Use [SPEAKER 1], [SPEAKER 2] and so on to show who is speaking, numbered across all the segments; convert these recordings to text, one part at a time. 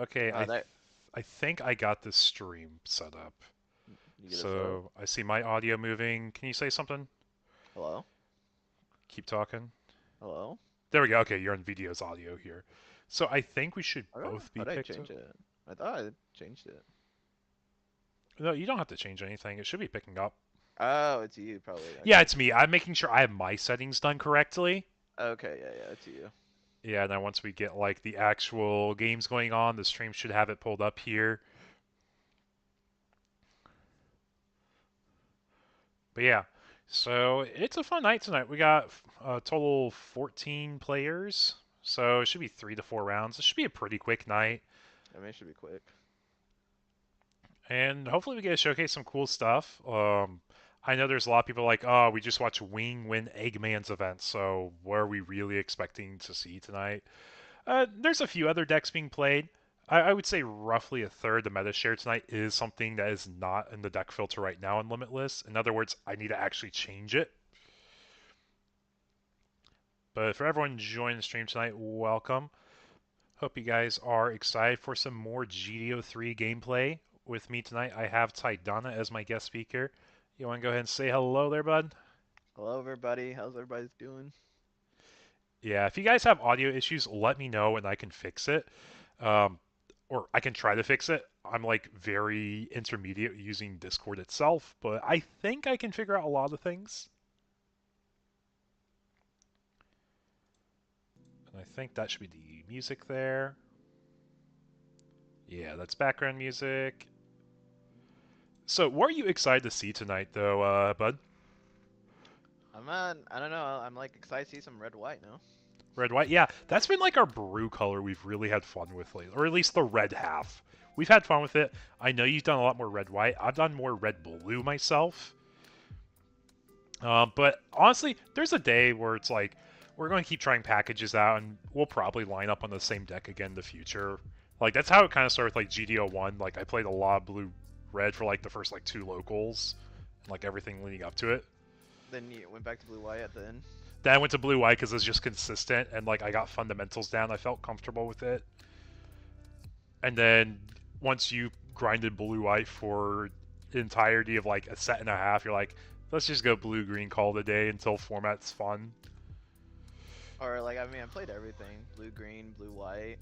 [SPEAKER 1] Okay,
[SPEAKER 2] That
[SPEAKER 1] I think I got this stream set up.
[SPEAKER 2] you get us up.
[SPEAKER 1] So I see my audio moving. Can you say something?
[SPEAKER 2] Hello,
[SPEAKER 1] Keep talking.
[SPEAKER 2] hello.
[SPEAKER 1] There we go. Okay, you're on video's audio here. So I think we should
[SPEAKER 2] Okay,
[SPEAKER 1] both
[SPEAKER 2] how
[SPEAKER 1] be
[SPEAKER 2] did I
[SPEAKER 1] picked up.
[SPEAKER 2] change it? I thought I changed it.
[SPEAKER 1] No, you don't have to change anything. It should be picking up.
[SPEAKER 2] Oh, it's you probably.
[SPEAKER 1] Yeah,
[SPEAKER 2] Okay.
[SPEAKER 1] it's me. I'm making sure I have my settings done correctly.
[SPEAKER 2] Okay, yeah, yeah, it's you.
[SPEAKER 1] Yeah, and then once we get like the actual games going on, the stream should have it pulled up here. But yeah, so it's a fun night tonight. We got a total 14 players, so it should be 3 to 4 rounds. It should be a pretty quick night,
[SPEAKER 2] I mean, it should be quick.
[SPEAKER 1] and hopefully we get to showcase some cool stuff. I know there's a lot of people like, oh, we just watched Wing win Eggman's event, so what are we really expecting to see tonight? There's a few other decks being played. I would say roughly a third the meta share tonight is something that is not in the deck filter right now in Limitless. In other words, I need to actually change it. But for everyone joining the stream tonight, welcome. Hope you guys are excited for some more GD03 gameplay. With me tonight, I have Tidana as my guest speaker. You want to go ahead and say hello there, bud?
[SPEAKER 2] Hello, everybody. How's everybody doing?
[SPEAKER 1] Yeah, if you guys have audio issues, let me know and I can fix it. Um, or I can try to fix it. I'm like very intermediate using Discord itself, but I think I can figure out a lot of things. And I think that should be the music there. Yeah, that's background music. So, what are you excited to see tonight, though, bud?
[SPEAKER 2] I'm on. I don't know. I'm like excited to see some red white now.
[SPEAKER 1] Red, white? Yeah, that's been like our brew color we've really had fun with lately, or at least the red half. We've had fun with it. I know you've done a lot more red, white. I've done more red, blue myself. But honestly, there's a day where it's like, we're going to keep trying packages out, and we'll probably line up on the same deck again in the future. Like, that's how it kind of started with, like, GD01. Like, I played a lot of blue, red for, like, the first, like, 2 locals, and, like, everything leading up to it.
[SPEAKER 2] Then you went back to blue white at the end.
[SPEAKER 1] Then I went to blue white because it was just consistent and like I got fundamentals down. I felt comfortable with it. And then once you grinded blue white for the entirety of like a set and a half, you're like, let's just go blue green, call it a day until format's fun.
[SPEAKER 2] Or like, I mean, I played everything: blue green, blue white,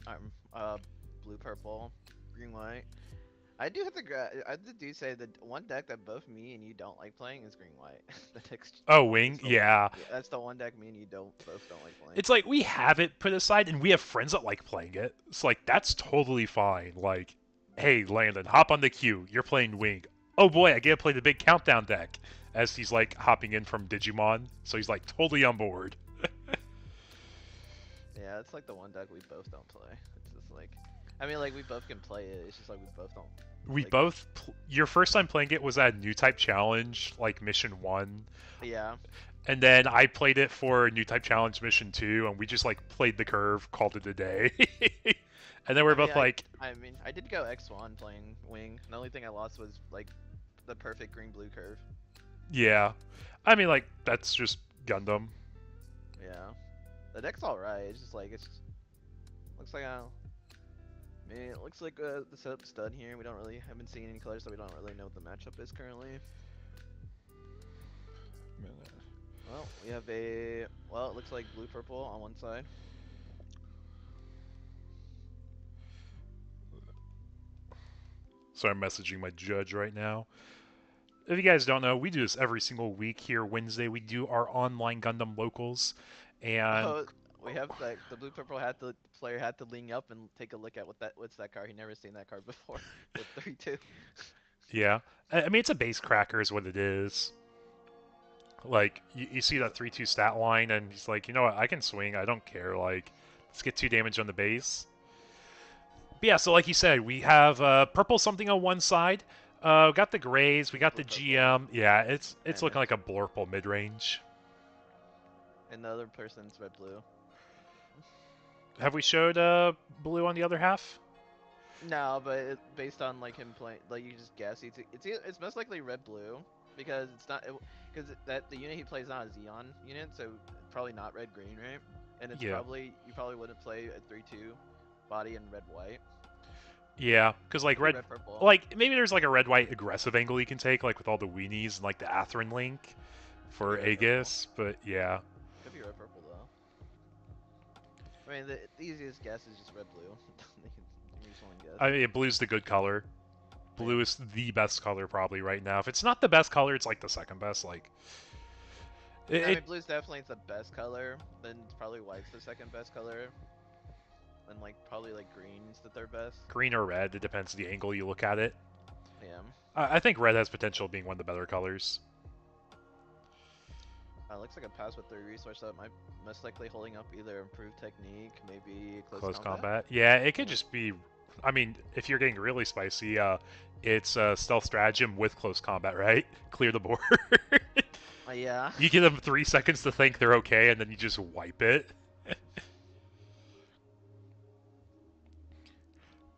[SPEAKER 2] blue purple, green white. I do say that one deck that both me and you don't like playing is green white. the next
[SPEAKER 1] Oh,
[SPEAKER 2] is
[SPEAKER 1] wing,
[SPEAKER 2] the
[SPEAKER 1] yeah.
[SPEAKER 2] Yeah, that's the one deck me and you both don't like playing.
[SPEAKER 1] It's like we have it put aside and we have friends that like playing it. It's like that's totally fine. Like, hey, Landon, hop on the queue. You're playing wing. Oh boy, I get to play the big countdown deck as he's like hopping in from Digimon. So he's like totally on board.
[SPEAKER 2] Yeah, it's like the one deck we both don't play. It's just like, I mean, like we both can play it. It's just like we both don't
[SPEAKER 1] We
[SPEAKER 2] like.
[SPEAKER 1] both. Your first time playing it was that new type challenge, like mission 1.
[SPEAKER 2] Yeah.
[SPEAKER 1] And then I played it for new type challenge mission 2, and we just like played the curve, called it a day. And then we're
[SPEAKER 2] I mean,
[SPEAKER 1] both like,
[SPEAKER 2] I did go X1 playing wing. The only thing I lost was like the perfect green blue curve.
[SPEAKER 1] yeah. I mean, like, that's just Gundam.
[SPEAKER 2] Yeah. The deck's alright. It's just like looks like I mean, it looks like the setup's done here. We don't really haven't seen any colors, so we don't really know what the matchup is currently. Well, we have it looks like blue purple on one side.
[SPEAKER 1] So I'm messaging my judge right now. If you guys don't know, we do this every single week here. Wednesday, we do our online Gundam locals. And
[SPEAKER 2] Oh, we have like the blue purple had the player had to lean up and take a look at what's that card. He never seen that card before. The 3-2.
[SPEAKER 1] yeah, I mean, it's a base cracker, is what it is. Like, you see that 3-2 stat line, and he's like, you know what, I can swing, I don't care. Like, let's get 2 damage on the base. But yeah, so like you said, we have purple something on one side. We got the grays, we got
[SPEAKER 2] Blue
[SPEAKER 1] the
[SPEAKER 2] purple.
[SPEAKER 1] GM. Yeah, it's
[SPEAKER 2] And
[SPEAKER 1] looking like a blurple mid range.
[SPEAKER 2] and the other person's red blue.
[SPEAKER 1] Have we showed blue on the other half?
[SPEAKER 2] No, but based on like him playing, like you just guess, it's most likely red blue because it's not because that the unit he plays is not a Xeon unit, so probably not red green, right? And it's
[SPEAKER 1] Yeah.
[SPEAKER 2] probably you probably wouldn't play a 3-2 body in red white.
[SPEAKER 1] Yeah, because like
[SPEAKER 2] Could be
[SPEAKER 1] red,
[SPEAKER 2] red purple.
[SPEAKER 1] like maybe there's like a red white aggressive angle you can take, like with all the weenies and like the Atherin link
[SPEAKER 2] Could be
[SPEAKER 1] for
[SPEAKER 2] red purple.
[SPEAKER 1] Aegis. But yeah,
[SPEAKER 2] Could be red purple though. I mean, the easiest guess is just red blue. You can just one guess.
[SPEAKER 1] I mean blue's the good color.
[SPEAKER 2] Yeah.
[SPEAKER 1] Blue is the best color probably right now. If it's not the best color, it's like the second best. Like
[SPEAKER 2] I
[SPEAKER 1] it
[SPEAKER 2] mean, blue's definitely the best color. Then probably white's the second best color. And like probably like green's the third best.
[SPEAKER 1] green or red, it depends the angle you look at it.
[SPEAKER 2] Yeah.
[SPEAKER 1] I think red has potential of being one of the better colors.
[SPEAKER 2] Looks like a pass with 3 resource that might most likely holding up either improved technique, maybe close
[SPEAKER 1] Close
[SPEAKER 2] combat.
[SPEAKER 1] combat. Yeah, it could
[SPEAKER 2] Yeah.
[SPEAKER 1] just be. I mean, if you're getting really spicy, it's stealth stratagem with close combat, right? Clear the board.
[SPEAKER 2] Yeah.
[SPEAKER 1] You give them 3 seconds to think they're okay, and then you just wipe it.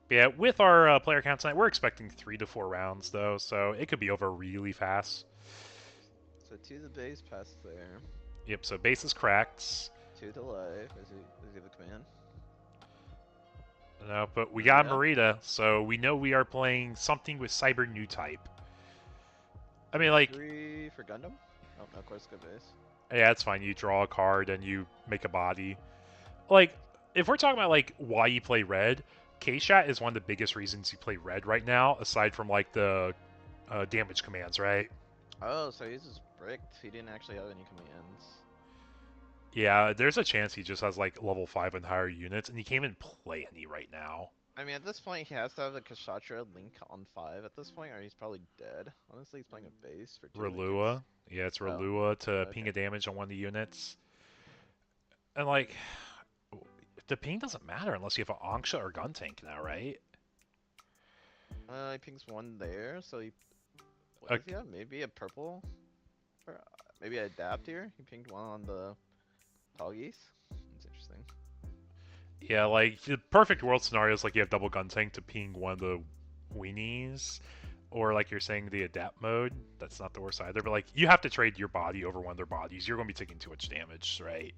[SPEAKER 1] Yeah, with our player count tonight, we're expecting 3 to 4 rounds though, so it could be over really fast.
[SPEAKER 2] So to the base, pass there.
[SPEAKER 1] Yep. So base is cracked.
[SPEAKER 2] To the life. Does he have a command?
[SPEAKER 1] No, but we got
[SPEAKER 2] Yeah.
[SPEAKER 1] Marita, so we know we are playing something with Cyber new type. I mean, like,
[SPEAKER 2] 3 for Gundam? Oh, no, of course, good base.
[SPEAKER 1] yeah, it's fine. You draw a card and you make a body. Like, if we're talking about like why you play red, K-Shat is one of the biggest reasons you play red right now, aside from like the damage commands, right?
[SPEAKER 2] Oh, so he's just bricked. He didn't actually have any commands.
[SPEAKER 1] Yeah, there's a chance he just has like level 5 and higher units, and he can't even play any right now.
[SPEAKER 2] I mean, at this point, he has to have a Kashatra link on 5 at this point, or he's probably dead. Honestly, he's playing a base for 2 linkers.
[SPEAKER 1] Ralua. Yeah, it's
[SPEAKER 2] Oh,
[SPEAKER 1] Ralua to ping
[SPEAKER 2] okay.
[SPEAKER 1] a damage on one of the units. And like, the ping doesn't matter unless you have an Anksha or Gun Tank now, right?
[SPEAKER 2] He pings 1 there, so he... What
[SPEAKER 1] Uh,
[SPEAKER 2] does he have? Maybe a purple? Or maybe a adapt here? He pinged 1 on the Toggies? That's interesting.
[SPEAKER 1] Yeah, like the perfect world scenario is like you have double gun tank to ping one of the weenies, or like you're saying the adapt mode. That's not the worst either. But like you have to trade your body over one of their bodies. You're going to be taking too much damage, right?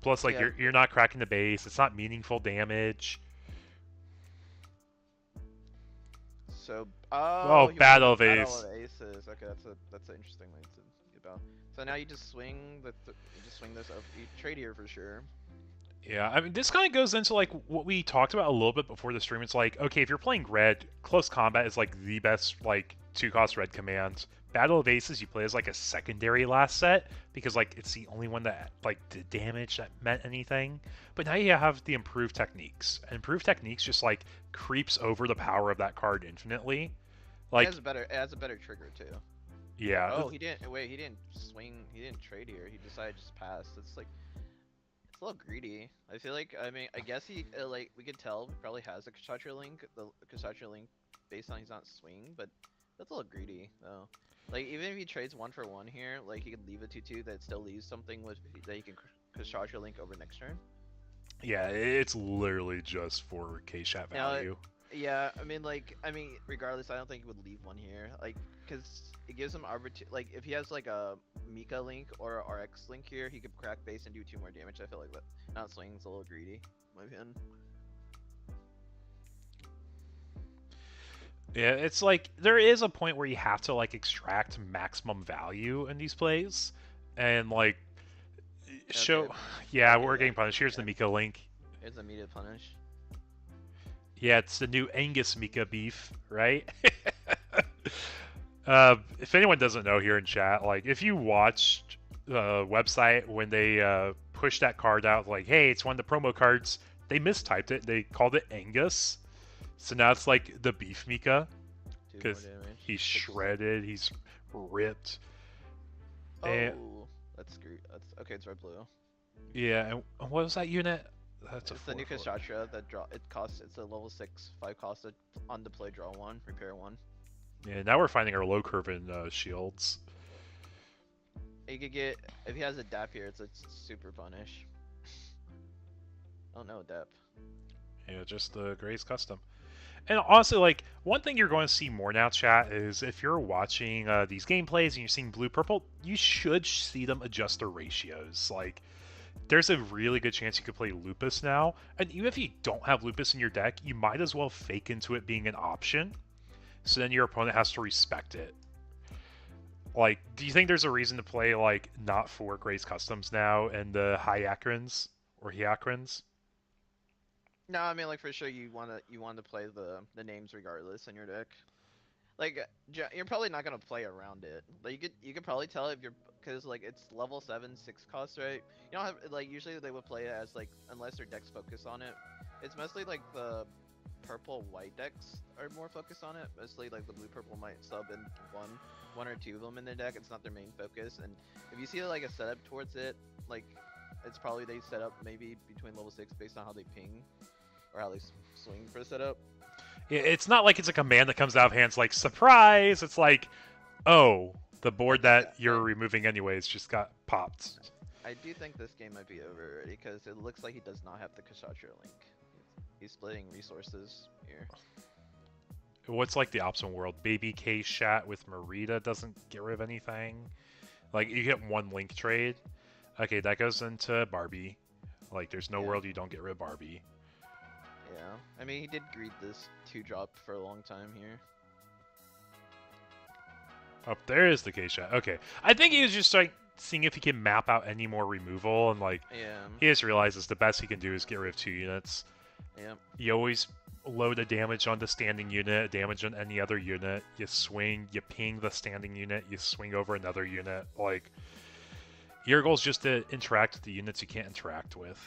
[SPEAKER 1] Plus, like
[SPEAKER 2] Yeah,
[SPEAKER 1] you're not cracking the base. It's not meaningful damage.
[SPEAKER 2] so...
[SPEAKER 1] Oh,
[SPEAKER 2] Oh, he went
[SPEAKER 1] Battle
[SPEAKER 2] with
[SPEAKER 1] of
[SPEAKER 2] the Battle
[SPEAKER 1] Ace.
[SPEAKER 2] of Aces. Okay, that's an interesting way to get about. So now you just swing you just swing this up. You trade here for sure.
[SPEAKER 1] Yeah, I mean, this kind of goes into like what we talked about a little bit before the stream. It's like, okay, if you're playing red, close combat is like the best like 2-cost red command. Battle of Aces you play as like a secondary last set because like it's the only one that like did damage that meant anything. But now you have the improved techniques. And improved techniques just like creeps over the power of that card infinitely. Like,
[SPEAKER 2] It has a better trigger too.
[SPEAKER 1] yeah,
[SPEAKER 2] Oh, he didn't wait. He didn't swing. He didn't trade here. He decided to just pass. It's like it's a little greedy. I feel like. I mean, I guess he like we could tell he probably has a Kashatra link. The Kashatra link based on he's not swing, but that's a little greedy though. Like even if he trades 1 for 1 here, like he could leave a 2/2 that still leaves something with that he can Kashatra link over next turn.
[SPEAKER 1] yeah, it's literally just for K-Shat
[SPEAKER 2] Now,
[SPEAKER 1] value.
[SPEAKER 2] yeah, I mean, regardless, I don't think he would leave 1 here, like, cause it gives him like, if he has like a Mika link or a RX link here, he could crack base and do 2 more damage. I feel like that not swing's a little greedy, in my opinion.
[SPEAKER 1] Yeah, it's like there is a point where you have to like extract maximum value in these plays, and like show.
[SPEAKER 2] Okay,
[SPEAKER 1] Yeah,
[SPEAKER 2] okay,
[SPEAKER 1] we're
[SPEAKER 2] yeah,
[SPEAKER 1] getting punished. Here's the
[SPEAKER 2] yeah.
[SPEAKER 1] Mika link.
[SPEAKER 2] Here's immediate punish.
[SPEAKER 1] Yeah, it's the new Angus Mika beef, right? If anyone doesn't know here in chat, like if you watched the website when they pushed that card out, like, hey, it's one of the promo cards, they mistyped it. They called it Angus. So now it's like the beef Mika
[SPEAKER 2] 2 more
[SPEAKER 1] because
[SPEAKER 2] damage.
[SPEAKER 1] he's
[SPEAKER 2] 6.
[SPEAKER 1] shredded, he's ripped. And
[SPEAKER 2] Oh, that's great. That's okay. It's red blue.
[SPEAKER 1] yeah, and what was that unit? That's a
[SPEAKER 2] It's the new
[SPEAKER 1] 4/4.
[SPEAKER 2] Kashatra that draw. It costs. It's a level 6, 5 cost on the play. Draw 1, repair 1.
[SPEAKER 1] Yeah, now we're finding our low curve in shields.
[SPEAKER 2] He could get if he has a dap here. It's a super punish. Oh no, dap.
[SPEAKER 1] Yeah, just the Gray's custom. And honestly, like one thing you're going to see more now, chat, is if you're watching these gameplays and you're seeing blue purple, you should see them adjust their ratios. Like there's a really good chance you could play Lupus now. And even if you don't have Lupus in your deck, you might as well fake into it being an option. So then your opponent has to respect it. Like, do you think there's a reason to play like not 4 Grace Customs now and the Hyakrins or Hyakrins?
[SPEAKER 2] No, I mean like for sure you want to play the names regardless in your deck. Like you're probably not gonna play around it. Like you could probably tell if you're because like it's level 7 6 cost, right? You don't have like usually they would play it as like unless their decks focus on it. It's mostly like the purple white decks are more focused on it. Mostly like the blue purple might sub in one or two of them in their deck. It's not their main focus. And if you see like a setup towards it, like it's probably they set up maybe between level 6 based on how they ping or how they swing for the setup.
[SPEAKER 1] It's not like it's a command that comes out of hands like surprise. It's like, oh, the
[SPEAKER 2] I
[SPEAKER 1] board
[SPEAKER 2] think
[SPEAKER 1] that you're removing anyways just got popped.
[SPEAKER 2] I do think this game might be over already because it looks like he does not have the Kashatra link. He's splitting resources here.
[SPEAKER 1] What's like the optimal world? Baby K Shat with Marita doesn't get rid of anything. Like you get one link trade. Okay, that goes into Barbie. Like there's no
[SPEAKER 2] Yeah.
[SPEAKER 1] world you don't get rid of Barbie.
[SPEAKER 2] Yeah, I mean he did greed this 2-drop for a long time here.
[SPEAKER 1] Oh, there is the K Shat. Okay, I think he was just like seeing if he can map out any more removal, and like
[SPEAKER 2] Yeah,
[SPEAKER 1] he just realizes the best he can do is get rid of 2 units.
[SPEAKER 2] yeah.
[SPEAKER 1] You always load a damage on the standing unit, damage on any other unit. You swing, you ping the standing unit, you swing over another unit. Like, your goal is just to interact with the units you can't interact with.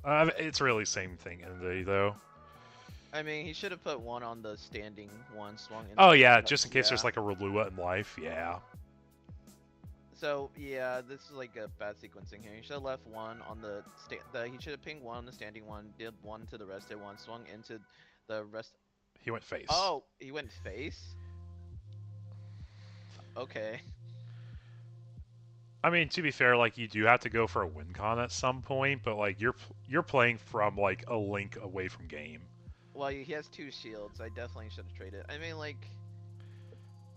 [SPEAKER 1] It's really the same thing in the day, though.
[SPEAKER 2] I mean he should have put one on the standing one swung into
[SPEAKER 1] Oh,
[SPEAKER 2] the
[SPEAKER 1] yeah, just in case
[SPEAKER 2] yeah.
[SPEAKER 1] there's like a Relua in life, yeah.
[SPEAKER 2] So yeah, this is like a bad sequencing here. He should have left one on the he should have pinged one on the standing one, did one to the rested one, swung into the rest.
[SPEAKER 1] He went face.
[SPEAKER 2] Oh, he went face. Okay.
[SPEAKER 1] I mean, to be fair, like you do have to go for a win con at some point, but like you're playing from like a link away from game.
[SPEAKER 2] Well, he has 2 shields. I definitely should have traded. I mean, like,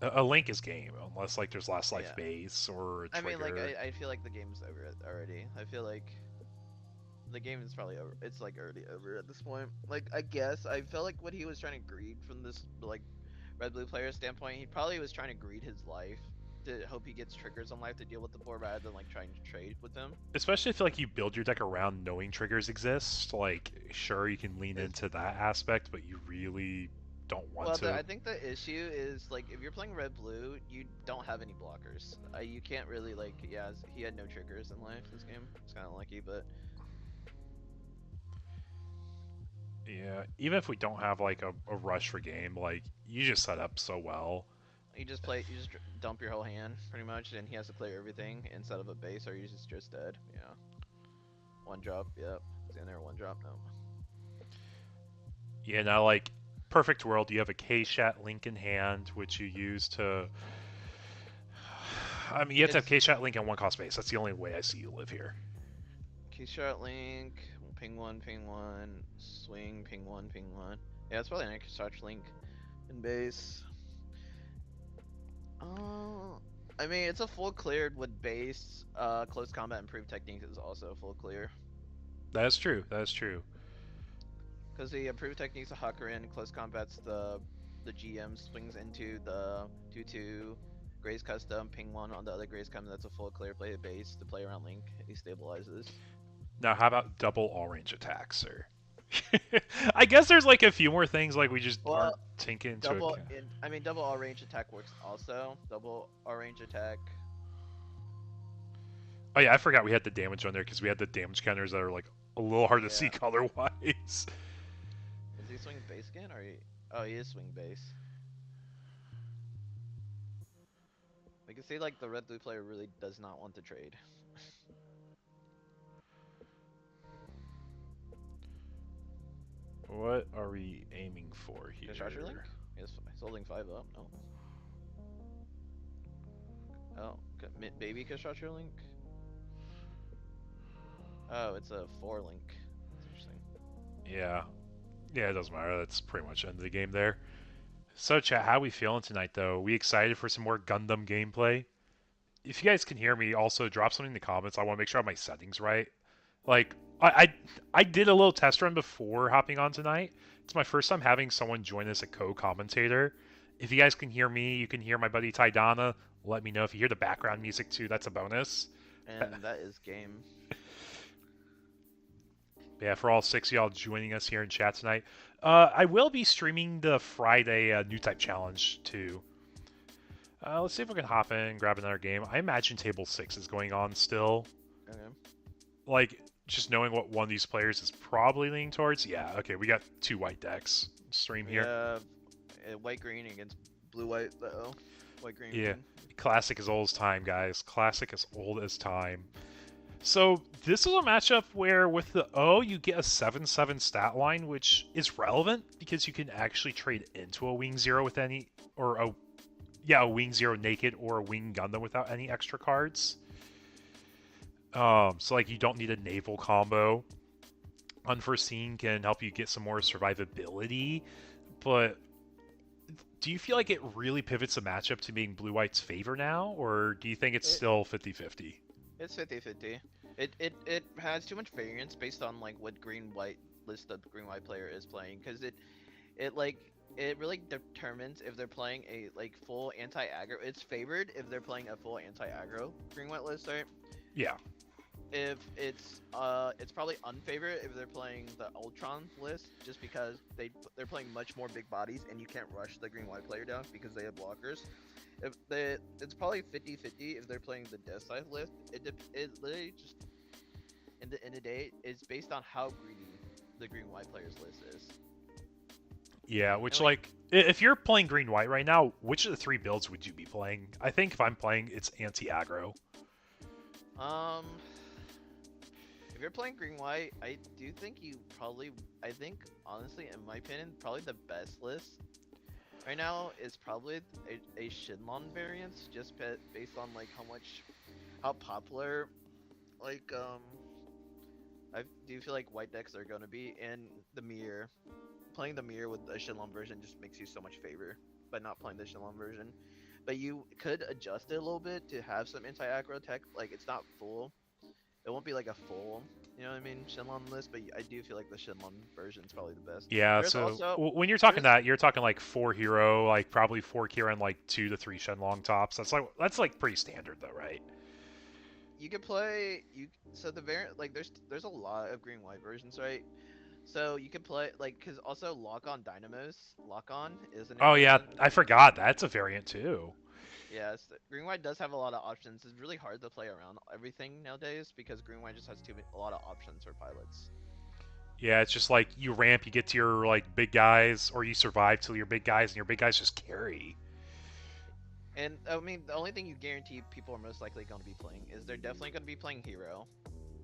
[SPEAKER 1] A link is game unless like there's last life
[SPEAKER 2] yeah.
[SPEAKER 1] base or a
[SPEAKER 2] I mean, like,
[SPEAKER 1] trigger.
[SPEAKER 2] I feel like the game's over already. I feel like the game is probably over. It's like already over at this point. Like, I guess I felt like what he was trying to greed from this like red blue player standpoint, he probably was trying to greed his life to hope he gets triggers on life to deal with the board rather than like trying to trade with him.
[SPEAKER 1] Especially if like you build your deck around knowing triggers exist. Like, sure you can lean
[SPEAKER 2] It's,
[SPEAKER 1] into that aspect, but you really don't want
[SPEAKER 2] well,
[SPEAKER 1] to.
[SPEAKER 2] I think the issue is like if you're playing red blue, you don't have any blockers. You can't really like yeah. He had no triggers in life this game. It's kind of lucky, but
[SPEAKER 1] Yeah, even if we don't have like a rush for game, like you just set up so well.
[SPEAKER 2] you just dump your whole hand pretty much, and he has to clear everything instead of a base, or you just dead. Yeah, 1-drop. Yep, it's in there. 1-drop. No.
[SPEAKER 1] Yeah, now like perfect world, you have a K-Shat link in hand, which you use to. I mean, you have to have
[SPEAKER 2] It's
[SPEAKER 1] K-Shat link and 1 cost base. That's the only way I see you live here.
[SPEAKER 2] Keyshot link. Ping one, swing. Ping one, ping one. Yeah, it's probably an Keyshot link in base. I mean, it's a full cleared with base. Close combat improved techniques is also a full clear.
[SPEAKER 1] That is true. That is true.
[SPEAKER 2] Because the improved techniques of Hakurin, close combat's the GM swings into the 2/2 Grace custom, ping one on the other Grace custom. That's a full clear play of base to play around Link. He stabilizes.
[SPEAKER 1] Now, how about double all range attacks, sir? I guess there's like a few more things like we just aren't
[SPEAKER 2] Well,
[SPEAKER 1] taking into account.
[SPEAKER 2] I mean, double all range attack works also. Double all range attack.
[SPEAKER 1] Oh yeah, I forgot we had the damage on there because we had the damage counters that are like a little hard to see
[SPEAKER 2] Yeah.
[SPEAKER 1] color-wise.
[SPEAKER 2] Is he swing base again, or oh, he is swing base. We can see like the red blue player really does not want to trade.
[SPEAKER 1] What are we aiming for here?
[SPEAKER 2] Kashasha Link? He's holding 5 up. No. Oh, baby Kashasha Link. Oh, it's a 4 link. That's interesting.
[SPEAKER 1] Yeah. Yeah, it doesn't matter. That's pretty much the end of the game there. So, chat, how we feeling tonight, though? We excited for some more Gundam gameplay? if you guys can hear me, also drop something in the comments. I want to make sure I have my settings right. Like I did a little test run before hopping on tonight. It's my first time having someone join as a co-commentator. If you guys can hear me, you can hear my buddy Taidana. Let me know if you hear the background music too. That's a bonus.
[SPEAKER 2] And that is game.
[SPEAKER 1] Yeah, for all 6 of y'all joining us here in chat tonight. I will be streaming the Friday new type challenge too. Let's see if we can hop in and grab another game. I imagine table 6 is going on still.
[SPEAKER 2] Okay.
[SPEAKER 1] Like, just knowing what one of these players is probably leaning towards. Yeah, okay, we got 2 white decks. Stream here.
[SPEAKER 2] Yeah, white green against blue white though. White green.
[SPEAKER 1] Yeah,
[SPEAKER 2] green.
[SPEAKER 1] classic as old as time, guys. Classic as old as time. So this is a matchup where with the O you get a 7/7 stat line, which is relevant because you can actually trade into a wing zero with any or a wing zero naked or a wing Gundam without any extra cards. So like you don't need a naval combo. Unforeseen can help you get some more survivability, but do you feel like it really pivots the matchup to being blue-white's favor now, or do you think it's still 50-50?
[SPEAKER 2] It's 50-50. It has too much variance based on like what green white list the green white player is playing, because it really determines if they're playing a like full anti-aggro. It's favored if they're playing a full anti-aggro green white list, right?
[SPEAKER 1] Yeah.
[SPEAKER 2] If it's probably unfavored if they're playing the Ultron list, just because they're playing much more big bodies and you can't rush the green white player down because they have blockers. It's probably 50-50 if they're playing the Death Scythe list. It literally just in the end of the day it's based on how greedy the green white player's list is.
[SPEAKER 1] Yeah, which like if you're playing green white right now, which of the 3 builds would you be playing? I think if I'm playing, it's anti-aggro.
[SPEAKER 2] If you're playing green white, I do think I think honestly, in my opinion, probably the best list right now is probably a Shinlon variant, just based on like how popular, like I do feel like white decks are gonna be, and the mirror. Playing the mirror with a Shinlon version just makes you so much favor, by not playing the Shinlon version. But you could adjust it a little bit to have some anti-aggro tech. Like it's not full. It won't be like a full, you know what I mean, Shinlon list. But I do feel like the Shinlon version is probably the best.
[SPEAKER 1] Yeah,
[SPEAKER 2] There's
[SPEAKER 1] so
[SPEAKER 2] also
[SPEAKER 1] when you're talking that, you're talking like 4 hero, like probably 4 Kira and like 2 to 3 Shenlong tops. That's like pretty standard though, right?
[SPEAKER 2] you could play so the variant like there's a lot of green white versions, right? So you can play like because also lock on dynamos. Lock on is an
[SPEAKER 1] Oh yeah,
[SPEAKER 2] inversion.
[SPEAKER 1] I forgot that's a variant too.
[SPEAKER 2] Yes, green white does have a lot of options. It's really hard to play around everything nowadays because green white just has a lot of options for pilots.
[SPEAKER 1] Yeah, it's just like you ramp, you get to your like big guys, or you survive till your big guys, and your big guys just carry.
[SPEAKER 2] And I mean, the only thing you guarantee people are most likely going to be playing is they're definitely going to be playing hero,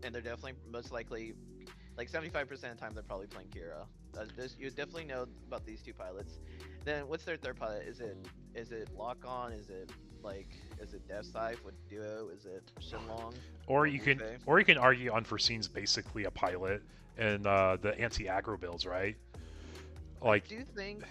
[SPEAKER 2] and they're definitely most likely, like 75% of the time, they're probably playing Kira. You definitely know about these 2 pilots. Then what's their 3rd pilot? Is it Lock On? Is it Death Scythe with Duo? Is it Shenlong?
[SPEAKER 1] Or you can argue Unforeseen's basically a pilot in the anti-aggro builds, right? Like
[SPEAKER 2] I do think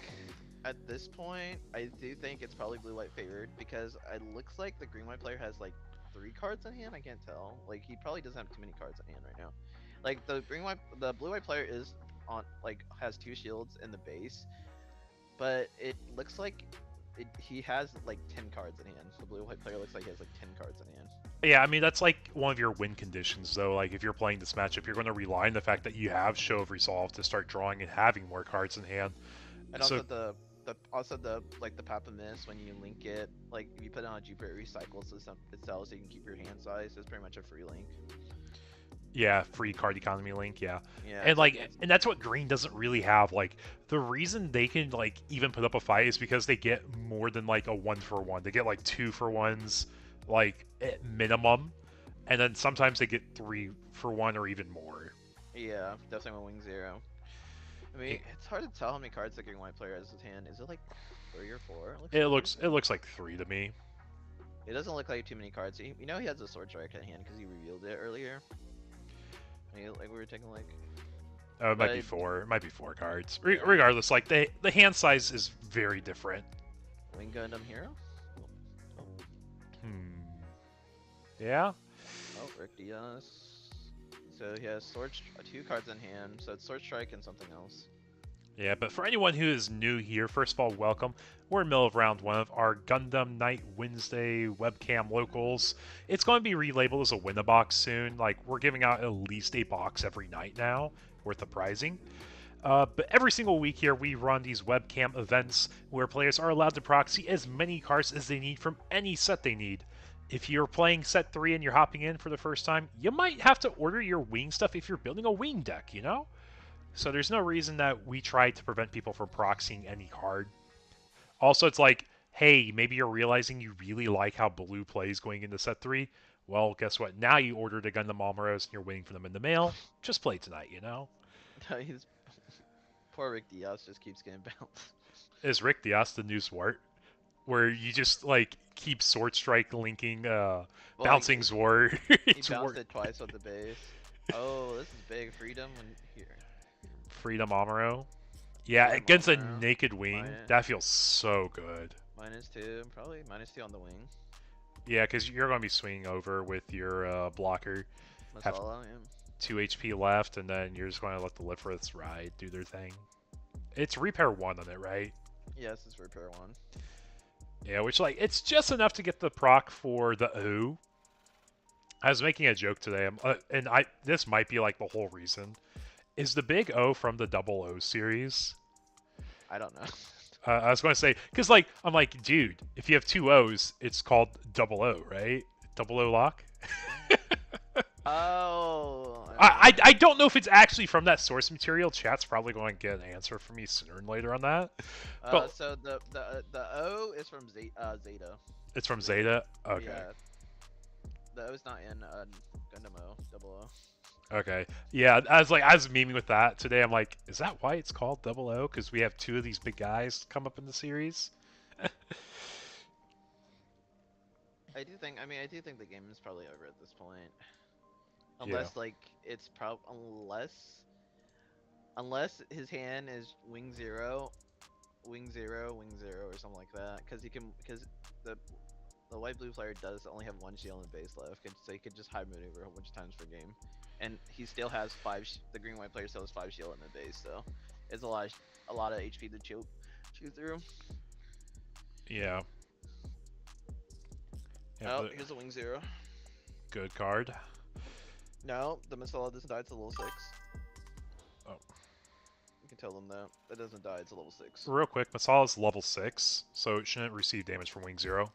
[SPEAKER 2] at this point, I do think it's probably blue white favored because it looks like the green white player has like 3 cards in hand. I can't tell. Like he probably doesn't have too many cards in hand right now. Like the blue white player is on like has 2 shields in the base, but it looks like he has like 10 cards in hand. The blue white player looks like he has like 10 cards in hand.
[SPEAKER 1] yeah, I mean that's like one of your win conditions though. Like if you're playing this matchup, you're going to rely on the fact that you have Show of Resolve to start drawing and having more cards in hand.
[SPEAKER 2] And
[SPEAKER 1] So
[SPEAKER 2] also the like the Papa Miss when you link it, like if you put it on a Jupiter, it recycles itself so you can keep your hand size. It's pretty much a free link.
[SPEAKER 1] yeah, free card economy link, yeah.
[SPEAKER 2] Yeah,
[SPEAKER 1] And like and that's what green doesn't really have. Like the reason they can like even put up a fight is because they get more than like a 1-for-1. They get like 2-for-1s like at minimum. And then sometimes they get 3-for-1 or even more.
[SPEAKER 2] yeah, definitely with Wing Zero. I mean, it's hard to tell how many cards the green white player has in his hand. Is it like 3 or 4?
[SPEAKER 1] It looks like 3 to me.
[SPEAKER 2] It doesn't look like too many cards. You know he has a sword strike in hand because he revealed it earlier. Like we were taking like.
[SPEAKER 1] It might be 4. It might be 4 cards. Regardless, like the hand size is very different.
[SPEAKER 2] Wing Gundam Hero?
[SPEAKER 1] Hmm. Yeah.
[SPEAKER 2] Oh, Rick Diaz. So he has two cards in hand, so it's Sword Strike and something else.
[SPEAKER 1] Yeah, but for anyone who is new here, first of all, welcome. We're in the middle of round one of our Gundam Night Wednesday webcam locals. It's going to be relabeled as a win-a-box soon. Like, we're giving out at least a box every night now, worth of prizing. But every single week here, we run these webcam events where players are allowed to proxy as many cards as they need from any set they need. If you're playing set 3 and you're hopping in for the first time, you might have to order your wing stuff if you're building a wing deck, you know? So there's no reason that we try to prevent people from proxying any card. Also, it's like, hey, maybe you're realizing you really like how blue plays going into set 3. Well, guess what? Now you ordered a Gundam Almaros and you're waiting for them in the mail. Just play tonight, you know?
[SPEAKER 2] He's poor Rick Diaz just keeps getting bounced.
[SPEAKER 1] Is Rick Diaz the new Zwart? Where you just, like, keep Sword Strike linking,
[SPEAKER 2] Well,
[SPEAKER 1] bouncing Zwart.
[SPEAKER 2] he
[SPEAKER 1] It's
[SPEAKER 2] bounced
[SPEAKER 1] Zwart.
[SPEAKER 2] it twice with the base. Oh, this is big. Freedom and here.
[SPEAKER 1] Freedom Amaro. Yeah,
[SPEAKER 2] Freedom
[SPEAKER 1] against a
[SPEAKER 2] Amaro.
[SPEAKER 1] naked wing,
[SPEAKER 2] Minus,
[SPEAKER 1] that feels so good.
[SPEAKER 2] -2, probably -2 on the wing.
[SPEAKER 1] Yeah, because you're going to be swinging over with your blocker. Have
[SPEAKER 2] Masala, yeah.
[SPEAKER 1] 2 HP left, and then you're just going to let the Lifriths ride, do their thing. It's repair 1 on it, right?
[SPEAKER 2] Yes, it's repair 1.
[SPEAKER 1] Yeah, which, like, it's just enough to get the proc for the O. I was making a joke today, and this might be, like, the whole reason. Is the big O from the Double O series?
[SPEAKER 2] I don't know.
[SPEAKER 1] I was going to say, because, like, I'm like, dude, if you have 2 O's, it's called Double O, right? Double O lock?
[SPEAKER 2] Oh.
[SPEAKER 1] I don't know if it's actually from that source material. Chat's probably going to get an answer from me sooner than later on that. But
[SPEAKER 2] So the O is from Zeta.
[SPEAKER 1] it's from Zeta? Okay.
[SPEAKER 2] Yeah. The O is not in Gundam O, Double O.
[SPEAKER 1] Okay. Yeah, I was memeing with that today. I'm like, is that why it's called Double O? Because we have 2 of these big guys come up in the series?
[SPEAKER 2] I do think the game is probably over at this point.
[SPEAKER 1] Yeah.
[SPEAKER 2] Unless like it's unless his hand is wing 0, wing 0, wing 0 or something like that because the the white blue player does only have 1 shield in base left, so he could just hide maneuver a whole bunch of times per game. And he still has 5 the green white player still has 5 shield in the base, so it's a lot of HP to chew through.
[SPEAKER 1] Yeah. Yeah,
[SPEAKER 2] Oh, here's a wing 0.
[SPEAKER 1] good card.
[SPEAKER 2] No, the missile doesn't die. It's a level 6.
[SPEAKER 1] Oh.
[SPEAKER 2] You can tell them that. It doesn't die. It's a level 6.
[SPEAKER 1] Real quick, Masala's level 6, so it shouldn't receive damage from Wing 0.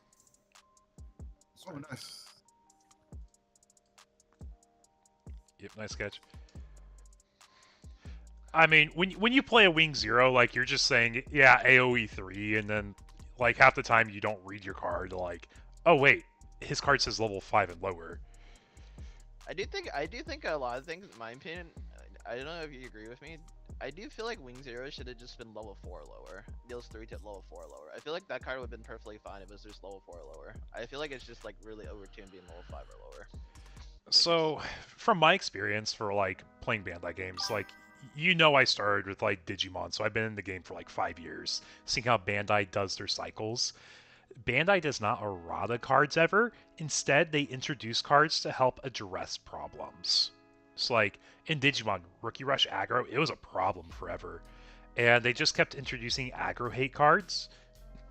[SPEAKER 3] Oh, nice.
[SPEAKER 1] Yep, nice catch. I mean, when you play a Wing 0, like, you're just saying, yeah, AoE 3, and then, like, half the time you don't read your card, like, oh, wait, his card says level 5 and lower.
[SPEAKER 2] I do think a lot of things, in my opinion, I don't know if you agree with me. I do feel like Wing 0 should have just been level 4 lower. Deals 3 to level 4 lower. I feel like that card would have been perfectly fine if it was just level 4 lower. I feel like it's just like really overtuned being level 5 or lower.
[SPEAKER 1] So, from my experience for, like, playing Bandai games, like, you know I started with, like, Digimon, so I've been in the game for, like, 5 years, seeing how Bandai does their cycles. Bandai does not errata cards ever. Instead, they introduce cards to help address problems. So, like, in Digimon, Rookie Rush aggro, it was a problem forever. And they just kept introducing aggro hate cards.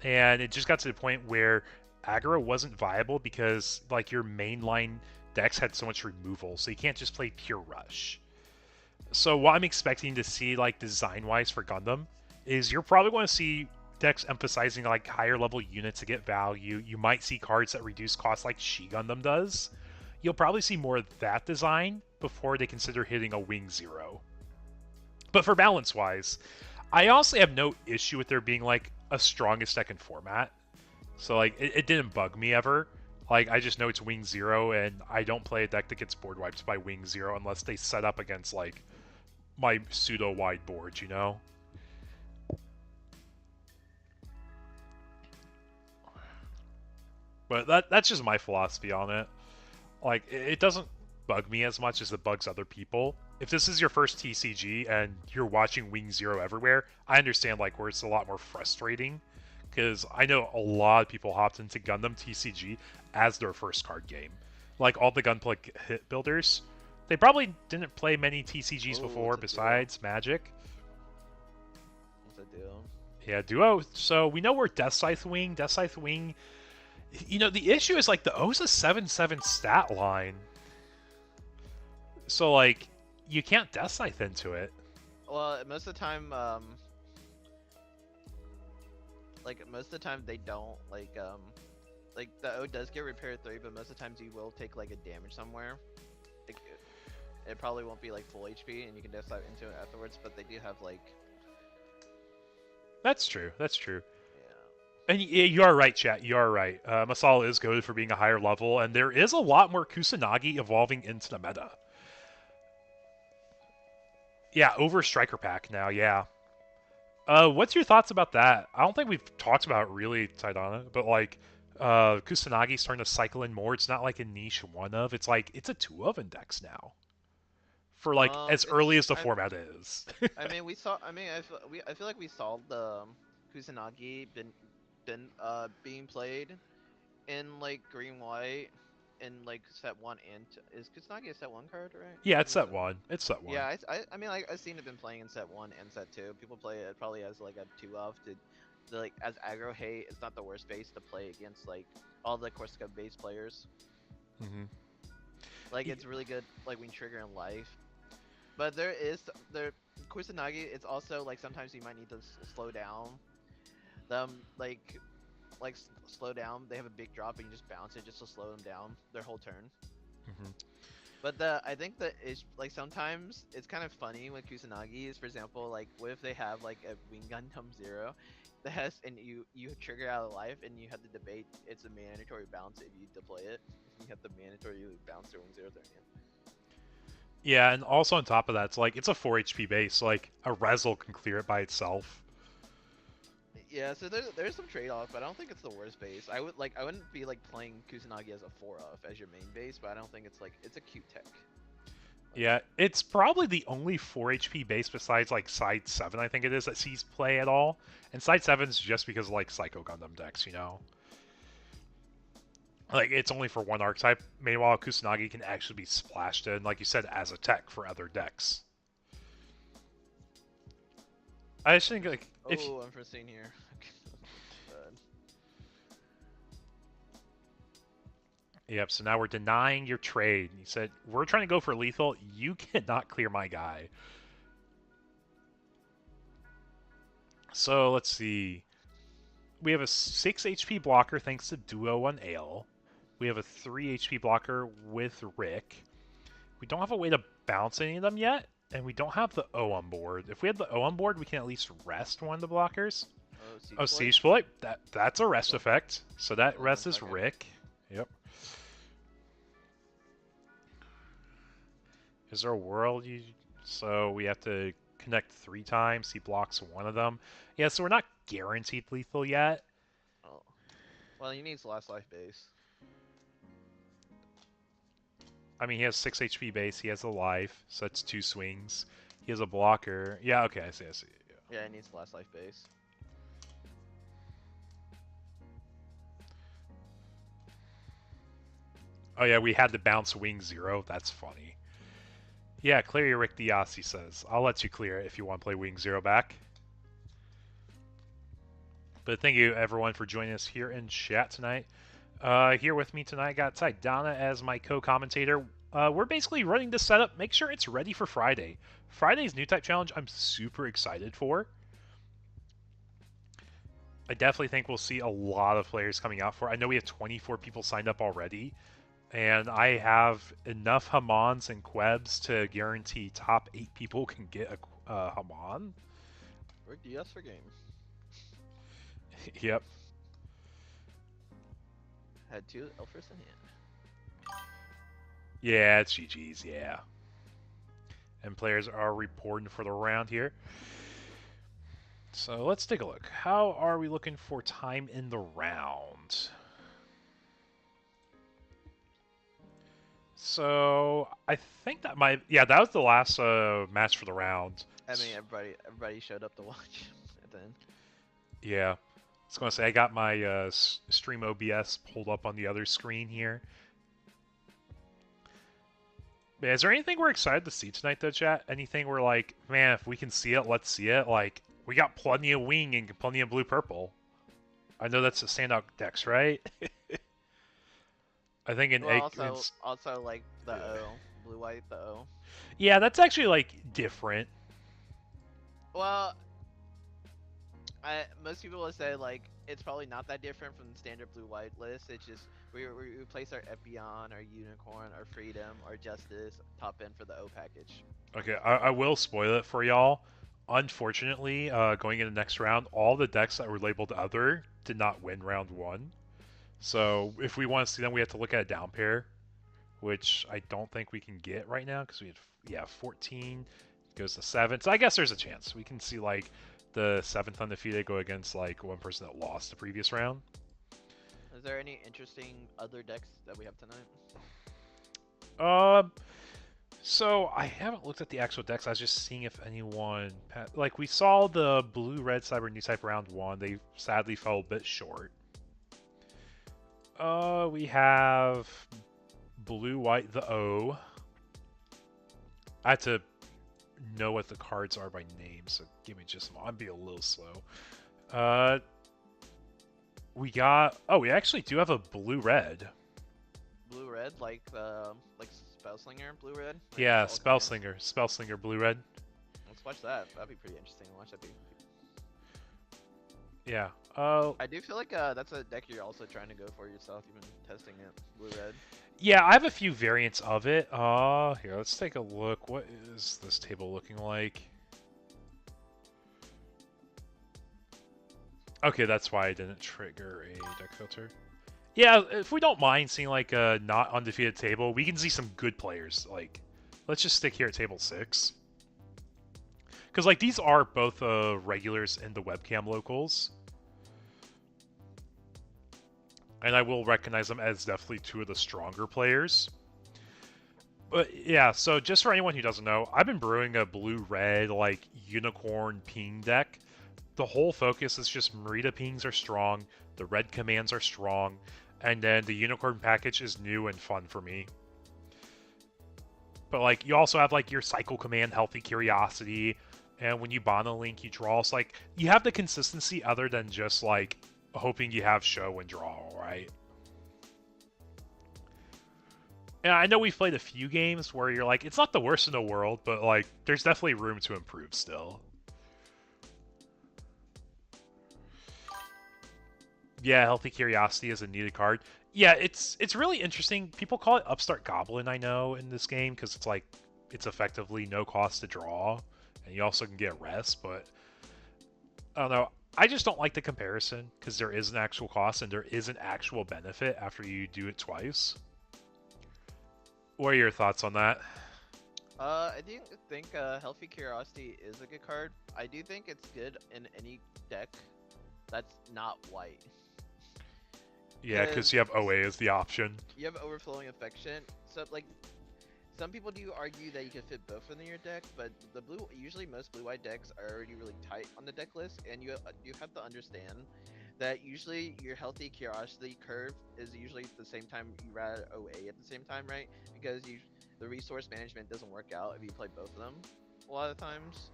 [SPEAKER 1] And it just got to the point where aggro wasn't viable because, like, your mainline decks had so much removal, so you can't just play pure Rush. So what I'm expecting to see, like, design-wise for Gundam is you're probably going to see decks emphasizing, like, higher level units to get value. You might see cards that reduce costs like She Gundam does. You'll probably see more of that design before they consider hitting a Wing 0. But for balance-wise, I honestly have no issue with there being, like, a strongest deck in format. So, like, it didn't bug me ever. Like, I just know it's Wing 0, and I don't play a deck that gets board wiped by Wing 0 unless they set up against, like, my pseudo-wide board, you know? But that's just my philosophy on it. Like, it doesn't bug me as much as it bugs other people. If this is your first TCG and you're watching Wing 0 everywhere, I understand, like, where it's a lot more frustrating. Because I know a lot of people hopped into Gundam TCG as their first card game. like all the gunplay hit builders. They probably didn't play many TCGs
[SPEAKER 2] Oh,
[SPEAKER 1] before
[SPEAKER 2] it's a duo.
[SPEAKER 1] besides Magic.
[SPEAKER 2] It's a duo.
[SPEAKER 1] Yeah, duo. So we know we're Death Scythe Wing. Death Scythe Wing. You know, the issue is like the O's a 7/7 stat line. So like you can't Death Scythe into it.
[SPEAKER 2] Well, most of the time, like most of the time they don't like the O does get repair 3, but most of the times you will take like a damage somewhere. Like, it probably won't be like full HP, and you can just dive into it afterwards. But they do have like,
[SPEAKER 1] That's true. That's true.
[SPEAKER 2] yeah.
[SPEAKER 1] And you are right, chat. You are right. Masala is good for being a higher level, and there is a lot more Kusanagi evolving into the meta. Yeah, over Striker Pack now. Yeah. What's your thoughts about that? I don't think we've talked about it really, Taidana, but like, Kusanagi starting to cycle in more. It's not like a niche one of. It's like it's a two of index now. For like as early
[SPEAKER 2] It's
[SPEAKER 1] as the format is.
[SPEAKER 2] I mean we saw I mean I feel like we saw the Kusanagi being played in like green white in like set one and is Kusanagi a set one card, right?
[SPEAKER 1] Yeah, it's
[SPEAKER 2] Isn't it
[SPEAKER 1] set one. It's set one.
[SPEAKER 2] Yeah, I mean like I've seen it been playing in set one and set two. People play it probably as like a two of to like as aggro hate. It's not the worst base to play against like all the Corsica base players.
[SPEAKER 1] Mm-hmm.
[SPEAKER 2] Like it's really good like when triggering life. But there Kusanagi. It's also like sometimes you might need to slow down them slow down. They have a big drop and you just bounce it just to slow them down their whole turn.
[SPEAKER 1] Mm-hmm.
[SPEAKER 2] But I think that is like sometimes it's kind of funny with Kusanagi is for example like what if they have like a Wing Gundam Zero that has and you trigger out of life and you have to debate it's a mandatory bounce if you deploy it. You have to mandatory bounce their Wing Zero turn in.
[SPEAKER 1] Yeah, and also on top of that, it's like it's a 4 HP base. Like a Rezel can clear it by itself.
[SPEAKER 2] Yeah, so there's some trade-off, but I don't think it's the worst base. I wouldn't be like playing Kusanagi as a 4-off as your main base, but I don't think it's a cute tech.
[SPEAKER 1] Yeah, it's probably the only 4 HP base besides like Side 7, I think it is, that sees play at all. And Side 7's just because of like Psycho Gundam decks, you know? Like, it's only for one archetype. Meanwhile, Kusanagi can actually be splashed in, like you said, as a tech for other decks. I just think, like, if...
[SPEAKER 2] Oh, unforeseen here.
[SPEAKER 1] Yep, so now we're denying your trade. He said, we're trying to go for lethal. You cannot clear my guy. So, let's see. We have a 6 HP blocker thanks to Duo on Ale. We have a 3 HP blocker with Rick. We don't have a way to bounce any of them yet, and we don't have the O on board. If we had the O on board, we can at least rest one of the blockers. Oh, Siege Plate. That's a rest effect. So that rest is Rick. Yep. Is there a world you... So we have to connect 3 times. He blocks one of them. Yeah, so we're not guaranteed lethal yet.
[SPEAKER 2] Oh. Well, he needs last life base.
[SPEAKER 1] I mean, he has 6 HP base. He has a life, so that's 2 swings. He has a blocker. Yeah, okay, I see.
[SPEAKER 2] Yeah, he needs last life base.
[SPEAKER 1] Oh yeah, we had to bounce wing 0. That's funny. Yeah, clear your Rick Diaz, he says. I'll let you clear it if you want to play wing 0 back. But thank you, everyone, for joining us here in chat tonight. Here with me tonight, I got Taidana as my co-commentator. We're basically running this setup. Make sure it's ready for Friday. Friday's new type challenge I'm super excited for. I definitely think we'll see a lot of players coming out for it. I know we have 24 people signed up already. And I have enough Hamons and Quebs to guarantee top 8 people can get a Hamon.
[SPEAKER 2] Rick DS for game.
[SPEAKER 1] Yep.
[SPEAKER 2] Had 2 Elfers in hand.
[SPEAKER 1] Yeah, it's GG's, yeah. And players are reporting for the round here. So let's take a look. How are we looking for time in the round? So I think that might... Yeah, that was the last match for the round.
[SPEAKER 2] I mean, everybody showed up to watch at the end.
[SPEAKER 1] Yeah. I was going to say, I got my stream OBS pulled up on the other screen here. Yeah, is there anything we're excited to see tonight, though, chat? Anything we're like, man, if we can see it, let's see it. Like, we got plenty of wing and plenty of blue purple. I know that's the standout decks, right? I think in
[SPEAKER 2] Well,
[SPEAKER 1] egg.
[SPEAKER 2] also like the O, blue white, the O.
[SPEAKER 1] Yeah, that's actually like different.
[SPEAKER 2] Well, most people will say like it's probably not that different from the standard blue white list. It's just we replace our Epion, our Unicorn, our Freedom, our Justice top end for the O package.
[SPEAKER 1] Okay, I will spoil it for y'all. Unfortunately, going into the next round, all the decks that were labeled other did not win round one. So if we want to see them, we have to look at a down pair, which I don't think we can get right now because we had 14 goes to 7. So I guess there's a chance we can see like the 7th undefeated go against like one person that lost the previous round.
[SPEAKER 2] Is there any interesting other decks that we have tonight?
[SPEAKER 1] So I haven't looked at the actual decks. I was just seeing if anyone like we saw the blue red cyber new type round 1. They sadly fell a bit short. We have blue white the O. I have to know what the cards are by name, so give me just a moment. I'm being a little slow. We got. Oh, we actually do have a blue red.
[SPEAKER 2] Blue red, like Spellslinger blue red. Like
[SPEAKER 1] Yeah,
[SPEAKER 2] all kinds.
[SPEAKER 1] Spellslinger blue red.
[SPEAKER 2] Let's watch that. That'd be pretty interesting to watch. That'd be.
[SPEAKER 1] Yeah.
[SPEAKER 2] I do feel like that's a deck you're also trying to go for yourself. You've been testing it, blue red.
[SPEAKER 1] Yeah, I have a few variants of it. Here, let's take a look. What is this table looking like? Okay, that's why I didn't trigger a deck filter. Yeah, if we don't mind seeing like a not undefeated table, we can see some good players. Like, let's just stick here at table 6. Because like these are both regulars in the webcam locals. And I will recognize them as definitely two of the stronger players. But yeah, so just for anyone who doesn't know, I've been brewing a blue-red, like, unicorn ping deck. The whole focus is just Merida pings are strong, the red commands are strong, and then the unicorn package is new and fun for me. But, like, you also have, like, your cycle command, Healthy Curiosity, and when you bond a link, you draw. So, like, you have the consistency other than just, like, hoping you have show and draw, right? And I know we've played a few games where you're like, it's not the worst in the world, but like, there's definitely room to improve still. Yeah, Healthy Curiosity is a needed card. Yeah, it's really interesting. People call it Upstart Goblin, I know, in this game, because it's like, it's effectively no cost to draw, and you also can get rest, but I don't know. I just don't like the comparison, because there is an actual cost and there is an actual benefit after you do it twice. What are your thoughts on that?
[SPEAKER 2] I do think Healthy Curiosity is a good card. I do think it's good in any deck that's not white.
[SPEAKER 1] Yeah, because you have OA as the option.
[SPEAKER 2] You have Overflowing Affection. So, like, some people do argue that you can fit both in your deck, but usually most blue-white decks are already really tight on the deck list, and you have to understand that usually your Healthy Curiosity curve is usually at the same time you add OA at the same time, right? Because the resource management doesn't work out if you play both of them a lot of times.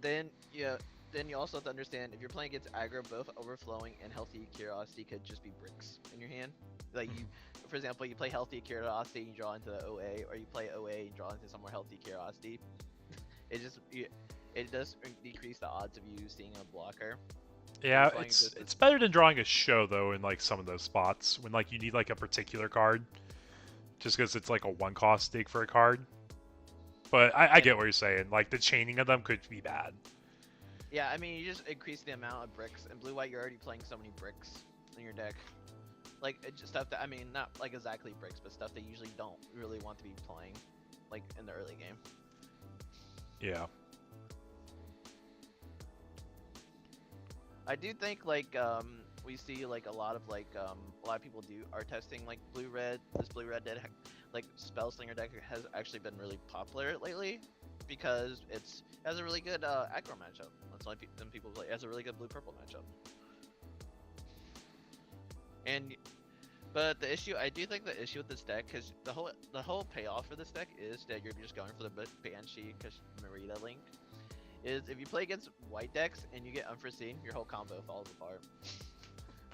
[SPEAKER 2] Then you also have to understand if you're playing against aggro, both Overflowing and Healthy Curiosity could just be bricks in your hand. Like you, for example, you play Healthy Curiosity and you draw into the OA, or you play OA and draw into some more Healthy Curiosity. It does decrease the odds of you seeing a blocker.
[SPEAKER 1] Yeah, it's better than drawing a show though in like some of those spots when like you need like a particular card, just because it's like a one cost dig for a card. But I get what you're saying. Like the chaining of them could be bad.
[SPEAKER 2] Yeah, I mean you just increase the amount of bricks. In blue white, you're already playing so many bricks in your deck. Like it's just stuff that, I mean, not like exactly bricks, but stuff that you usually don't really want to be playing, like in the early game.
[SPEAKER 1] Yeah.
[SPEAKER 2] I do think like we see like a lot of people are testing like blue red. This blue red deck, like Spellslinger deck, has actually been really popular lately because it has a really good aggro matchup. That's why people play. It has a really good blue purple matchup. But the issue, I do think the issue with this deck, because the whole payoff for this deck is that you're just going for the Banshee, because Merida Link, is if you play against white decks and you get unforeseen, your whole combo falls apart.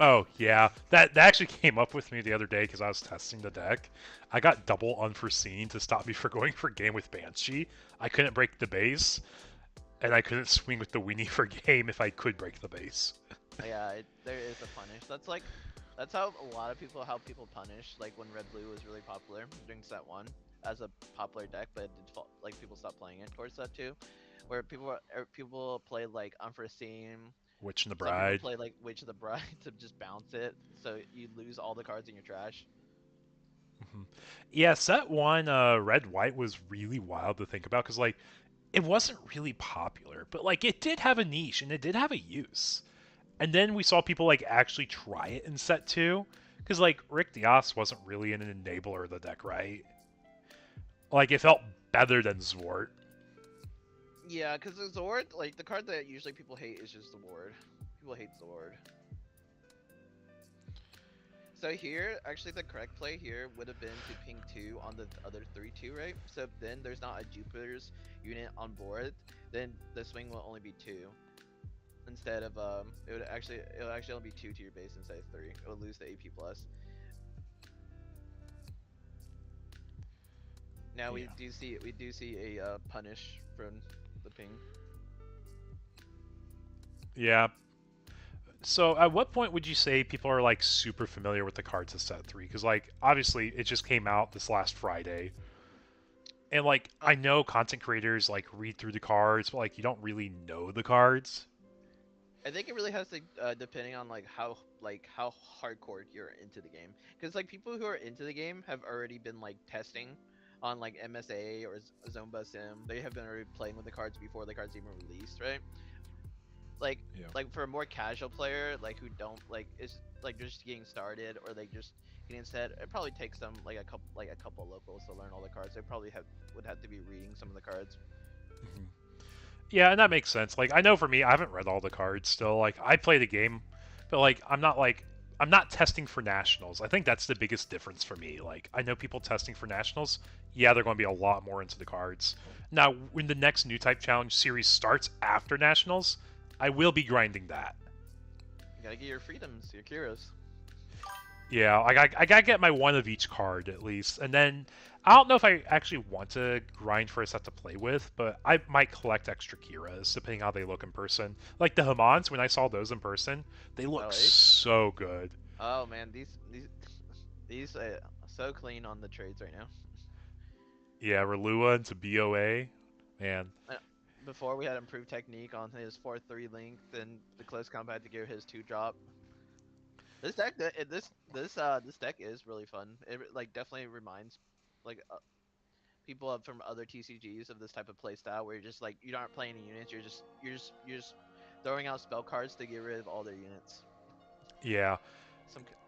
[SPEAKER 1] Oh yeah, that actually came up with me the other day because I was testing the deck. I got double unforeseen to stop me from going for game with Banshee. I couldn't break the base, and I couldn't swing with the weenie for game if I could break the base.
[SPEAKER 2] Yeah, there is a punish. That's how a lot of people punish. Like when Red Blue was really popular during set one as a popular deck, but it did fall, like people stopped playing it towards set two, where people play like unforeseen.
[SPEAKER 1] Witch and the
[SPEAKER 2] Some people
[SPEAKER 1] Bride.
[SPEAKER 2] play like Witch of the Bride to just bounce it, so you lose all the cards in your trash.
[SPEAKER 1] Mhm. Yeah, set one, red white was really wild to think about because like it wasn't really popular, but like it did have a niche and it did have a use. And then we saw people like actually try it in set two because like Rick Dias wasn't really an enabler of the deck, right? Like it felt better than Zwart.
[SPEAKER 2] Yeah, because the Zord, like the card that usually people hate is just Zord. People hate Zord. So here, actually the correct play here would have been to ping 2 on the other 3-2, right? So then there's not a Jupiter's unit on board, then the swing will only be 2. Instead of, it'll actually only be 2 to your base instead of 3. It will lose the AP plus. Now
[SPEAKER 1] Yeah.
[SPEAKER 2] we do see a punish from the ping.
[SPEAKER 1] Yeah. So at what point would you say people are like super familiar with the cards of set three? Because like obviously it just came out this last Friday. And like
[SPEAKER 2] Uh,
[SPEAKER 1] I know content creators like read through the cards, but like you don't really know the cards.
[SPEAKER 2] I think it really has to depending on like how hardcore you're into the game. Because like people who are into the game have already been like testing on like MSA or Zomba Sim. They have been already playing with the cards before the cards even released, right? Like
[SPEAKER 1] Yeah.
[SPEAKER 2] like for a more casual player, like who don't like is like just getting started or like just getting set, it probably takes them like a couple locals to learn all the cards. They probably would have to be reading some of the cards.
[SPEAKER 1] Mhm. Yeah, and that makes sense. Like I know for me, I haven't read all the cards still. Like I play the game, but like I'm not testing for nationals. I think that's the biggest difference for me. Like I know people testing for nationals, yeah, they're going to be a lot more into the cards. Now, when the next new type challenge series starts after nationals, I will be grinding that.
[SPEAKER 2] You gotta get your freedoms, your Kiros.
[SPEAKER 1] Yeah, I gotta get my one of each card at least, and then I don't know if I actually want to grind for a set to play with, but I might collect extra Kiras depending how they look in person. Like the Hamans, when I saw those in person, they look
[SPEAKER 2] Oh,
[SPEAKER 1] so good.
[SPEAKER 2] oh man, these so clean on the trades right now.
[SPEAKER 1] Yeah, Relua into BOA, man.
[SPEAKER 2] Uh, Before we had improved technique on his 4-3 length, and the close combat had to give his 2-drop. This deck, this deck is really fun. Like definitely reminds like people from other TCGs of this type of play style where you're just like you aren't playing units, you're just throwing out spell cards to get rid of all their units.
[SPEAKER 1] Yeah,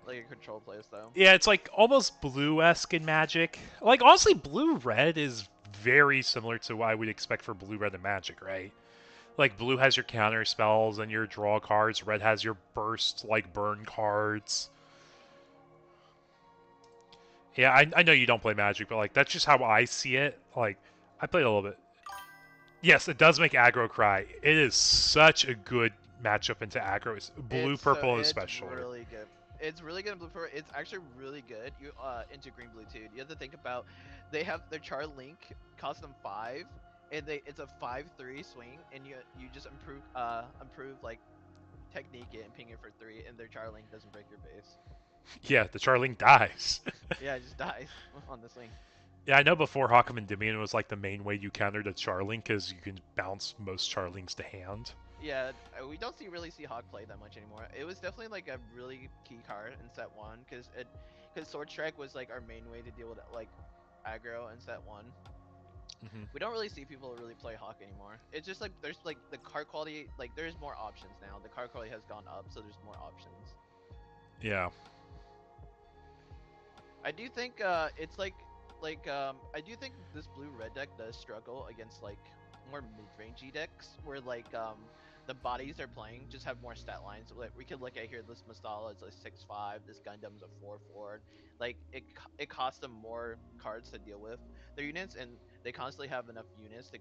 [SPEAKER 2] Like a control play style.
[SPEAKER 1] yeah, it's like almost blue-esque in Magic. Like honestly, blue-red is very similar to what I would expect for blue-red in Magic, right? Like blue has your counter spells and your draw cards. Red has your burst like burn cards. Yeah, I know you don't play Magic, but like that's just how I see it. Like I played a little bit. Yes, it does make aggro cry. It is such a good matchup into aggro, blue purple
[SPEAKER 2] It's
[SPEAKER 1] especially.
[SPEAKER 2] really good. It's really good in blue purple. It's actually really good. You into green blue too. You have to think about they have their char link cost them 5 and it's a 5-3 swing and you just improve like technique it and ping it for 3 and their char link doesn't break your base.
[SPEAKER 1] Yeah, the Charling dies.
[SPEAKER 2] Yeah, it just dies on the swing.
[SPEAKER 1] Yeah, I know before Hawkman and Dimian was like the main way you countered a Charling because you can bounce most Charlings to hand.
[SPEAKER 2] Yeah, we don't really see Hawk play that much anymore. It was definitely like a really key card in set one because Sword Strike was like our main way to deal with like aggro in set one.
[SPEAKER 1] Hmm.
[SPEAKER 2] We don't really see people really play Hawk anymore. It's just like there's like the card quality, like there's more options now. The card quality has gone up, so there's more options.
[SPEAKER 1] Yeah.
[SPEAKER 2] I do think it's I do think this blue red deck does struggle against like more mid-rangey decks where the bodies they're playing just have more stat lines. Like, we could look at here, this Masala is a 6-5, this Gundam's a 4-4. Like it costs them more cards to deal with their units, and they constantly have enough units to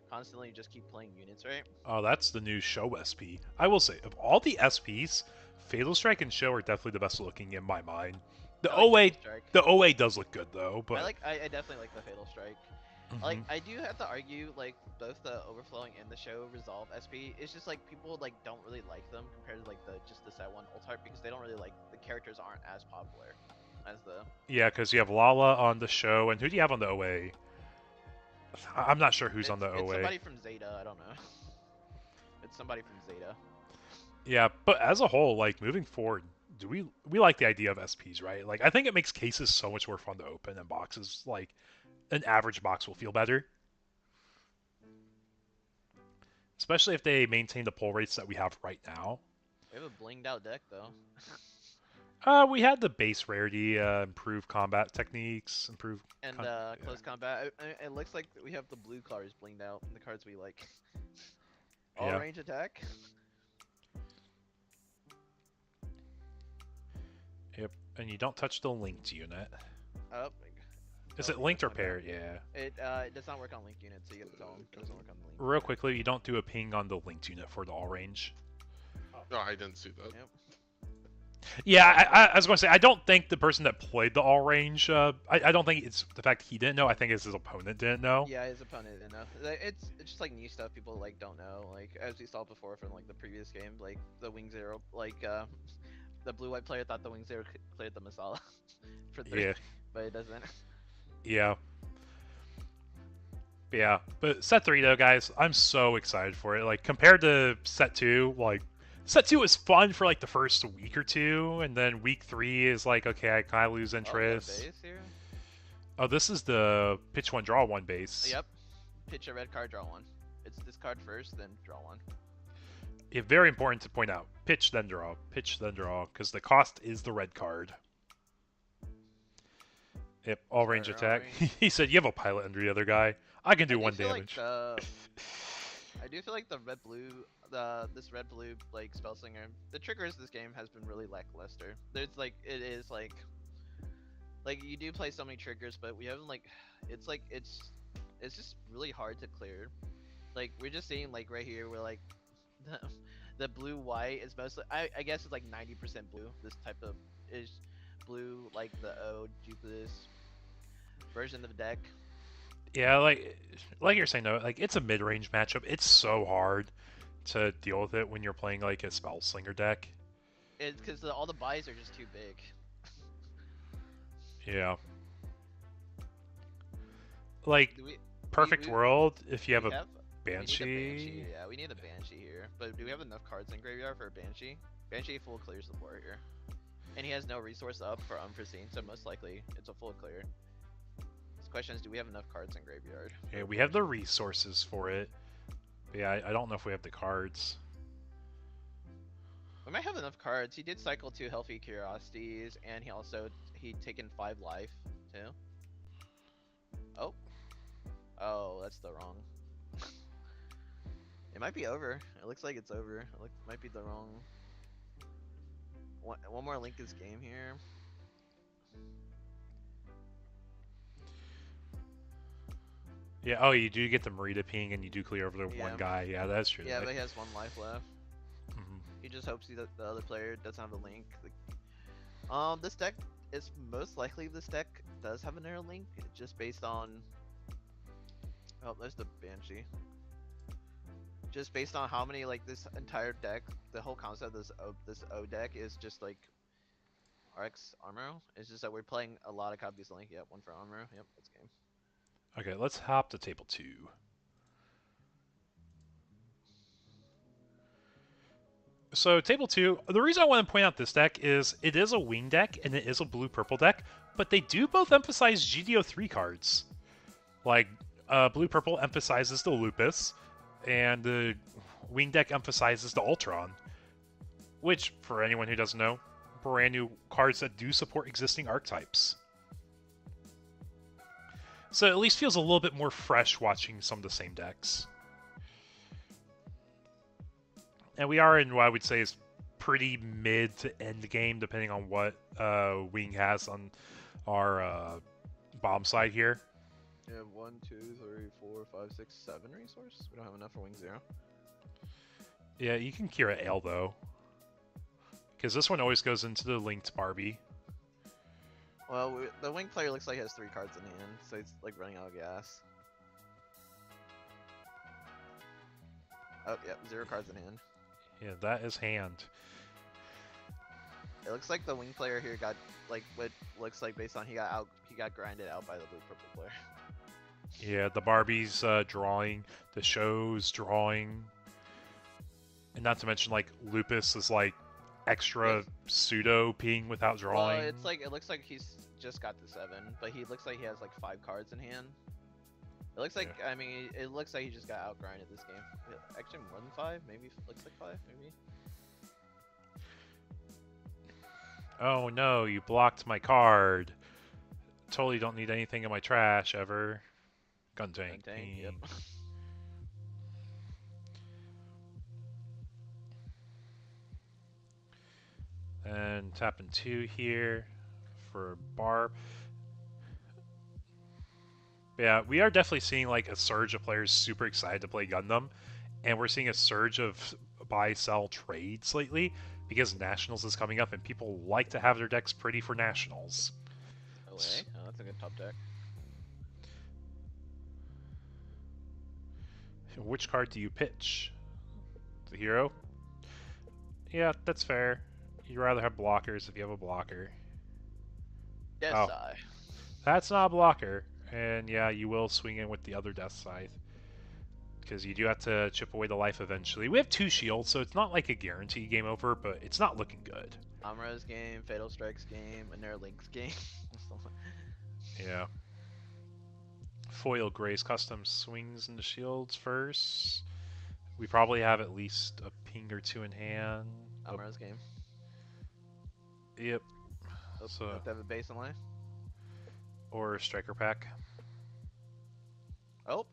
[SPEAKER 2] constantly just keep playing units, right?
[SPEAKER 1] Oh, that's the new Show SP. I will say, of all the SPs, Fatal Strike and Show are definitely the best looking in my mind. The
[SPEAKER 2] I like
[SPEAKER 1] OA,
[SPEAKER 2] Fatal Strike.
[SPEAKER 1] the OA does look good though, but
[SPEAKER 2] I definitely like the Fatal Strike. Like
[SPEAKER 1] Mhm.
[SPEAKER 2] I do have to argue like both the overflowing and the show resolve SP. It's just like people like don't really like them compared to like the just the set one ult art because they don't really like the characters aren't as popular as the.
[SPEAKER 1] Yeah, because you have Lala on the Show, and who do you have on the OA? I'm not sure who's on the
[SPEAKER 2] It's
[SPEAKER 1] OA.
[SPEAKER 2] somebody from Zeta. I don't know. It's somebody from Zeta.
[SPEAKER 1] Yeah, but as a whole, like moving forward, do we like the idea of SPs, right? Like I think it makes cases so much more fun to open, and boxes like an average box will feel better, especially if they maintain the pull rates that we have right now.
[SPEAKER 2] We have a blinged out deck though.
[SPEAKER 1] We had the base rarity, improve combat techniques, improve
[SPEAKER 2] And
[SPEAKER 1] yeah.
[SPEAKER 2] close combat. It looks like we have the blue cards blinged out, the cards we like. All
[SPEAKER 1] Yeah.
[SPEAKER 2] range attack.
[SPEAKER 1] Yep, and you don't touch the linked unit.
[SPEAKER 2] Oh,
[SPEAKER 1] Is
[SPEAKER 2] no,
[SPEAKER 1] it linked or
[SPEAKER 2] that's my bad.
[SPEAKER 1] paired? Yeah.
[SPEAKER 2] It does not work on linked units, so you have to tell them. It doesn't work on the linked.
[SPEAKER 1] Real quickly, you don't do a ping on the linked unit for the all range.
[SPEAKER 3] No, I didn't see that.
[SPEAKER 2] Yep.
[SPEAKER 1] Yeah, I was going to say, I don't think the person that played the all range, I don't think it's the fact he didn't know. I think it's his opponent didn't know.
[SPEAKER 2] Yeah, his opponent didn't know. It's just like new stuff people like don't know. Like as we saw before from like the previous game, like the Wing Zero, like the blue white player thought the Wing Zero cleared the Masala for 3,
[SPEAKER 1] Yeah,
[SPEAKER 2] but it doesn't.
[SPEAKER 1] yeah. Yeah, but set 3 though, guys, I'm so excited for it. Like compared to set 2, like set 2 was fun for like the first week or two, and then week 3 is like, okay, I kind of lose
[SPEAKER 2] Oh, we got a
[SPEAKER 1] interest.
[SPEAKER 2] base here.
[SPEAKER 1] Oh, this is the pitch 1 draw 1 base.
[SPEAKER 2] Yep. Pitch a red card, draw 1. It's this card first, then draw 1.
[SPEAKER 1] Yeah, very important to point out. Pitch then draw, because the cost is the red card. Yep, all range
[SPEAKER 2] Sorry,
[SPEAKER 1] attack.
[SPEAKER 2] Rory.
[SPEAKER 1] He said, you have a pilot under the other guy. I can do 1
[SPEAKER 2] feel
[SPEAKER 1] damage.
[SPEAKER 2] I do feel like the red blue, this red blue like spell slinger, the triggers this game has been really lackluster. There's like it is like you do play so many triggers, but we haven't like it's just really hard to clear. Like we're just seeing like right here, we're like the blue white is mostly I guess it's like 90% blue. This type of is blue like the O Jupiter's version of the deck.
[SPEAKER 1] Yeah, like you're saying though, like it's a mid-range matchup. It's so hard to deal with it when you're playing like a spell slinger deck.
[SPEAKER 2] It's because all the buys are just too big.
[SPEAKER 1] Yeah. Like
[SPEAKER 2] Do we,
[SPEAKER 1] perfect
[SPEAKER 2] we-
[SPEAKER 1] world if you have
[SPEAKER 2] we
[SPEAKER 1] a
[SPEAKER 2] we need a
[SPEAKER 1] Banshee.
[SPEAKER 2] Banshee. Yeah, we need a Banshee here. But do we have enough cards in graveyard for a Banshee? Banshee full clears the board here. And he has no resource up for unforeseen, so most likely it's a full clear. This question is, do we have enough cards in graveyard?
[SPEAKER 1] Yeah, we have the resources for it. But yeah, I don't know if we have the cards.
[SPEAKER 2] We might have enough cards. He did cycle 2 healthy curiosities, and he'd taken 5 life too. Oh. Oh, that's the wrong. It might be over. It looks like it's over. Might be the wrong. One more link this game here.
[SPEAKER 1] Yeah, oh, you do get the Merida ping and you do clear over the
[SPEAKER 2] Yeah.
[SPEAKER 1] one guy. Yeah, that's true.
[SPEAKER 2] Yeah, but he has 1 life left.
[SPEAKER 1] Mhm.
[SPEAKER 2] He just hopes the other player doesn't have a link. This deck is most likely this deck does have an error link, just based on. Oh, there's the Banshee. Just based on how many like this entire deck, the whole concept of this O deck is just like RX Armor. It's just that we're playing a lot of copies of Link. Yep, 1 for Armor. Yep, that's game.
[SPEAKER 1] Okay, let's hop to table 2. So table 2, the reason I want to point out this deck is it is a wing deck and it is a blue-purple deck, but they do both emphasize GD03 cards. Like, blue-purple emphasizes the Lupus, and the wing deck emphasizes the Ultron. Which, for anyone who doesn't know, brand new cards that do support existing archetypes. So it at least feels a little bit more fresh watching some of the same decks. And we are in what I would say is pretty mid to end game, depending on what Wing has on our bomb side here.
[SPEAKER 2] We have 1, 2, 3, 4, 5, 6, 7 resource. We don't have enough for Wing 0.
[SPEAKER 1] Yeah, you can Kira Ale though, because this one always goes into the linked Barbie.
[SPEAKER 2] Well, the Wing player looks like he has 3 cards in hand, so he's like running out of gas. Oh, yep, 0 cards in hand.
[SPEAKER 1] Yeah, that is hand.
[SPEAKER 2] It looks like the Wing player here got like what looks like based on he got grinded out by the blue purple player.
[SPEAKER 1] Yeah, the Barbie's drawing, the show's drawing, and not to mention like Lupus is like extra pseudo ping without drawing.
[SPEAKER 2] Well, it's like it looks like he's just got the 7, but he looks like he has like 5 cards in hand. It looks like I mean it looks like he just got outgrinded this game. Actually, more than 5, maybe looks like 5, maybe.
[SPEAKER 1] Oh no, you blocked my card. Totally don't need anything in my trash ever. Gun tank.
[SPEAKER 2] Yep.
[SPEAKER 1] And tapping 2 here for Barb. Yeah, we are definitely seeing like a surge of players super excited to play Gundam, and we're seeing a surge of buy-sell trades lately because Nationals is coming up, and people like to have their decks pretty for Nationals.
[SPEAKER 2] Oh, that's a good top deck.
[SPEAKER 1] Which card do you pitch? The hero? Yeah, that's fair. You'd rather have blockers if you have a blocker.
[SPEAKER 2] Death
[SPEAKER 1] Oh.
[SPEAKER 2] Scythe.
[SPEAKER 1] That's not a blocker. And yeah, you will swing in with the other Death Scythe. Because you do have to chip away the life eventually. We have 2 shields, so it's not like a guaranteed game over, but it's not looking good.
[SPEAKER 2] Amura's game, Fatal Strike's game, and their Link's game.
[SPEAKER 1] Yeah. Foil Grace custom swings into shields first. We probably have at least a ping or 2 in hand.
[SPEAKER 2] Amura's game.
[SPEAKER 1] Yep.
[SPEAKER 2] Oh,
[SPEAKER 1] So,
[SPEAKER 2] have to have a base in line.
[SPEAKER 1] or a striker pack.
[SPEAKER 2] Oh.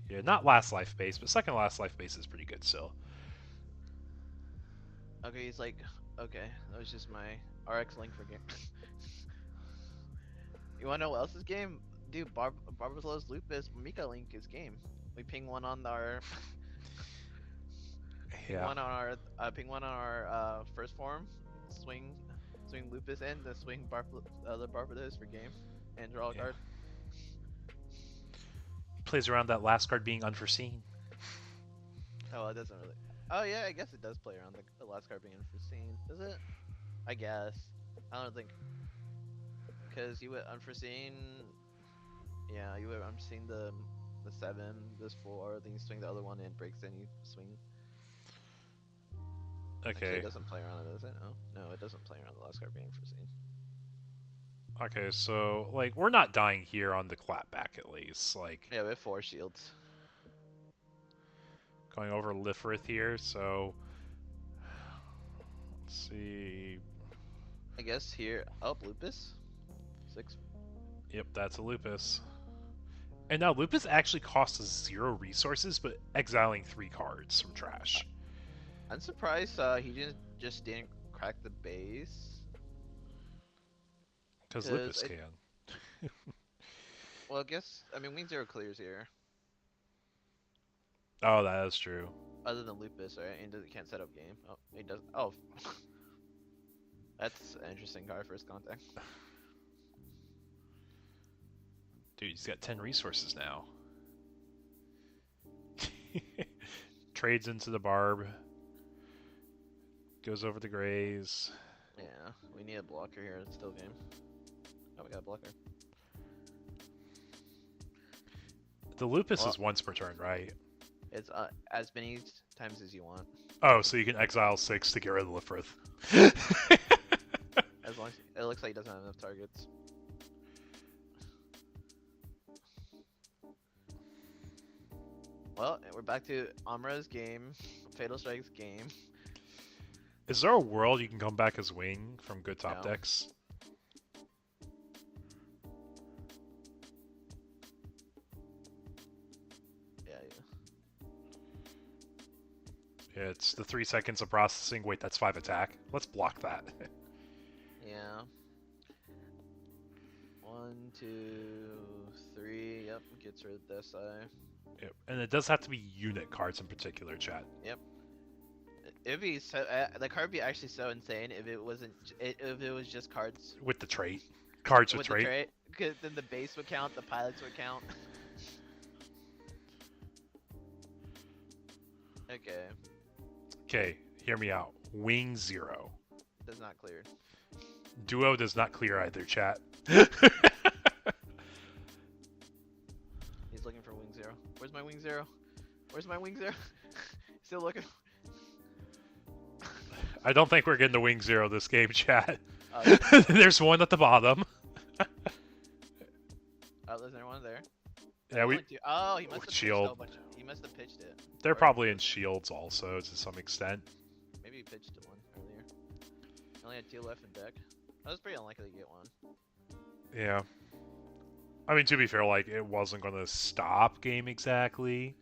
[SPEAKER 1] Yeah, not last life base, but second last life base is pretty good still.
[SPEAKER 2] Okay, he's like, okay, that was just my RX Link for game. You wanna know what else's game? Dude, Barbarossa's Lupus, Mika Link is game. We ping one on our ping one on our first form, swing Lupus in, then swing other Barbados for game, and draw a card.
[SPEAKER 1] Plays around that last card being unforeseen.
[SPEAKER 2] Oh, it doesn't really. Oh yeah, I guess it does play around the last card being unforeseen. Does it? I guess. I don't think. Because you would unforeseen. Yeah, you would unforeseen the 7, this 4, then you swing the other one and it breaks, then you swing.
[SPEAKER 1] Okay.
[SPEAKER 2] Actually, it doesn't play around it, does it? No, it doesn't play around the last card being foreseen.
[SPEAKER 1] Okay, so like we're not dying here on the clapback at least. Like
[SPEAKER 2] Yeah, we have 4 shields.
[SPEAKER 1] Going over Lifrith here, so let's see.
[SPEAKER 2] I guess here. Oh, Lupus. 6.
[SPEAKER 1] Yep, that's a Lupus. And now Lupus actually costs us 0 resources, but exiling 3 cards from trash.
[SPEAKER 2] I'm surprised he just didn't crack the base.
[SPEAKER 1] Because Lupus can.
[SPEAKER 2] Well, I guess Wing 0 clears here.
[SPEAKER 1] Oh, that is true.
[SPEAKER 2] Other than Lupus, right? And he can't set up game. Oh, he does. Oh, that's an interesting card first contact.
[SPEAKER 1] Dude, he's got 10 resources now. Trades into the Barb. Goes over the Grays.
[SPEAKER 2] Yeah, we need a blocker here. It's still game. Oh, we got a blocker.
[SPEAKER 1] The Lupus is once per turn, right?
[SPEAKER 2] It's as many times as you want.
[SPEAKER 1] Oh, so you can exile 6 to get rid of Lifrith.
[SPEAKER 2] As long as it looks like he doesn't have enough targets. Well, we're back to Amra's game, Fatal Strike's game.
[SPEAKER 1] Is there a world you can come back as Wing from good top
[SPEAKER 2] No.
[SPEAKER 1] decks? It's the 3 seconds of processing. Wait, that's 5 attack. Let's block that.
[SPEAKER 2] Yeah. 1, 2, 3. Yep, gets rid of this eye.
[SPEAKER 1] Yep. And it does have to be unit cards in particular, chat.
[SPEAKER 2] Yep. It'd be so. The card would be actually so insane if it wasn't. If it was just cards
[SPEAKER 1] With the trait. Cards with
[SPEAKER 2] with
[SPEAKER 1] trait.
[SPEAKER 2] the trait. Because then the base would count, the pilots would count. Okay.
[SPEAKER 1] Okay, hear me out. Wing 0.
[SPEAKER 2] Does not clear.
[SPEAKER 1] Duo does not clear either, chat.
[SPEAKER 2] He's looking for wing 0. Where's my wing 0? Where's my wing 0? Still looking.
[SPEAKER 1] I don't think we're getting the wing 0 this game, chat.
[SPEAKER 2] Oh,
[SPEAKER 1] There's one at the bottom.
[SPEAKER 2] oh, there's anyone there.
[SPEAKER 1] Yeah, we.
[SPEAKER 2] Oh, he must have
[SPEAKER 1] shield.
[SPEAKER 2] pitched a bunch. He must have pitched it.
[SPEAKER 1] They're
[SPEAKER 2] Or
[SPEAKER 1] probably in shields also to some extent.
[SPEAKER 2] maybe he pitched one earlier. He only had 2 left in deck. That was pretty unlikely to get one.
[SPEAKER 1] Yeah. I mean, to be fair, like, it wasn't going to stop game exactly.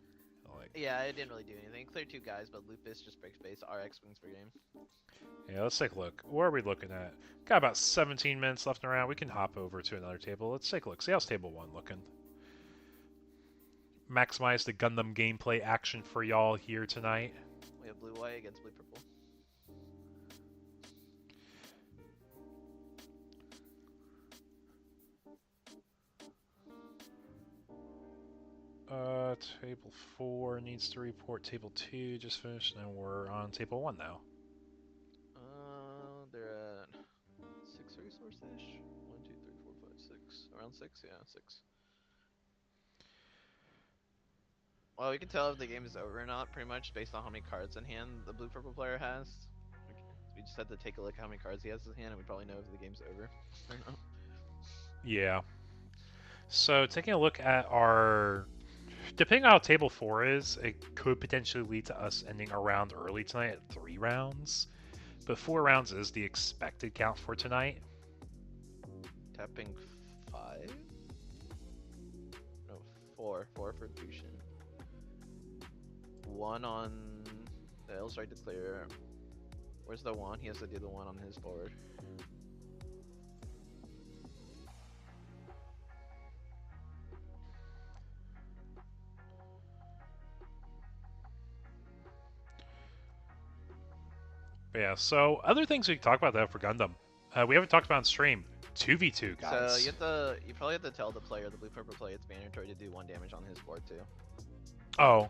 [SPEAKER 1] Like,
[SPEAKER 2] Yeah, it didn't really do anything. Clear 2 guys, but Lupus just breaks base. RX wins per game.
[SPEAKER 1] yeah, let's take a look. Where are we looking at? Got about 17 minutes left around. We can hop over to another table. Let's take a look. See how's table 1 looking. Maximize the Gundam gameplay action for y'all here tonight.
[SPEAKER 2] We have blue white against blue purple.
[SPEAKER 1] Table 4 needs to report. Table 2 just finished, and we're on table 1 now.
[SPEAKER 2] They're at 6 resource-ish. 1, 2, 3, 4, 5, 6. Around 6, yeah, 6. Well, we can tell if the game is over or not, pretty much, based on how many cards in hand the blue-purple player has. We just have to take a look at how many cards he has in hand, and we probably know if the game's over or not.
[SPEAKER 1] Yeah. So, taking a look at our... Depending on how table 4 is, it could potentially lead to us ending a round early tonight at 3 rounds. But 4 rounds is the expected count for tonight.
[SPEAKER 2] Tapping 5? No, 4. 4 for fusion. 1 on the L's right to clear. Where's the 1? He has to do the 1 on his board.
[SPEAKER 1] But yeah, so other things we can talk about that for Gundam. We haven't talked about on stream. 2v2, guys.
[SPEAKER 2] So you probably have to tell the player, the blue purple player, it's mandatory to do 1 damage on his board too.
[SPEAKER 1] Oh.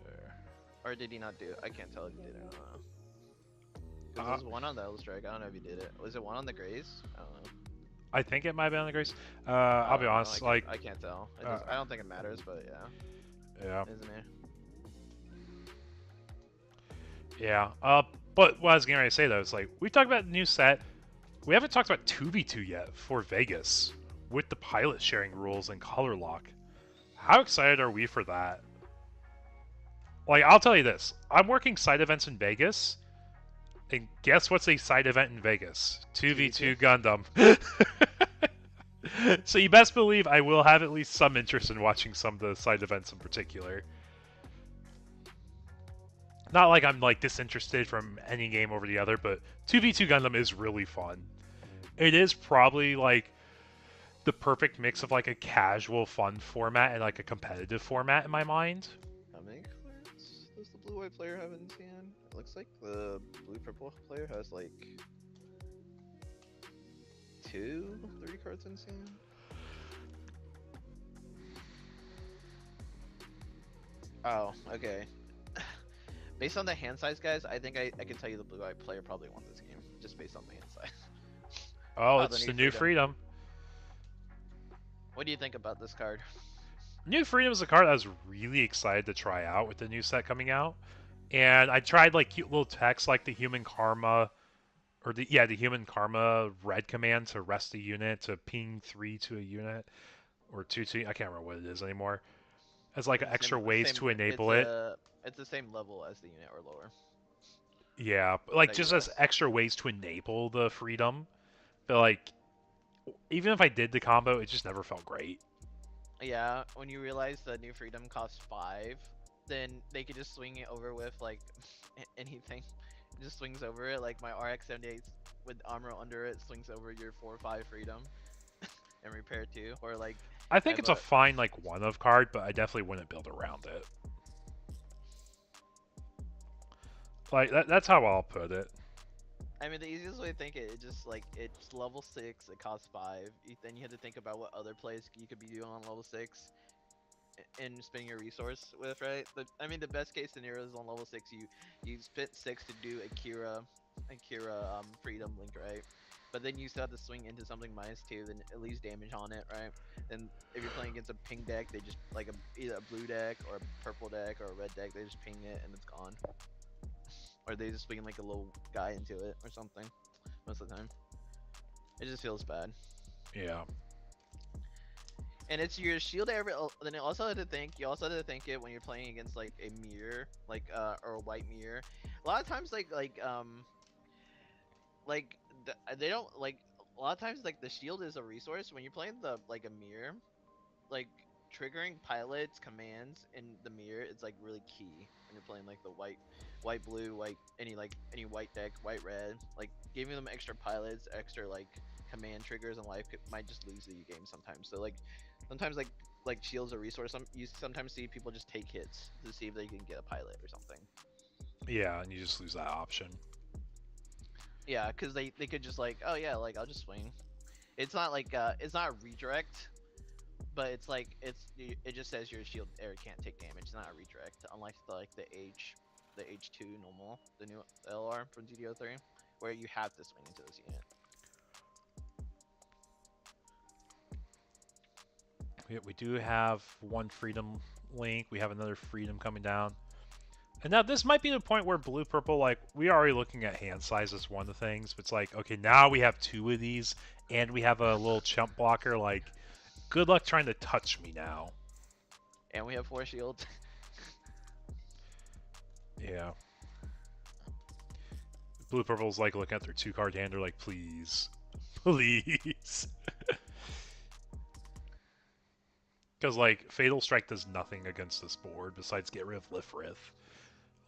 [SPEAKER 1] There.
[SPEAKER 2] Or did he not do it? I can't tell if he did it. I don't know. Because there's 1 on the L strike. I don't know if he did it. Was it 1 on the Grays? I don't know.
[SPEAKER 1] I think it might be on the Grace. I'll be honest, like...
[SPEAKER 2] I can't tell. I don't think it matters, but yeah.
[SPEAKER 1] Yeah.
[SPEAKER 2] Isn't it?
[SPEAKER 1] Yeah. But what I was getting ready to say, though, is like, we've talked about the new set. We haven't talked about 2v2 yet for Vegas with the pilot sharing rules and color lock. How excited are we for that? Like, I'll tell you this. I'm working side events in Vegas, and guess what's a side event in Vegas? 2v2 Gundam. So you best believe I will have at least some interest in watching some of the side events in particular. Not like I'm like disinterested from any game over the other, but 2v2 Gundam is really fun. It is probably like the perfect mix of like a casual fun format and like a competitive format in my mind.
[SPEAKER 2] How many cards does the blue white player have in his hand? It looks like the blue purple player has like 2, 3 cards in his hand. Oh, okay. Based on the hand size, guys, I think I can tell you the blue-white player probably won this game, just based on the hand size.
[SPEAKER 1] Oh, it's the new Freedom.
[SPEAKER 2] What do you think about this card?
[SPEAKER 1] New Freedom is a card I was really excited to try out with the new set coming out. And I tried like cute little text like the Human Karma, or the Human Karma red command to rest a unit, to ping 3 to a unit, or 2 to, I can't remember what it is anymore. As like extra ways to enable it.
[SPEAKER 2] It's the same level as the unit or lower.
[SPEAKER 1] Yeah, like just as extra ways to enable the freedom. But like, even if I did the combo, it just never felt great.
[SPEAKER 2] Yeah, when you realize the new freedom costs 5, then they could just swing it over with like anything. It just swings over it. Like my RX-78 with armor under it swings over your 4 or 5 freedom and repair 2. Or like
[SPEAKER 1] I
[SPEAKER 2] I
[SPEAKER 1] think
[SPEAKER 2] have
[SPEAKER 1] it's a
[SPEAKER 2] a
[SPEAKER 1] fine like one of card, but I definitely wouldn't build around it. Like that's how I'll put it.
[SPEAKER 2] I mean, the easiest way to think it, it just like it's level 6, it costs 5. Then you have to think about what other plays you could be doing on level 6 and spending your resource with, right? I mean, the best case scenario is on level 6, you spent 6 to do Akira Freedom Link, right? But then you still have to swing into something -2, then it leaves damage on it, right? And if you're playing against a pink deck, they just like either a blue deck or a purple deck or a red deck, they just ping it and it's gone. Or they just swing like a little guy into it or something. Most of the time, it just feels bad.
[SPEAKER 1] Yeah.
[SPEAKER 2] And it's your shield every. Then you also have to think. You also have to think it when you're playing against like a mirror, like or a white mirror. A lot of times, like they don't like. A lot of times, like the shield is a resource when you're playing the like a mirror. Like triggering pilots commands in the mirror, it's like really key when you're playing like the white blue, white any white deck, white red. Like giving them extra pilots, extra like command triggers in life might just lose the game sometimes. So like sometimes like shields a resource. You sometimes see people just take hits to see if they can get a pilot or something.
[SPEAKER 1] Yeah, and you just lose that option.
[SPEAKER 2] Yeah, because they could just like, oh yeah, like I'll just swing. It's not a redirect, but it's like it just says your shield area can't take damage. It's not a redirect, unlike the H2 normal, the new LR from GD03, where you have to swing into this unit.
[SPEAKER 1] We do have one freedom link. We have another freedom coming down. And now this might be the point where blue purple, like we are already looking at hand size as one of the things. But it's like, okay, now we have 2 of these, and we have a little chump blocker. Like, good luck trying to touch me now.
[SPEAKER 2] And we have 4 shields.
[SPEAKER 1] Yeah. Blue purple's like looking at their 2-card hand. They're like, please, please. Because like Fatal Strike does nothing against this board besides get rid of Lifrith.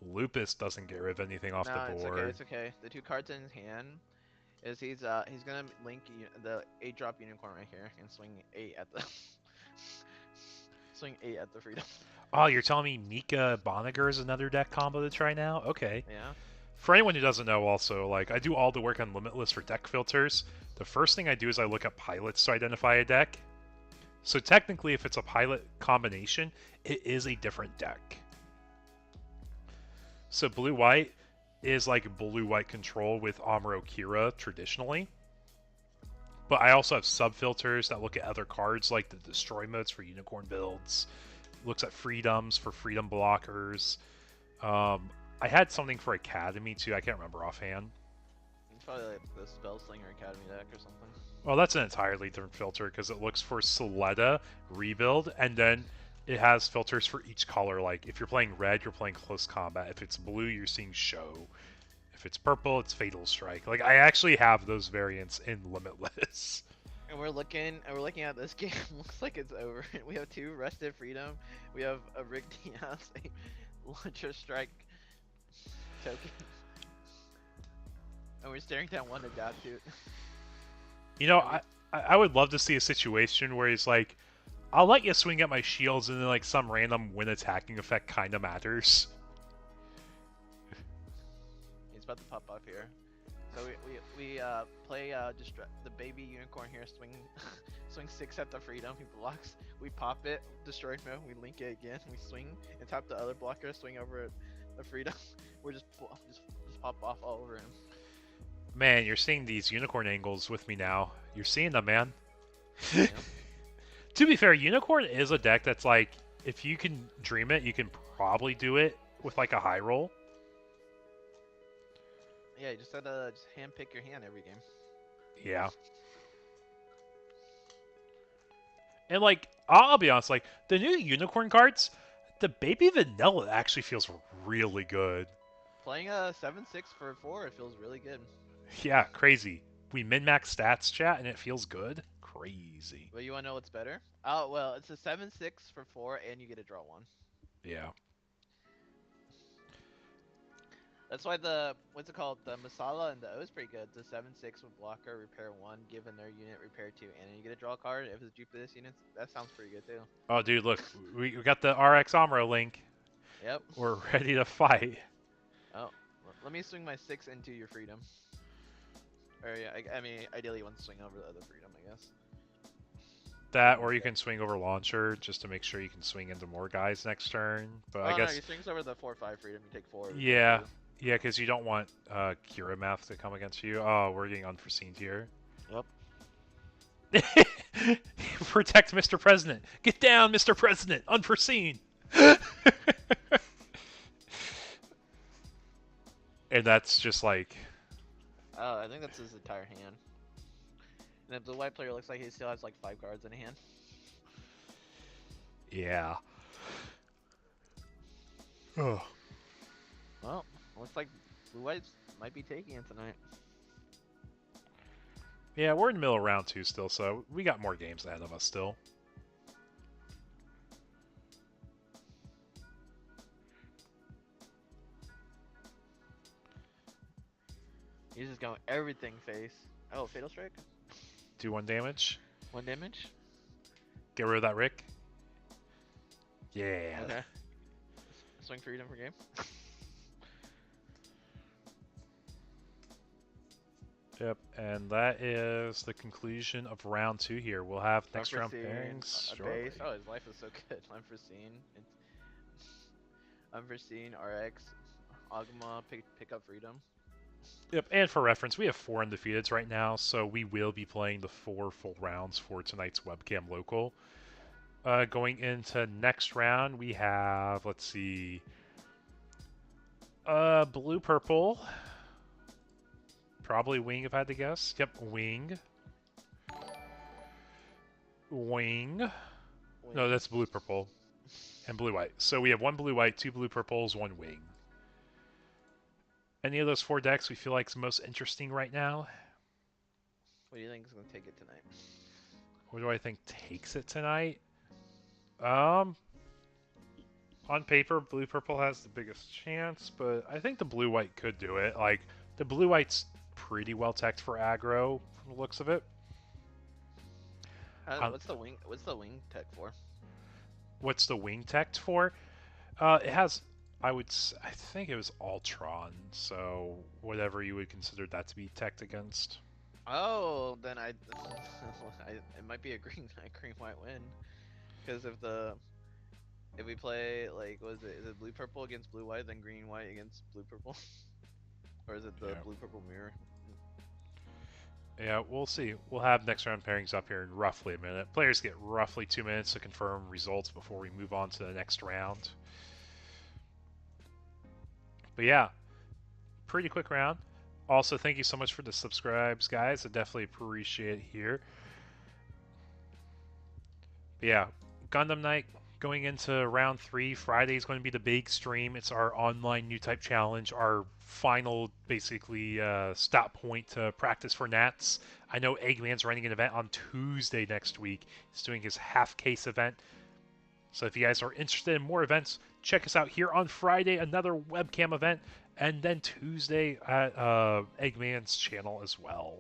[SPEAKER 1] Lupus doesn't get rid of anything off the
[SPEAKER 2] No, it's okay.
[SPEAKER 1] board.
[SPEAKER 2] It's okay. The 2 cards in his hand is he's gonna link the 8-drop unicorn right here and swing 8 at the swing 8 at the freedom.
[SPEAKER 1] Oh, you're telling me Mika Boniger is another deck combo to try now? Okay.
[SPEAKER 2] Yeah.
[SPEAKER 1] For anyone who doesn't know, also, like, I do all the work on Limitless for deck filters. The first thing I do is I look at pilots to identify a deck. So technically, if it's a pilot combination, it is a different deck. So blue-white is like blue-white control with Amuro Kira traditionally. But I also have sub-filters that look at other cards, like the destroy modes for unicorn builds. Looks at freedoms for freedom blockers. I had something for Academy too. I can't remember offhand.
[SPEAKER 2] It's probably like the Spellslinger Academy deck or something.
[SPEAKER 1] Well, that's an entirely different filter because it looks for Soletta rebuild, and then it has filters for each color. Like if you're playing red, you're playing close combat. If it's blue, you're seeing show. If it's purple, it's fatal strike. Like I actually have those variants in Limitless.
[SPEAKER 2] And we're looking at this game. Looks like it's over. We have 2 Rested Freedom. We have a Rick Diaz, a Launcher Strike token. And we're staring down one Adaptute.
[SPEAKER 1] You know, I would love to see a situation where he's like, I'll let you swing at my shields, and then like some random win attacking effect kind of matters.
[SPEAKER 2] He's about to pop up here. So we play the baby unicorn here. Swing 6 at the freedom. He blocks. We pop it. Destroy mode. We link it again. We swing and tap the other blocker. Swing over the freedom. We're just pop off all over him.
[SPEAKER 1] Man, you're seeing these unicorn angles with me now. You're seeing them, man.
[SPEAKER 2] Yeah.
[SPEAKER 1] To be fair, unicorn is a deck that's like, if you can dream it, you can probably do it with like a high roll.
[SPEAKER 2] Yeah, you just gotta just hand pick your hand every game.
[SPEAKER 1] Yeah. And like, I'll be honest, like the new unicorn cards, the baby vanilla actually feels really good.
[SPEAKER 2] Playing a 7/6 for 4, it feels really good.
[SPEAKER 1] Yeah, crazy. We min-max stats, chat, and it feels good. crazy.
[SPEAKER 2] But you wanna know what's better? Oh well, it's a 7-6 for 4, and you get to draw one.
[SPEAKER 1] Yeah.
[SPEAKER 2] That's why the what's it called? The Masala and the O is pretty good. The 7-6 with blocker, repair 1, given their unit repair 2, and then you get a draw card if it's due for this unit. That sounds pretty good too.
[SPEAKER 1] Oh, dude, look, we got the RX Amro link.
[SPEAKER 2] Yep.
[SPEAKER 1] We're ready to fight.
[SPEAKER 2] Oh, let me swing my 6 into your freedom. Or yeah, I mean, ideally you want to swing over the other freedom, I guess.
[SPEAKER 1] That, or you can swing over launcher just to make sure you can swing into more guys next turn. But I
[SPEAKER 2] Oh no,
[SPEAKER 1] guess
[SPEAKER 2] you swings over the 4-5 freedom. You take 4.
[SPEAKER 1] yeah, yeah, because you don't want Kira Math to come against you. Oh, we're getting unforeseen here.
[SPEAKER 2] Yep.
[SPEAKER 1] Protect Mr. President. Get down, Mr. President. Unforeseen. And that's just like.
[SPEAKER 2] Oh, I think that's his entire hand. And the blue white player looks like he still has like 5 cards in hand.
[SPEAKER 1] Yeah. Oh.
[SPEAKER 2] Well, looks like blue whites might be taking it tonight.
[SPEAKER 1] Yeah, we're in the middle of round 2 still, so we got more games ahead of us still.
[SPEAKER 2] He's just going everything face. Oh, Fatal Strike?
[SPEAKER 1] Do 1 damage.
[SPEAKER 2] 1 damage?
[SPEAKER 1] Get rid of that Rick. Yeah.
[SPEAKER 2] Okay. Swing freedom for game.
[SPEAKER 1] Yep, and that is the conclusion of round 2 here. We'll have next round pairings shortly.
[SPEAKER 2] Base. Oh, his life is so good. Unforeseen. Unforeseen, RX, Agma, pick up freedom.
[SPEAKER 1] Yep, and for reference, we have 4 undefeateds right now, so we will be playing the 4 full rounds for tonight's webcam local. Going into next round, we have, let's see, blue purple. Probably wing if I had to guess. Yep, wing. Wing. No, that's blue purple. And blue white. So we have 1 blue white, 2 blue purples, 1 wing. Any of those 4 decks we feel like is most interesting right now?
[SPEAKER 2] What do you think is going to take it tonight?
[SPEAKER 1] What do I think takes it tonight? On paper, blue purple has the biggest chance, but I think the blue white could do it. Like, the blue white's pretty well teched for aggro from the looks of it.
[SPEAKER 2] What's the wing tech for?
[SPEAKER 1] What's the wing teched for? It has, I think it was Ultron, so whatever you would consider that to be teched against.
[SPEAKER 2] Oh, then it might be a green white win, because if we play like is it blue purple against blue white, then green white against blue purple, or is it the blue purple mirror?
[SPEAKER 1] Yeah, we'll see. We'll have next round pairings up here in roughly a minute. Players get roughly 2 minutes to confirm results before we move on to the next round. But yeah, pretty quick round. Also, thank you so much for the subscribes, guys. I definitely appreciate it here. But yeah, Gundam Night going into round 3. Friday is going to be the big stream. It's our online new type challenge, our final, basically, stop point to practice for Nats. I know Eggman's running an event on Tuesday next week. He's doing his half case event. So if you guys are interested in more events, check us out here on Friday, another webcam event, and then Tuesday at Eggman's channel as well.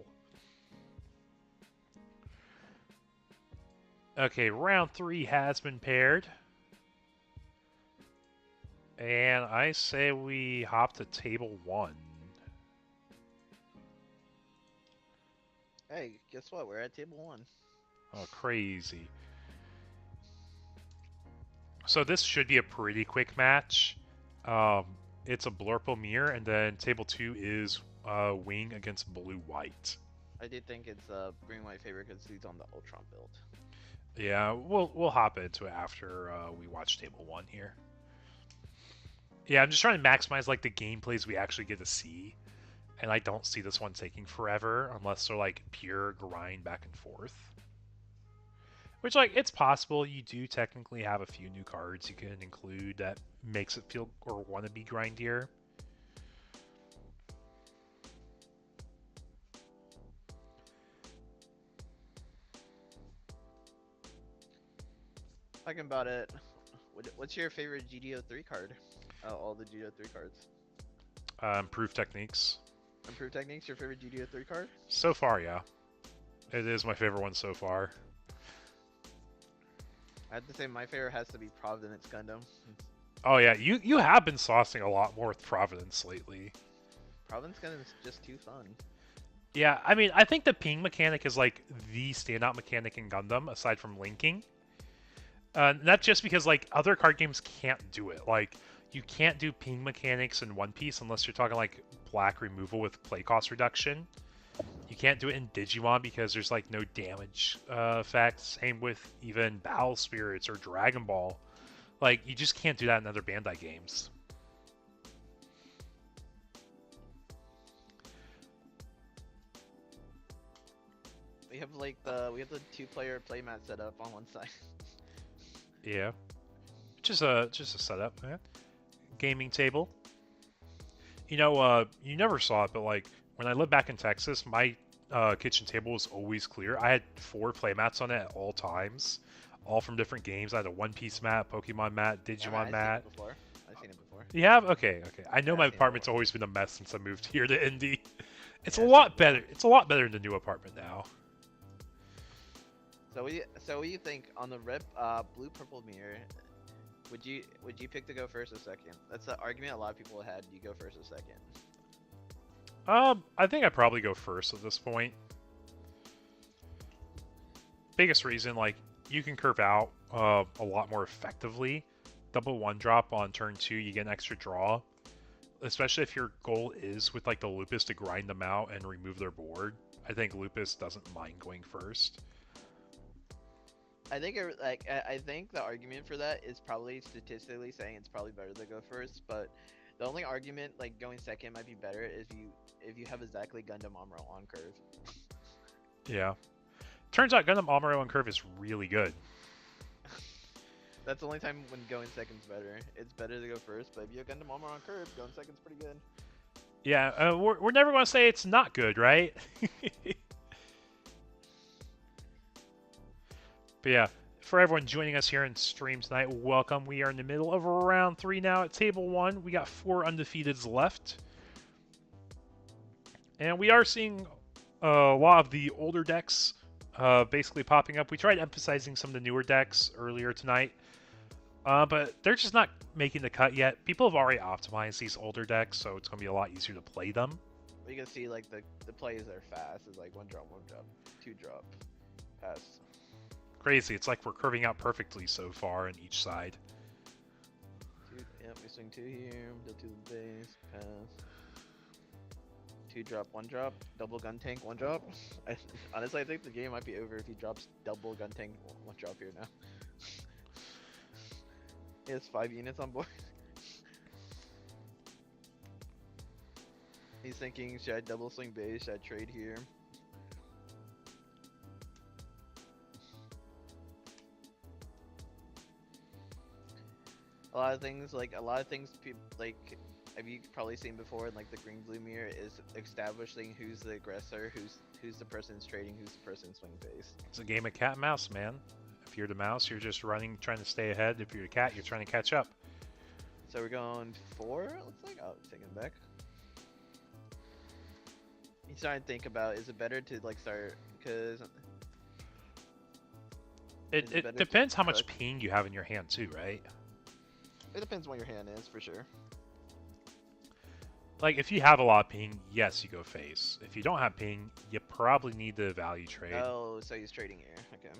[SPEAKER 1] Okay, round 3 has been paired. And I say we hop to table 1.
[SPEAKER 2] Hey, guess what? We're at table 1.
[SPEAKER 1] Oh, crazy. So this should be a pretty quick match. It's a Blurple Mirror, and then table 2 is Wing against Blue-White.
[SPEAKER 2] I do think it's green white favorite because he's on the Ultron build.
[SPEAKER 1] Yeah, we'll hop into it after we watch table 1 here. Yeah, I'm just trying to maximize like the gameplays we actually get to see, and I don't see this one taking forever unless they're like pure grind back and forth. Which, like, it's possible you do technically have a few new cards you can include that makes it feel or want to be grindier.
[SPEAKER 2] Talking about it, what's your favorite GD03 card? All the GD03 cards.
[SPEAKER 1] Improved techniques.
[SPEAKER 2] Improved Techniques, your favorite GD03 card?
[SPEAKER 1] So far, yeah. It is my favorite one so far.
[SPEAKER 2] I have to say my favorite has to be Providence Gundam.
[SPEAKER 1] Oh yeah, you have been saucing a lot more with Providence lately.
[SPEAKER 2] Providence Gundam is just too fun.
[SPEAKER 1] Yeah, I mean, I think the ping mechanic is like the standout mechanic in Gundam, aside from linking. Not just because like other card games can't do it. Like you can't do ping mechanics in One Piece unless you're talking like black removal with play cost reduction. You can't do it in Digimon because there's like no damage effects. Same with even Battle Spirits or Dragon Ball. Like you just can't do that in other Bandai games.
[SPEAKER 2] We have the 2-player playmat set up on one side.
[SPEAKER 1] Yeah, just a setup, man. Gaming table. You know, you never saw it, but like when I lived back in Texas, my kitchen table was always clear. I had 4 playmats on it at all times, all from different games. I had a One Piece mat, Pokemon mat, Digimon mat.
[SPEAKER 2] I've seen it before.
[SPEAKER 1] You have? Okay, okay. I know
[SPEAKER 2] Yeah,
[SPEAKER 1] my
[SPEAKER 2] I've seen it
[SPEAKER 1] apartment's
[SPEAKER 2] before.
[SPEAKER 1] always been a mess since I moved here to Indy. It's
[SPEAKER 2] Yeah,
[SPEAKER 1] a
[SPEAKER 2] I've seen
[SPEAKER 1] lot
[SPEAKER 2] it before.
[SPEAKER 1] better. It's a lot better than the new apartment now.
[SPEAKER 2] So what do you think on the blue purple mirror? Would you pick to go first or second? That's the argument a lot of people had. You go first or second?
[SPEAKER 1] I think I'd probably go first at this point. Biggest reason, like, you can curve out a lot more effectively. Double 1-drop on turn 2, you get an extra draw. Especially if your goal is with like the Lupus to grind them out and remove their board. I think Lupus doesn't mind going first.
[SPEAKER 2] I think I think the argument for that is probably statistically saying it's probably better to go first, but the only argument like going second might be better if you have exactly Gundam Amuro on curve.
[SPEAKER 1] Yeah. Turns out Gundam Amuro on curve is really good.
[SPEAKER 2] That's the only time when going second's better. It's better to go first, but if you have Gundam Amuro on curve, going second's pretty good.
[SPEAKER 1] Yeah, we're never going to say it's not good, right? But yeah, for everyone joining us here in stream tonight, welcome. We are in the middle of round 3 now at table 1. We got 4 undefeateds left. And we are seeing a lot of the older decks basically popping up. We tried emphasizing some of the newer decks earlier tonight, but they're just not making the cut yet. People have already optimized these older decks, so it's going to be a lot easier to play them.
[SPEAKER 2] But you can see like the plays are fast. It's like 1 drop, 2 drop, pass.
[SPEAKER 1] Crazy. It's like we're curving out perfectly so far on each side.
[SPEAKER 2] Yep, we swing 2 here, build to the base, pass. 2 drop, 1 drop, double gun tank, 1 drop. Honestly, I think the game might be over if he drops double gun tank, 1 drop here now. He has 5 units on board. He's thinking, should I double swing base? Should I trade here? A lot of things people like have you probably seen before in like the green blue mirror is establishing who's the aggressor, who's the person who's trading, who's the person swing base.
[SPEAKER 1] It's a game of cat and mouse, man. If you're the mouse, you're just running, trying to stay ahead. If you're the cat, you're trying to catch up.
[SPEAKER 2] So we're going 4, looks like. Oh, taking it back. He's starting to think about, is it better to like start, because
[SPEAKER 1] It depends how much ping you have in your hand too, right?
[SPEAKER 2] it depends what your hand is for sure.
[SPEAKER 1] Like, if you have a lot of ping, yes, you go face. If you don't have ping, you probably need the value trade.
[SPEAKER 2] Oh, so he's trading here. Okay.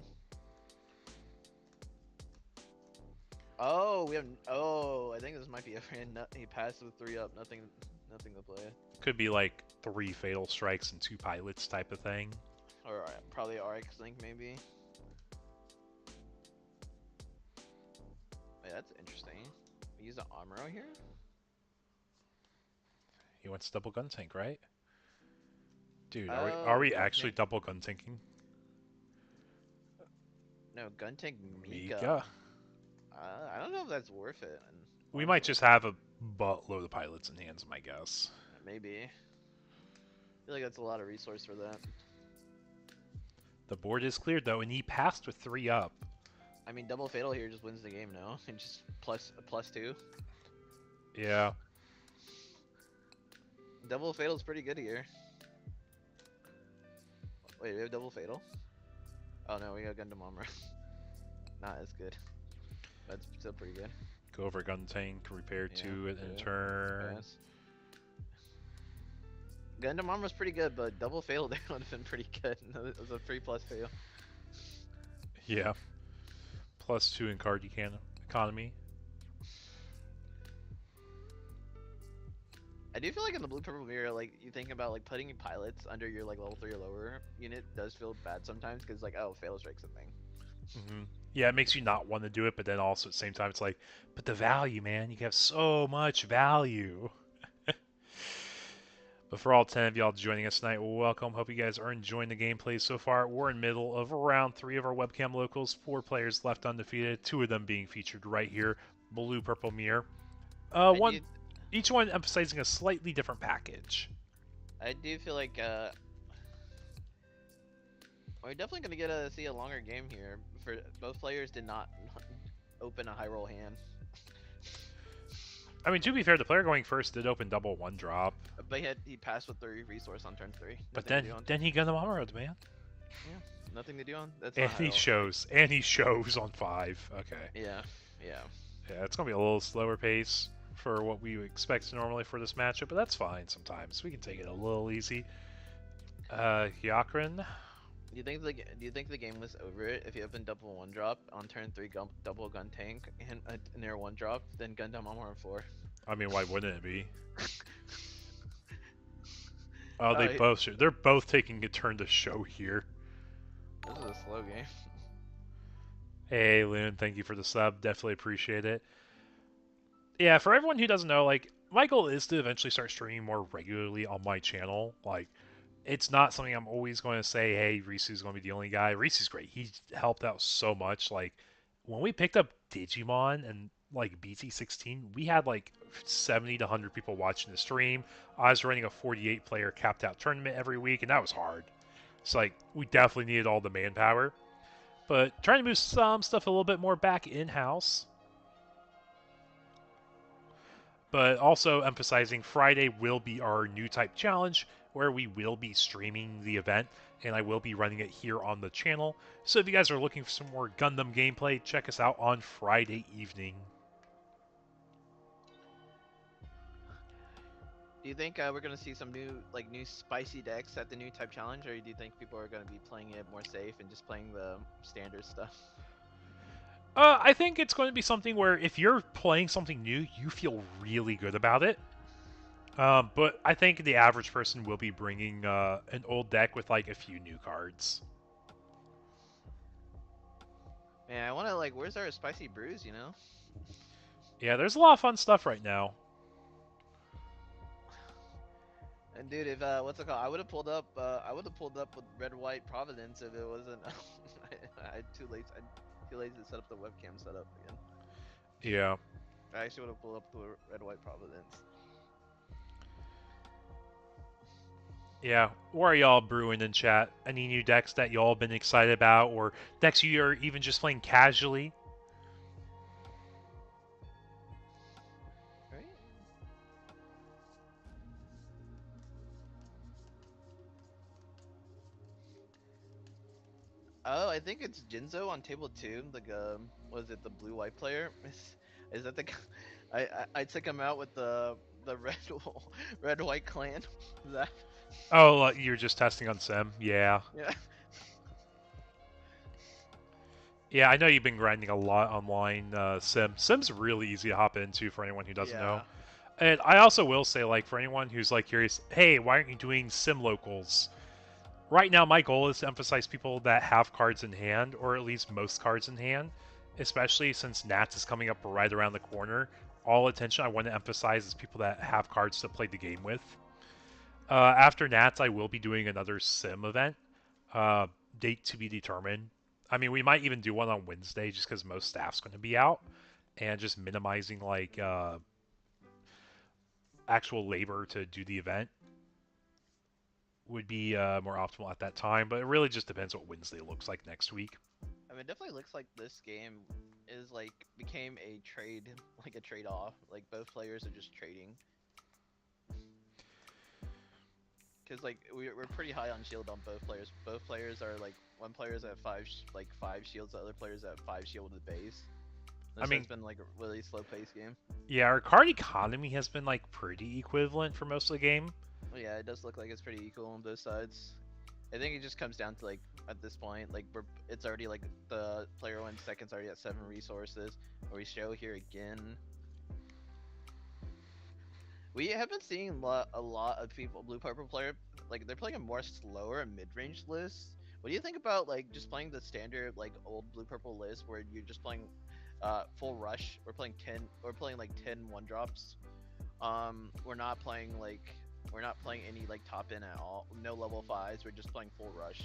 [SPEAKER 2] Oh, we have. Oh, I think this might be a he passed with 3 up. Nothing to play.
[SPEAKER 1] Could be like 3 fatal strikes and 2 pilots type of thing.
[SPEAKER 2] Or probably RX Link maybe. Wait, that's interesting. We use the Amuro here?
[SPEAKER 1] He wants double gun tank, right? Dude,
[SPEAKER 2] Oh,
[SPEAKER 1] are we
[SPEAKER 2] gun
[SPEAKER 1] actually
[SPEAKER 2] tank.
[SPEAKER 1] double gun tanking?
[SPEAKER 2] No, Gun Tank Mika.
[SPEAKER 1] Mika?
[SPEAKER 2] I don't know if that's worth it.
[SPEAKER 1] We might just have a buttload of pilots in hands, my guess.
[SPEAKER 2] Maybe. I feel like that's a lot of resource for that.
[SPEAKER 1] The board is cleared though, and he passed with 3 up.
[SPEAKER 2] I mean, double fatal here just wins the game, no? And just plus 2.
[SPEAKER 1] Yeah.
[SPEAKER 2] Double fatal's pretty good here. Wait, we have double fatal? Oh no, we got Gundam armor. Not as good. That's still pretty good.
[SPEAKER 1] Go over gun tank, repair
[SPEAKER 2] Yeah,
[SPEAKER 1] 2 it in
[SPEAKER 2] yeah,
[SPEAKER 1] turn.
[SPEAKER 2] pass. Gundam armor's pretty good, but double fatal there would have been pretty good. It was a 3+ fail.
[SPEAKER 1] Yeah. +2 in card economy.
[SPEAKER 2] I do feel like in the blue purple mirror, like you think about like putting pilots under your like level 3 or lower unit does feel bad sometimes because like oh fatal strike's a thing.
[SPEAKER 1] Yeah, it makes you not want to do it, but then also at the same time it's like, but the value, man, you have so much value. But for all 10 of y'all joining us tonight, welcome. Hope you guys are enjoying the gameplay so far. We're in middle of round 3 of our webcam locals. 4 players left undefeated, 2 of them being featured right here. Blue, purple mirror. Each one emphasizing a slightly different package.
[SPEAKER 2] I do feel like we're definitely gonna get to see a longer game here. For both players did not open a high roll hand.
[SPEAKER 1] I mean, to be fair, the player going first did open double 1-drop.
[SPEAKER 2] But he passed with 3 resource on turn 3.
[SPEAKER 1] But then he got the Mamarod, man.
[SPEAKER 2] Yeah, nothing to do on. That's
[SPEAKER 1] and he shows. And he shows on 5. Okay.
[SPEAKER 2] Yeah.
[SPEAKER 1] Yeah, it's gonna be a little slower pace for what we expect normally for this matchup, but that's fine sometimes. We can take it a little easy. Yakrin.
[SPEAKER 2] Do you think the game was over if you opened double 1-drop on turn 3 double gun tank and a near 1-drop, then Gundam armor on 4?
[SPEAKER 1] I mean, why wouldn't it be? Oh, they're both taking a turn to show here.
[SPEAKER 2] This is a slow game.
[SPEAKER 1] Hey, Loon, thank you for the sub. Definitely appreciate it. Yeah, for everyone who doesn't know, like, my goal is to eventually start streaming more regularly on my channel. Like, it's not something I'm always going to say, hey, Risu's going to be the only guy. Risu's great. He's helped out so much. Like, when we picked up Digimon and, like, BT16, we had, like, 70 to 100 people watching the stream. I was running a 48-player capped-out tournament every week, and that was hard. So, like, we definitely needed all the manpower. But trying to move some stuff a little bit more back in-house. But also emphasizing Friday will be our new type challenge where we will be streaming the event and I will be running it here on the channel. So if you guys are looking for some more Gundam gameplay, check us out on Friday evening.
[SPEAKER 2] Do you think we're gonna see some new spicy decks at the new type challenge, or do you think people are gonna be playing it more safe and just playing the standard stuff?
[SPEAKER 1] I think it's going to be something where if you're playing something new, you feel really good about it. But I think the average person will be bringing an old deck with like a few new cards.
[SPEAKER 2] Man, I wanna where's our spicy brews, you know?
[SPEAKER 1] Yeah, there's a lot of fun stuff right now.
[SPEAKER 2] And dude, if what's it called? I would have pulled up. With red white Providence if it wasn't. I too late. I'm too lazy to set up the webcam setup again.
[SPEAKER 1] Yeah.
[SPEAKER 2] I actually would have pulled up the red white Providence.
[SPEAKER 1] Yeah, what are y'all brewing in chat? Any new decks that y'all been excited about, or decks you are even just playing casually?
[SPEAKER 2] Right? Oh, I think it's Jinzo on table 2. Was it the blue white player? Is that the guy? I took him out with the red white clan. Is that?
[SPEAKER 1] Oh, you're just testing on Sim? Yeah.
[SPEAKER 2] Yeah.
[SPEAKER 1] Yeah, I know you've been grinding a lot online, Sim. Sim's really easy to hop into for anyone who doesn't know. And I also will say, like, for anyone who's, like, curious, hey, why aren't you doing Sim locals? Right now, my goal is to emphasize people that have cards in hand, or at least most cards in hand, especially since Nats is coming up right around the corner. All attention I want to emphasize is people that have cards to play the game with. After Nats, I will be doing another Sim event. Date to be determined. I mean, we might even do one on Wednesday just because most staff's going to be out. And just minimizing, like, actual labor to do the event would be more optimal at that time. But it really just depends what Wednesday looks like next week.
[SPEAKER 2] I mean, it definitely looks like this game is like became a trade, like a trade off. Like both players are just trading. Cause like we're pretty high on shield on both players. Both players are like one player's at like five shields, the other player's at five shield to the base.
[SPEAKER 1] I
[SPEAKER 2] This has
[SPEAKER 1] mean,
[SPEAKER 2] been like a really slow paced game.
[SPEAKER 1] yeah, our card economy has been like pretty equivalent for most of the game.
[SPEAKER 2] Well, yeah, it does look like it's pretty equal on both sides. I think it just comes down to like at this point, like it's already like the player 1 second's already at 7 resources. Or we show here again. We have been seeing a lot of people, blue purple player, like they're playing a more slower mid range list. What do you think about like just playing the standard like old blue purple list where you're just playing full rush? We're playing 10. We're playing like 10 1 drops. We're not playing like we're not playing any like top end at all. No level 5s. We're just playing full rush.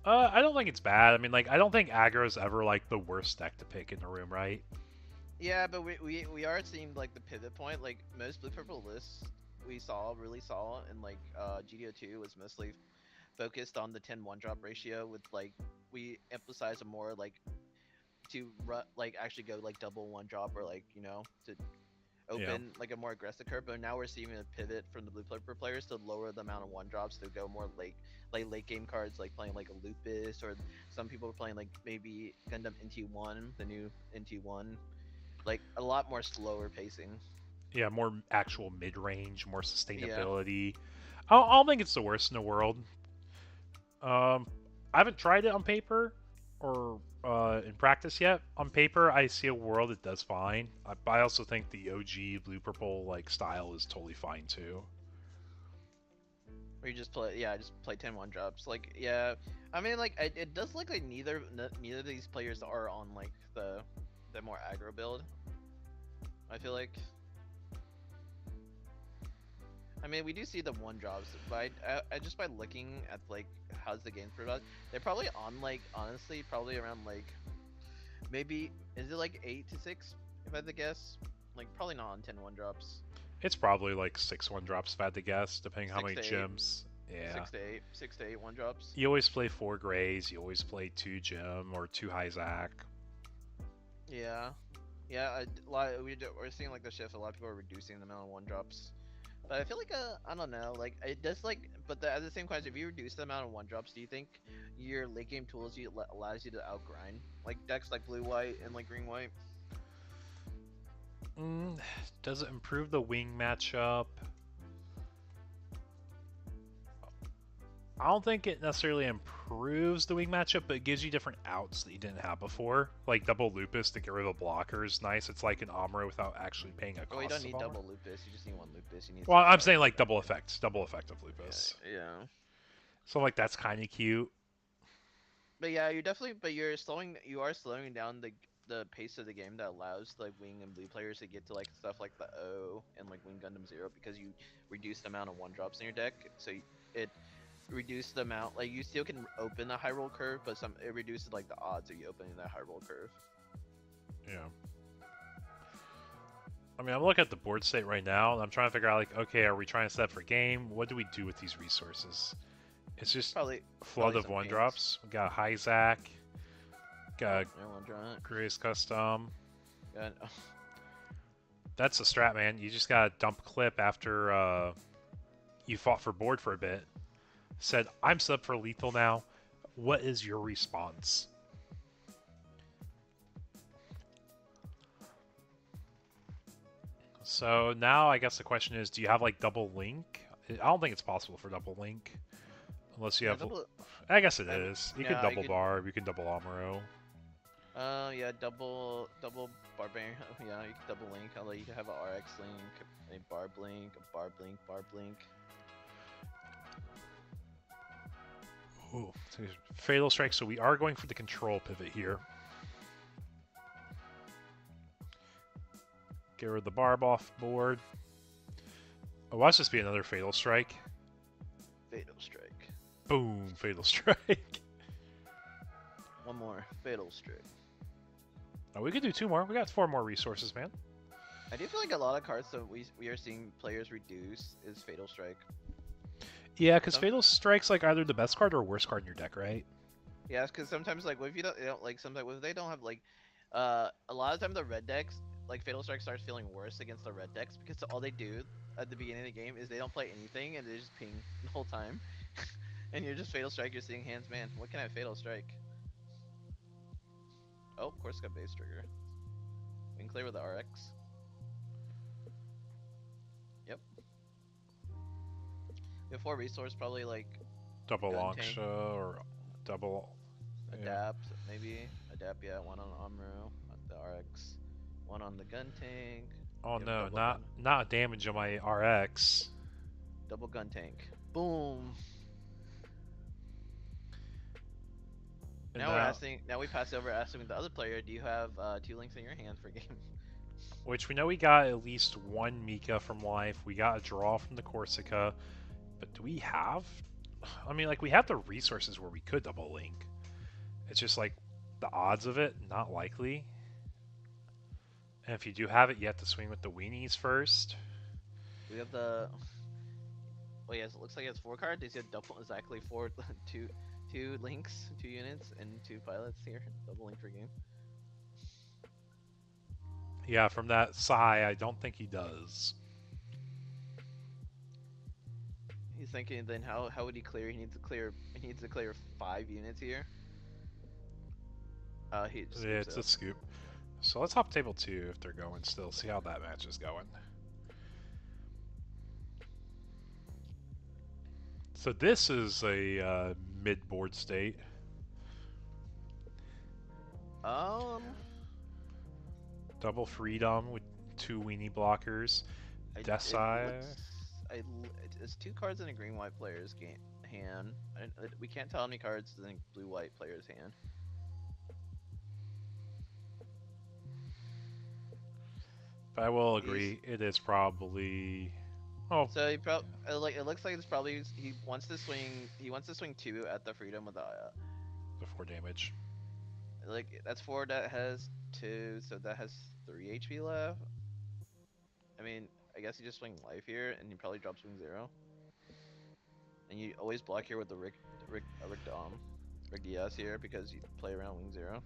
[SPEAKER 1] I don't think it's bad. I mean, like, I don't think aggro is ever like the worst deck to pick in the room, right?
[SPEAKER 2] Yeah, but we are seeing like the pivot point. Like most blue purple lists we really saw in like GD02 was mostly focused on the 10 1 drop ratio with like we emphasize a more like to like actually go like double 1 drop or like to open like a more aggressive curve. But now we're seeing a pivot from the blue purple players to lower the amount of 1 drops to go more late game cards like playing like a Lupus, or some people are playing like maybe Gundam NT1, the new NT1, like a lot more slower pacing.
[SPEAKER 1] Yeah, more actual mid range, more
[SPEAKER 2] Yeah.
[SPEAKER 1] sustainability. I don't think it's the worst in the world. I haven't tried it on paper or in practice yet. On paper, I see a world that does fine. I also think the OG blue purple like style is totally fine too.
[SPEAKER 2] Or you just play, yeah, just play 10 1 drops. Like, yeah, I mean, like, it does look like neither of these players are on like the more aggro build. I feel like. I mean, we do see the 1 drops, but I just by looking at like how's the game progressed, they're probably on like honestly probably around like maybe is it like 8 to 6 if I had to guess, like probably not on 10 1 drops.
[SPEAKER 1] It's probably like 6 1 drops if I had to guess, depending how many
[SPEAKER 2] 6 to 8,
[SPEAKER 1] gems. Yeah.
[SPEAKER 2] 6 to 8 1 drops.
[SPEAKER 1] You always play 4 grays, you always play 2 gem or 2 Hyzak.
[SPEAKER 2] Yeah, yeah. We're seeing like the shift. A lot of people are reducing the amount of 1 drops. But I feel like I don't know, like it does like, but at the same time, if you reduce the amount of 1 drops, do you think your late game tools allows you to outgrind like decks like blue white and like green white?
[SPEAKER 1] Does it improve the wing matchup? I don't think it necessarily improves the wing matchup, but it gives you different outs that you didn't have before. Like double Lupus to get rid of the blocker is nice. It's like an Amuro without actually paying a cost.
[SPEAKER 2] Oh, you don't need
[SPEAKER 1] of armor.
[SPEAKER 2] double Lupus. You just need 1 Lupus. You need.
[SPEAKER 1] Well, I'm saying like double effect of Lupus.
[SPEAKER 2] Yeah.
[SPEAKER 1] So like that's kind of cute.
[SPEAKER 2] But yeah, you're slowing. You are slowing down the pace of the game that allows like wing and blue players to get to like stuff like the O and like Wing Gundam 0, because you reduce the amount of 1 drops in your deck. So it reduce the amount, like you still can open a high roll curve, but it reduces like the odds of you opening that high roll curve.
[SPEAKER 1] Yeah. I mean, I'm looking at the board state right now, and I'm trying to figure out like, okay, are we trying to set up for game? What do we do with these resources? It's just
[SPEAKER 2] Probably
[SPEAKER 1] flood of
[SPEAKER 2] some
[SPEAKER 1] 1 drops. We got Hyzak, got
[SPEAKER 2] one-drop.
[SPEAKER 1] Grace Custom.
[SPEAKER 2] Got
[SPEAKER 1] That's a strat, man. You just gotta dump clip after you fought for board for a bit. Said, I'm sub for lethal now. What is your response? So now I guess the question is, do you have like double link? I don't think it's possible for double link. Unless you have... I guess it is. You can double barb, you can double Amuro.
[SPEAKER 2] Yeah, double barbarian. Yeah, you can double link. Although you can have an RX link, a barb link, a barb link.
[SPEAKER 1] Ooh, Fatal Strike, so we are going for the control pivot here. Get rid of the barb off board. Oh, watch this be another Fatal Strike.
[SPEAKER 2] Fatal Strike.
[SPEAKER 1] Boom, Fatal Strike.
[SPEAKER 2] One more, Fatal Strike.
[SPEAKER 1] Oh, we could do 2 more. We got 4 more resources, man.
[SPEAKER 2] I do feel like a lot of cards that we are seeing players reduce is Fatal Strike.
[SPEAKER 1] Yeah, because Fatal Strike's like either the best card or worst card in your deck, right?
[SPEAKER 2] Yeah, because sometimes like what if you don't like sometimes if they don't have like a lot of time the red decks like Fatal Strike starts feeling worse against the red decks because all they do at the beginning of the game is they don't play anything and they just ping the whole time. And you're just Fatal Strike, you're seeing hands, man. What can I Fatal Strike? Oh, of course, got base trigger. We can clear with the RX. Yep. We have 4 resource, probably like
[SPEAKER 1] Double
[SPEAKER 2] gun tank,
[SPEAKER 1] Longsha or double. Yeah.
[SPEAKER 2] adapt, maybe. Adapt, yeah. 1 on Amru, the RX. 1 on the gun tank.
[SPEAKER 1] Oh
[SPEAKER 2] You have
[SPEAKER 1] no,
[SPEAKER 2] double
[SPEAKER 1] not
[SPEAKER 2] gun.
[SPEAKER 1] not damage on my RX.
[SPEAKER 2] Double gun tank. Boom.
[SPEAKER 1] And
[SPEAKER 2] Now we're
[SPEAKER 1] now,
[SPEAKER 2] asking. Now we pass over asking the other player. Do you have 2 links in your hand for game?
[SPEAKER 1] which we know we got at least one Mika from life. We got a draw from the Corsica, but do we have? I mean, like we have the resources where we could double link. It's just like the odds of it, not likely. And if you do have it, you have to swing with the weenies first.
[SPEAKER 2] We have the. Oh yes, it looks like it has 4 cards. Does he have double exactly 4 two links, 2 units, and 2 pilots here? Double link for game.
[SPEAKER 1] Yeah, from that Sai, I don't think he does.
[SPEAKER 2] He's thinking then how would he clear? He needs to clear 5 units here. He just
[SPEAKER 1] Yeah,
[SPEAKER 2] scoops
[SPEAKER 1] it's
[SPEAKER 2] up.
[SPEAKER 1] a scoop. So let's hop table 2 if they're going still. See how that match is going. So this is a mid-board state.
[SPEAKER 2] Um,
[SPEAKER 1] Double freedom with 2 weenie blockers.
[SPEAKER 2] it
[SPEAKER 1] Desai.
[SPEAKER 2] looks it's 2 cards in a green white player's game hand. We can't tell how many cards in a blue white player's hand.
[SPEAKER 1] But I will agree, it is probably. Oh,
[SPEAKER 2] So he probably like it looks like it's probably he wants to swing 2 at the freedom with the
[SPEAKER 1] before damage.
[SPEAKER 2] like that's 4 that has 2, so that has 3 HP left. I mean, I guess you just swing life here, and you probably drop swing 0. And you always block here with the Rick DS here because you play around wing 0.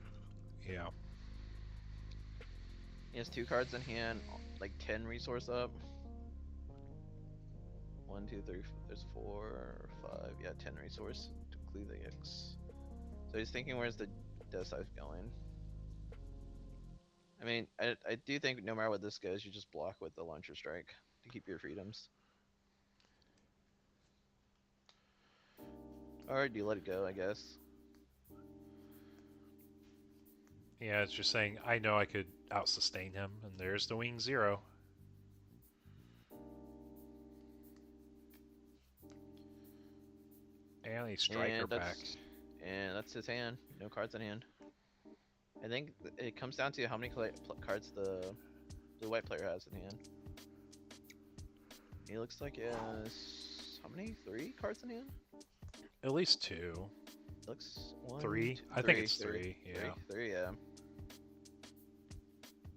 [SPEAKER 1] Yeah.
[SPEAKER 2] He has 2 cards in hand, like 10 resource up. 1, 2, 3. There's 4 or 5. Yeah, 10 resource to clear the X. So he's thinking, where's the Desai going? I mean, I do think no matter what this goes, you just block with the launcher strike to keep your freedoms. Or do you let it go, I guess?
[SPEAKER 1] Yeah, it's just saying, I know I could out-sustain him, and there's the wing 0. And a striker back.
[SPEAKER 2] And that's his hand. No cards in hand. I think it comes down to how many cards the blue-white player has in hand. He looks like he has how many? 3 cards in hand?
[SPEAKER 1] At least 2.
[SPEAKER 2] Looks 1,
[SPEAKER 1] 3?
[SPEAKER 2] 2,
[SPEAKER 1] I think it's 3, yeah.
[SPEAKER 2] 3, yeah.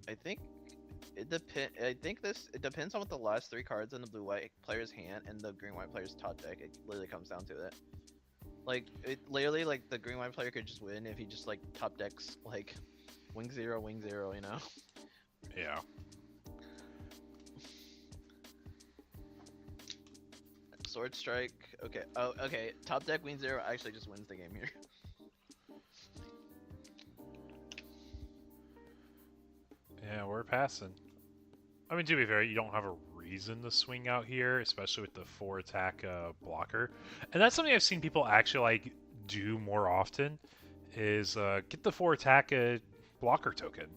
[SPEAKER 2] I think it depends on what the last 3 cards in the blue-white player's hand and the green-white player's top deck. It literally comes down to it. Like it literally like the green-white player could just win if he just like top decks like wing 0, you know.
[SPEAKER 1] Yeah.
[SPEAKER 2] Sword strike. Okay. Oh, okay. Top deck wing 0 actually just wins the game here.
[SPEAKER 1] Yeah, we're passing. I mean, to be fair, you don't have a reason to swing out here, especially with the 4 attack blocker. And that's something I've seen people actually like do more often, is get the 4 attack blocker token,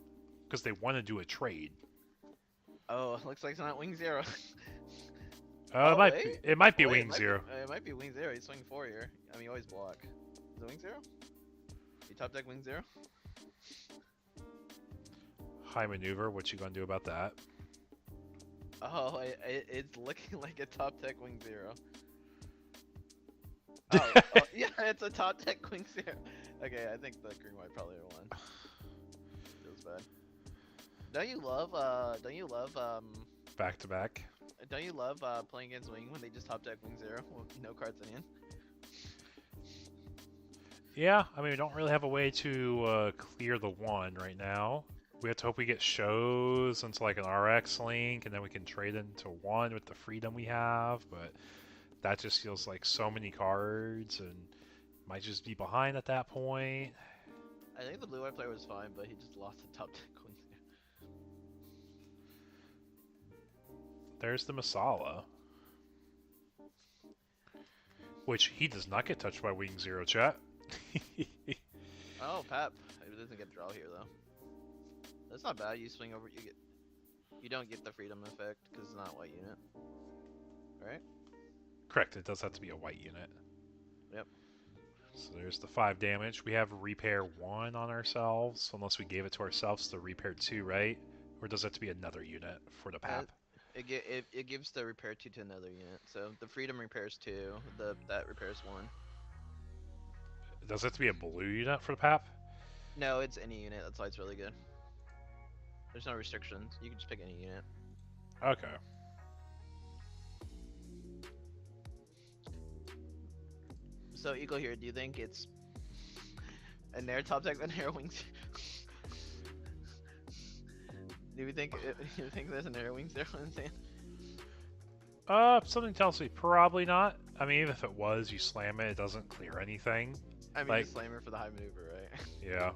[SPEAKER 1] because they want to do a trade.
[SPEAKER 2] Oh, looks like it's not wing 0.
[SPEAKER 1] It might be
[SPEAKER 2] Wait,
[SPEAKER 1] wing 0.
[SPEAKER 2] It might be wing 0. He's swinging 4 here. I mean, you always block. Is it wing 0? You top deck wing 0?
[SPEAKER 1] High maneuver, what you gonna do about that?
[SPEAKER 2] Oh, it's looking like a top deck wing 0. Oh, yeah, it's a top deck wing 0. Okay, I think the green white probably won. Feels bad. Don't you love
[SPEAKER 1] Back to back.
[SPEAKER 2] don't you love playing against wing when they just top deck wing 0 with no cards in hand?
[SPEAKER 1] Yeah, I mean, we don't really have a way to clear the 1 right now. We have to hope we get shows into like an RX link, and then we can trade into 1 with the freedom we have, but that just feels like so many cards, and might just be behind at that point.
[SPEAKER 2] I think the blue-white player was fine, but he just lost the top deck wing.
[SPEAKER 1] There's the Masala, which he does not get touched by Wing Zero, chat.
[SPEAKER 2] Oh, Pap. It doesn't get draw here though. That's not bad. You swing over. You don't get the freedom effect because it's not a white unit, right?
[SPEAKER 1] Correct, it does have to be a white unit.
[SPEAKER 2] Yep.
[SPEAKER 1] So there's the 5 damage. We have repair 1 on ourselves, unless we gave it to ourselves to repair 2, right? Or does it have to be another unit for the PAP?
[SPEAKER 2] It gives the repair 2 to another unit. So the freedom repairs 2. That repairs 1.
[SPEAKER 1] Does it have to be a blue unit for the PAP?
[SPEAKER 2] No, it's any unit. That's why it's really good. There's no restrictions. You can just pick any unit.
[SPEAKER 1] Okay.
[SPEAKER 2] So Eagle here, do you think it's a Nair top deck than Nair wings? Do you think there's a Nair wings there on Sand?
[SPEAKER 1] Something tells me probably not. I mean, even if it was, you slam it, it doesn't clear anything.
[SPEAKER 2] I mean,
[SPEAKER 1] Like-
[SPEAKER 2] the slammer for the high maneuver, right?
[SPEAKER 1] Yeah.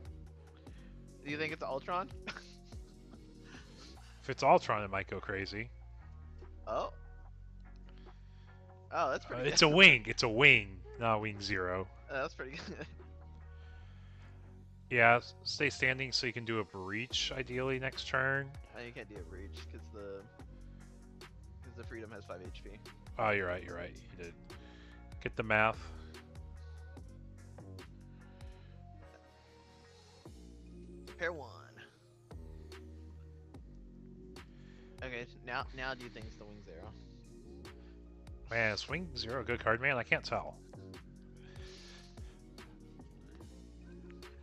[SPEAKER 2] Do you think it's Ultron?
[SPEAKER 1] If it's Ultron, it might go crazy.
[SPEAKER 2] Oh. Oh, that's pretty good.
[SPEAKER 1] It's a wing. It's a wing, not Wing Zero.
[SPEAKER 2] That's pretty good.
[SPEAKER 1] Yeah, stay standing so you can do a breach, ideally, next turn.
[SPEAKER 2] You can't do a breach because the freedom has 5 HP.
[SPEAKER 1] Oh, you're right, you did. Get the math.
[SPEAKER 2] Pair 1. Okay, now do you think it's the wing 0?
[SPEAKER 1] Man, is Wing Zero a good card, man? I can't tell.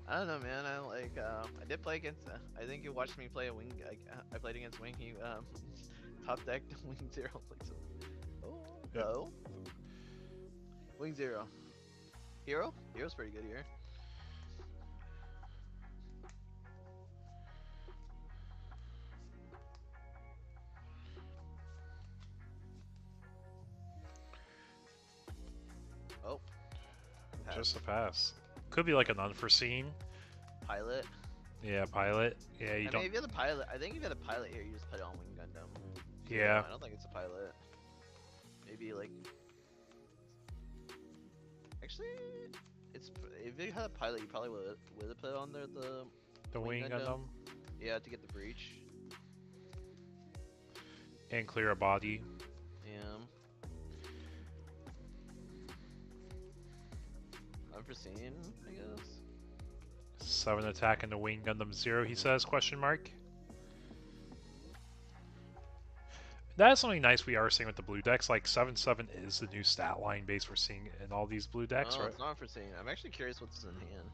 [SPEAKER 2] I don't know, man. I did play against. I think you watched me play a wing. I played against wing. He top decked wing 0. Oh
[SPEAKER 1] Yep.
[SPEAKER 2] no. Wing 0. Hero? Hero's pretty good here. Oh. Pass.
[SPEAKER 1] Just a pass. Could be like an unforeseen.
[SPEAKER 2] Pilot.
[SPEAKER 1] Yeah, pilot. Yeah, you
[SPEAKER 2] I
[SPEAKER 1] don't.
[SPEAKER 2] mean, if you have the pilot, I think if you have the pilot here, you just put it on Wing Gundam.
[SPEAKER 1] Yeah.
[SPEAKER 2] I don't think it's a pilot. Maybe like. Actually, it's if you had a pilot, you probably would have put on there
[SPEAKER 1] The Wing Gundam.
[SPEAKER 2] Yeah, to get the breach.
[SPEAKER 1] And clear a body.
[SPEAKER 2] Yeah. Unforeseen, I guess.
[SPEAKER 1] 7 attack in the Wing Gundam 0, he says, question mark. That's something nice we are seeing with the blue decks. Like 7/7 is the new stat line base we're seeing in all these blue decks,
[SPEAKER 2] Oh,
[SPEAKER 1] right?
[SPEAKER 2] it's not unforeseen. I'm actually curious what's in hand.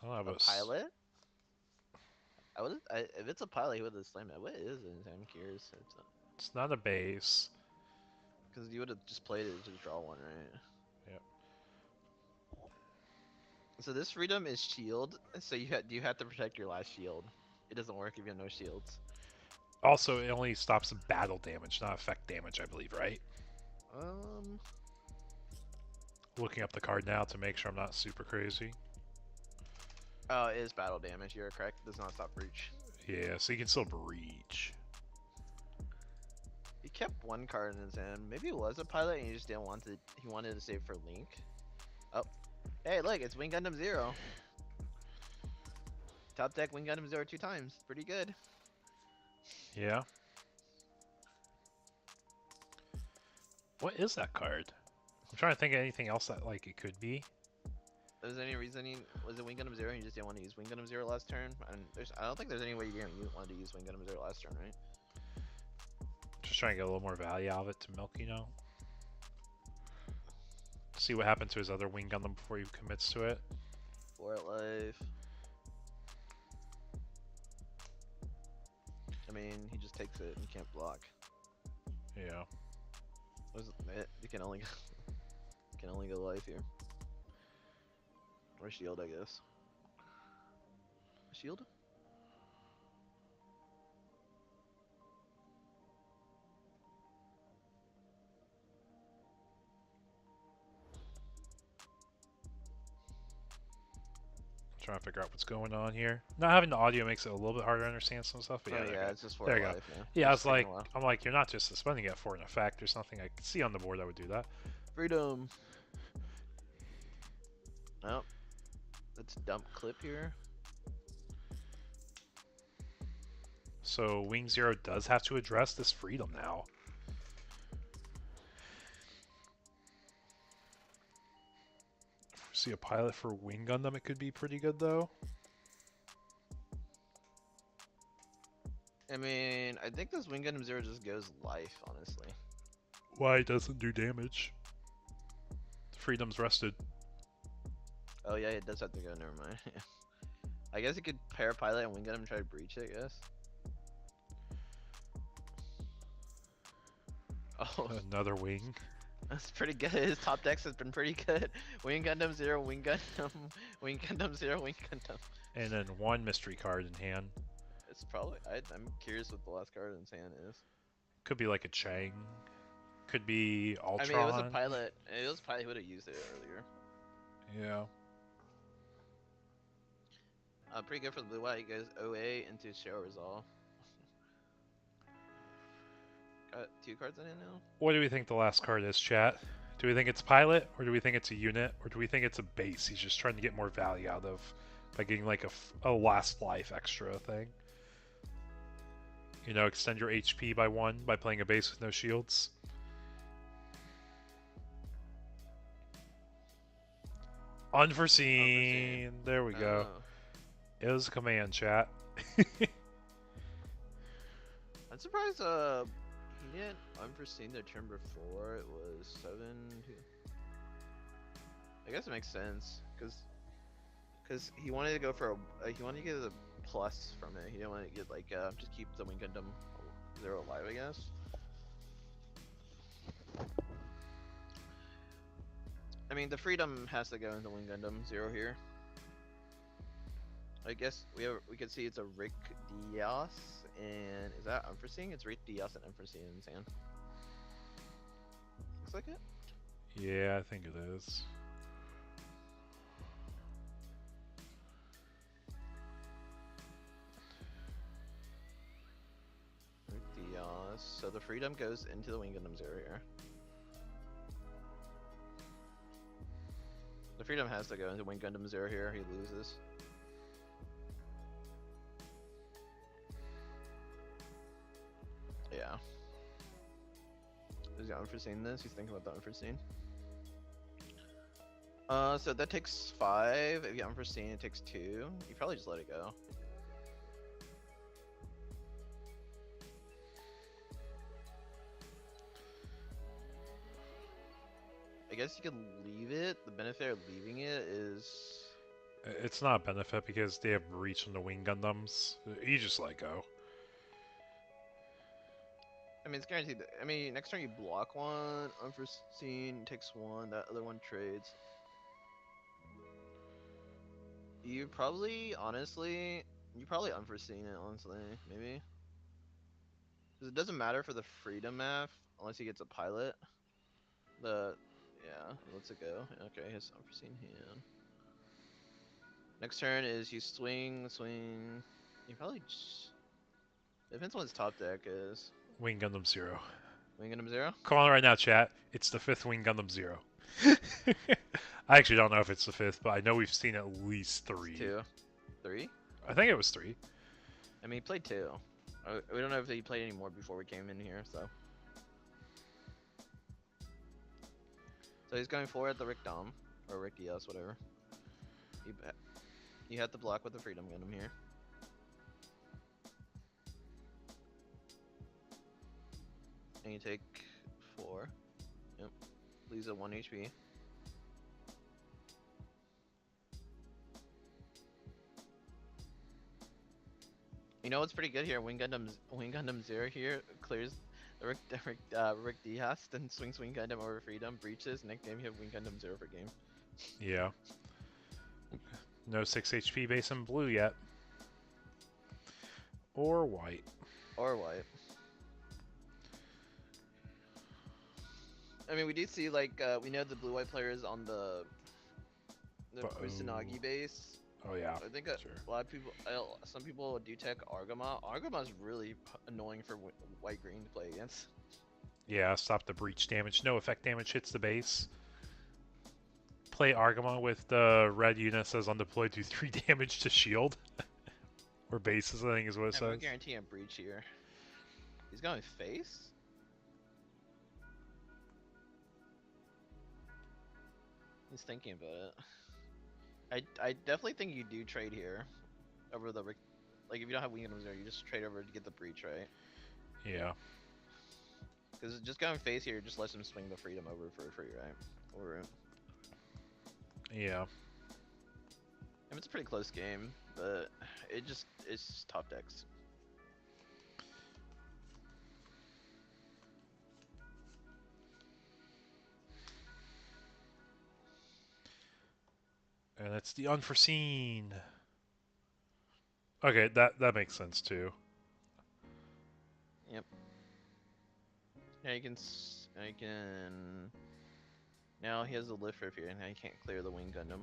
[SPEAKER 1] I don't know,
[SPEAKER 2] A
[SPEAKER 1] but
[SPEAKER 2] pilot? If it's a pilot, he would have slammed it. What is it? I'm curious.
[SPEAKER 1] it's not a base.
[SPEAKER 2] Because you would have just played it to draw one, right?
[SPEAKER 1] Yep.
[SPEAKER 2] So this freedom is shield, so you have to protect your last shield. It doesn't work if you have no shields.
[SPEAKER 1] Also, it only stops battle damage, not effect damage, I believe, right? Looking up the card now to make sure I'm not super crazy.
[SPEAKER 2] Oh, it is battle damage. You're correct. It does not stop breach.
[SPEAKER 1] Yeah, so you can still breach.
[SPEAKER 2] He kept one card in his hand. Maybe it was a pilot, and he just didn't want to. He wanted to save for Link. Oh, hey, look, it's Wing Gundam 0. Top deck Wing Gundam 0 2 times. Pretty good.
[SPEAKER 1] Yeah. What is that card? I'm trying to think of anything else that like it could be.
[SPEAKER 2] Was there any reason was it Wing Gundam 0 and you just didn't want to use Wing Gundam 0 last turn? I don't think there's any way you wanted to use Wing Gundam 0 last turn, right?
[SPEAKER 1] Just trying to get a little more value out of it to milk, you know. See what happened to his other Wing Gundam before he commits to it.
[SPEAKER 2] 4 at life. I mean, he just takes it and can't block.
[SPEAKER 1] Yeah.
[SPEAKER 2] You can only can only go life here. Or shield, I guess. Shield?
[SPEAKER 1] Trying to figure out what's going on here. Not having the audio makes it a little bit harder to understand some stuff, but
[SPEAKER 2] Oh
[SPEAKER 1] yeah, there you
[SPEAKER 2] yeah,
[SPEAKER 1] go.
[SPEAKER 2] it's just for
[SPEAKER 1] There you go.
[SPEAKER 2] life now.
[SPEAKER 1] Yeah, I
[SPEAKER 2] It's
[SPEAKER 1] was
[SPEAKER 2] taking
[SPEAKER 1] like,
[SPEAKER 2] a while.
[SPEAKER 1] I'm like, you're not just suspending it for an effect or something. I could see on the board I would do that.
[SPEAKER 2] Freedom. Oh, let's dump clip here.
[SPEAKER 1] So Wing Zero does have to address this freedom now. If we see a pilot for Wing Gundam, it could be pretty good though.
[SPEAKER 2] I mean, I think this Wing Gundam Zero just goes life, honestly.
[SPEAKER 1] Why it doesn't do damage? Freedom's rested.
[SPEAKER 2] Oh yeah, it does have to go. Never mind. I guess it could pair pilot and Wing Gundam and try to breach it. I guess. Oh,
[SPEAKER 1] Another wing.
[SPEAKER 2] that's pretty good. His top decks has been pretty good. Wing Gundam Zero, Wing Gundam, Wing Gundam Zero, Wing Gundam.
[SPEAKER 1] And then one mystery card in hand.
[SPEAKER 2] It's probably. I'm curious what the last card in his hand is.
[SPEAKER 1] Could be like a Chang. Could be Ultron.
[SPEAKER 2] I mean, it was a pilot. It was pilot. He would have used it earlier.
[SPEAKER 1] Yeah.
[SPEAKER 2] Pretty good for the blue white. He goes OA into Shell Resolve. Got 2 cards in it now.
[SPEAKER 1] What do we think the last card is, chat? Do we think it's pilot, or do we think it's a unit, or do we think it's a base? He's just trying to get more value out of by getting like a last life extra thing. You know, extend your HP by 1 by playing a base with no shields. Unforeseen. There we go. It was a command, chat.
[SPEAKER 2] I'm surprised he didn't unforeseen the turn before. It was 7. I guess it makes sense because he wanted to go for he wanted to get a plus from it. He didn't want to get like just keep the Wing Gundam 0 alive, I guess. I mean, the freedom has to go into Wing Gundam 0 here. I guess we could see it's a Rick Diaz, and is that unforeseen? It's Rick Diaz and unforeseen in his hand. Looks like it.
[SPEAKER 1] Yeah, I think it is.
[SPEAKER 2] Rick Diaz. So the freedom goes into the Wing Gundam 0 here. The freedom has to go into Wing Gundam 0 here. He loses. Yeah. He's unforeseen this. He's thinking about the unforeseen. So that takes 5. If you unforeseen, it takes 2. You probably just let it go. I guess you could leave it. The benefit of leaving it is
[SPEAKER 1] It's not a benefit because they have reach on the Wing Gundams. You just let go.
[SPEAKER 2] I mean, it's guaranteed. I mean, next turn you block 1, unforeseen takes 1, that other one trades. You probably, honestly, you probably unforeseen it, honestly, maybe. Because it doesn't matter for the freedom math unless he gets a pilot. Yeah, he lets it go. Okay, his unforeseen hand. Next turn is you swing. You probably just... Depends on what his top deck is.
[SPEAKER 1] Wing Gundam 0.
[SPEAKER 2] Wing Gundam 0?
[SPEAKER 1] Come on right now, chat. It's the 5th Wing Gundam 0. I actually don't know if it's the 5th, but I know we've seen at least 3.
[SPEAKER 2] 2. 3?
[SPEAKER 1] I think it was 3.
[SPEAKER 2] I mean, he played 2. We don't know if he played any more before we came in here, so. So he's going forward at the Rick Dom, or Rick Diaz, whatever. You have to block with the Freedom Gundam here. And you take 4. Yep. Lose a 1 HP. You know what's pretty good here? Wing Gundam 0 here clears Rick Diaz, then swings Wing Gundam over Freedom, breaches, next game you have Wing Gundam 0 for game.
[SPEAKER 1] Yeah. No 6 HP base in blue yet. Or white.
[SPEAKER 2] Or white. I mean, we do see, like, we know the blue-white players on the Kusanagi base.
[SPEAKER 1] Oh yeah.
[SPEAKER 2] I think
[SPEAKER 1] Sure.
[SPEAKER 2] a lot of people, some people do tech Argama. Argama's really annoying for white-green to play against.
[SPEAKER 1] Yeah, stop the breach damage. No effect damage hits the base. Play Argama with the red unit says undeployed, do 3 damage to shield. Or bases, I think is what it
[SPEAKER 2] I'm
[SPEAKER 1] says.
[SPEAKER 2] gonna guarantee a breach here. He's going face? He's thinking about it. I definitely think you do trade here. Over the, like, if you don't have Wing Gundam 0, you just trade over to get the breach, right?
[SPEAKER 1] Yeah.
[SPEAKER 2] Because just going face here just lets him swing the freedom over for free, right? Or
[SPEAKER 1] Yeah.
[SPEAKER 2] I mean, it's a pretty close game, but it's just top decks.
[SPEAKER 1] And it's the unforeseen. Okay, that makes sense too.
[SPEAKER 2] Yep. Now now he has the lift rip here, and now he can't clear the Wing Gundam.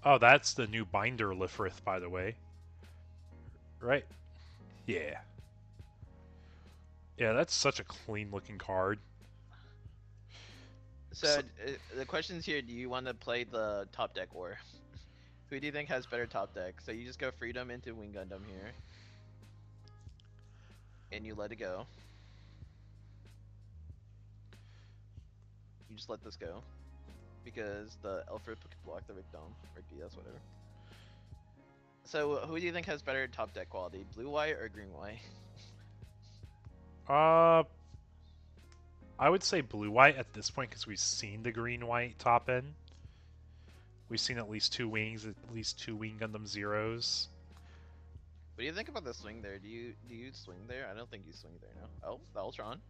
[SPEAKER 1] Oh, that's the new binder Lifrith, by the way. Right? Yeah. Yeah, that's such a clean looking card.
[SPEAKER 2] So the question's here: do you want to play the top deck or who do you think has better top deck? So you just go freedom into Wing Gundam here, and you let it go. You just let this go because the Elfrid can block the Rick DS, whatever. So who do you think has better top deck quality, blue white or green white?
[SPEAKER 1] I would say blue white at this point because we've seen the green white top end. We've seen at least 2 wings, at least 2 Wing Gundam Zeros.
[SPEAKER 2] What do you think about the swing there? Do you swing there? I don't think you swing there, no. Oh, the Ultron.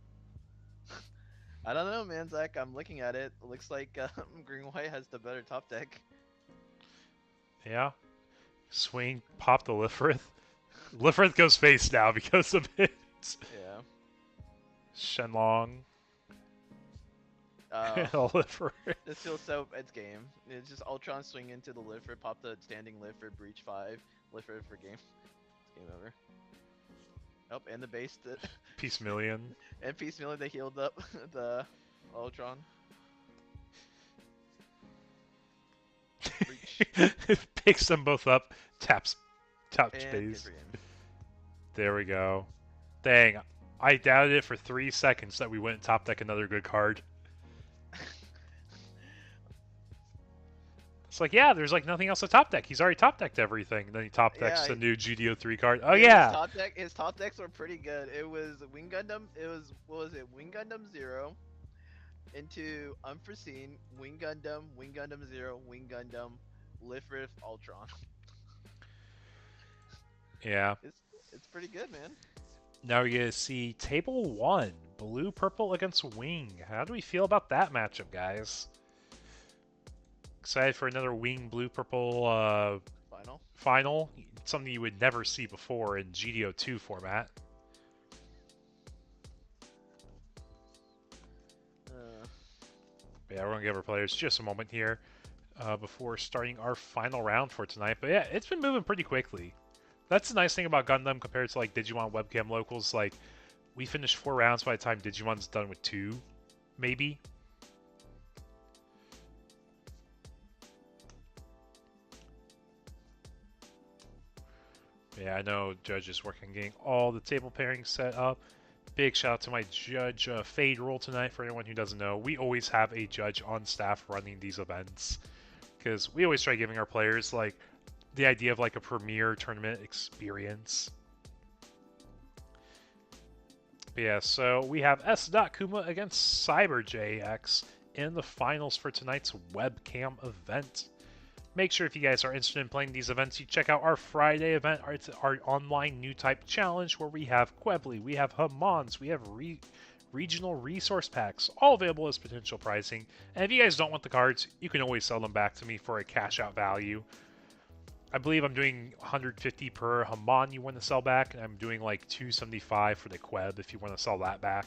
[SPEAKER 2] I don't know, man, Zach. I'm looking at it. It looks like green white has the better top deck.
[SPEAKER 1] Yeah. Swing, pop the Lifrith. Lifrith goes face now because of it.
[SPEAKER 2] Yeah.
[SPEAKER 1] Shenlong. Lifrith.
[SPEAKER 2] This feels so. It's game. It's just Ultron swing into the Lifter, pop the standing Lifter, breach 5, Lifter for game. It's game over. Oh, and the base.
[SPEAKER 1] Peace Million.
[SPEAKER 2] And Peace Million, they healed up the Ultron.
[SPEAKER 1] Picks them both up, taps
[SPEAKER 2] And
[SPEAKER 1] space. There we go. Dang, I doubted it for 3 seconds that we wouldn't top deck another good card. It's like, yeah, there's like nothing else to top deck. He's already top decked everything. And then he top decks the new GD03 card. Oh yeah.
[SPEAKER 2] His top decks were pretty good. It was Wing Gundam. It was, what was it? Wing Gundam 0 into Unforeseen, Wing Gundam 0, Wing Gundam, Lifrith, Ultron.
[SPEAKER 1] Yeah.
[SPEAKER 2] It's pretty good, man.
[SPEAKER 1] Now we're going to see Table 1. Blue, purple against Wing. How do we feel about that matchup, guys? Excited for another Wing, blue, purple final. Something you would never see before in GD02 format. Yeah, we're going to give our players just a moment here before starting our final round for tonight. But yeah, it's been moving pretty quickly. That's the nice thing about Gundam compared to like Digimon Webcam locals. Like, we finished 4 rounds by the time Digimon's done with 2, maybe. Yeah, I know Judge is working on getting all the table pairings set up. Big shout out to my Judge Fade rule tonight. For anyone who doesn't know, we always have a judge on staff running these events because we always try giving our players like the idea of like a premier tournament experience. But yeah, so we have S. Kuma against Cyber JX in the finals for tonight's webcam event. Make sure if you guys are interested in playing these events, you check out our Friday event. It's our online new type challenge where we have Quebly, we have Hamons, we have regional resource packs, all available as potential pricing. And if you guys don't want the cards, you can always sell them back to me for a cash out value. I believe I'm doing 150 per Hamon you want to sell back, and I'm doing like 275 for the Queb if you want to sell that back.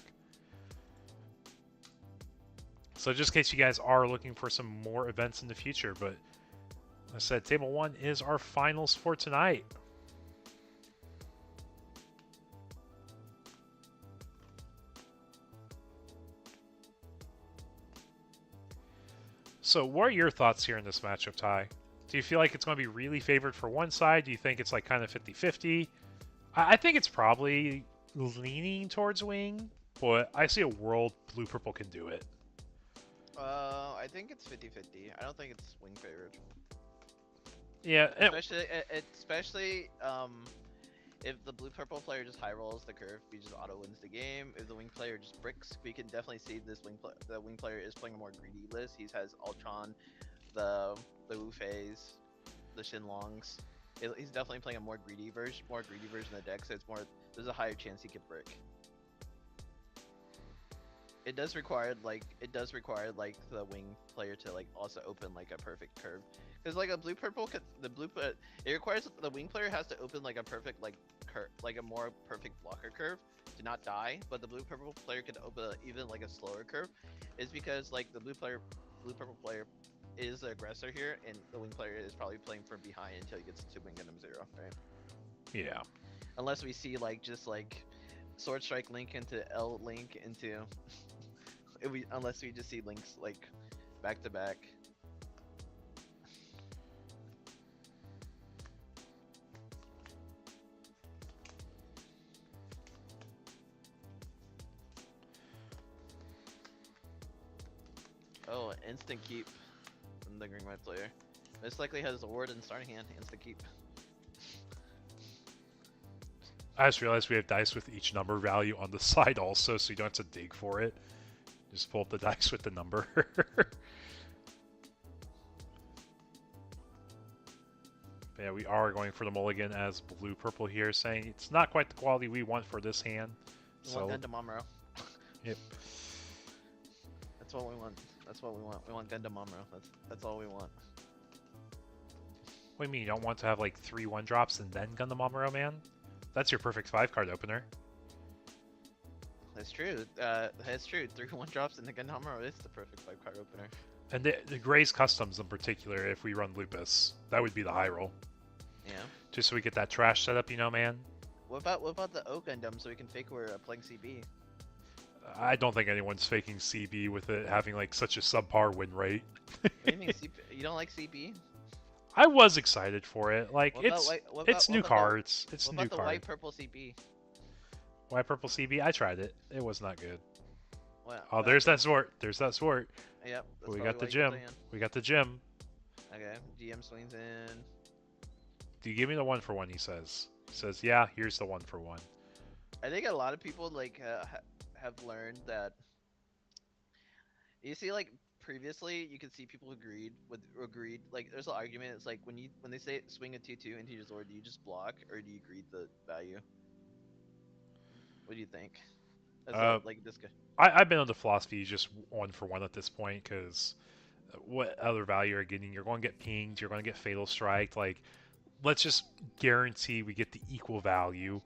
[SPEAKER 1] So just in case you guys are looking for some more events in the future, but I said Table 1 is our finals for tonight. So what are your thoughts here in this matchup, Ty? Do you feel like it's going to be really favored for one side? Do you think it's like kind of 50-50? I think it's probably leaning towards Wing, but I see a world Blue-Purple can do it.
[SPEAKER 2] I think it's 50-50. I don't think it's wing favored.
[SPEAKER 1] Yeah,
[SPEAKER 2] Especially if the blue-purple player just high rolls the curve, he just auto wins the game. If the wing player just bricks, we can definitely see this the wing player is playing a more greedy list. He has Ultron, the Wu Feis, the Shenlongs. He's definitely playing a more greedy version of the deck. So it's more. There's a higher chance he could brick. It does require like the wing player to like also open like a perfect curve. Because like a blue purple, it requires the wing player has to open like a perfect like a more perfect blocker curve to not die. But the blue purple player can open even like a slower curve, is because like the blue purple player is the aggressor here, and the wing player is probably playing from behind until he gets to Wing Gundam 0, right?
[SPEAKER 1] Yeah.
[SPEAKER 2] Unless we see like just like Sword Strike Link into L Link into, unless we just see links like back to back. Oh, instant keep from the green white player. Most likely has a ward in starting hand. Instant keep.
[SPEAKER 1] I just realized we have dice with each number value on the side also, so you don't have to dig for it. Just pull up the dice with the number. Yeah, we are going for the mulligan as blue-purple here, saying it's not quite the quality we want for this hand.
[SPEAKER 2] We want Gundam Amuro.
[SPEAKER 1] Yep.
[SPEAKER 2] That's what we want. That's what we want. We want Gundam Amuro. That's all we want.
[SPEAKER 1] What do you mean, you don't want to have like 3 1-drops and then Gundam Amuro, man? That's your perfect 5-card opener.
[SPEAKER 2] That's true. That's true. 3 1-drops in the Gundam Amuro is the perfect 5-card opener.
[SPEAKER 1] And the Gray's Customs in particular, if we run Lupus, that would be the high roll.
[SPEAKER 2] Yeah.
[SPEAKER 1] Just so we get that trash set up, you know, man.
[SPEAKER 2] What about the O Gundam so we can fake we're playing CB?
[SPEAKER 1] I don't think anyone's faking CB with it having like such a subpar win rate.
[SPEAKER 2] What do you mean, you don't like CB?
[SPEAKER 1] I was excited for it. Like it's new cards. It's new
[SPEAKER 2] cards. What about the
[SPEAKER 1] card.
[SPEAKER 2] white purple CB?
[SPEAKER 1] White purple CB. I tried it. It was not good.
[SPEAKER 2] Well,
[SPEAKER 1] there's that sword. There's that sword.
[SPEAKER 2] Yep.
[SPEAKER 1] We got the gym. We got the gym.
[SPEAKER 2] Okay. GM swings in.
[SPEAKER 1] Do you give me the 1-for-1? He says. He says, yeah. Here's the 1-for-1.
[SPEAKER 2] I think a lot of people like have learned that. You see, like previously, you could see people agreed. Like, there's an argument. It's like when they say swing a 2/2 into your sword, do you just block or do you greed the value? What do you think? Like this guy.
[SPEAKER 1] I've been on the philosophy just 1-for-1 at this point because what other value are you getting? You're going to get pinged. You're going to get fatal strike. Like, let's just guarantee we get the equal value.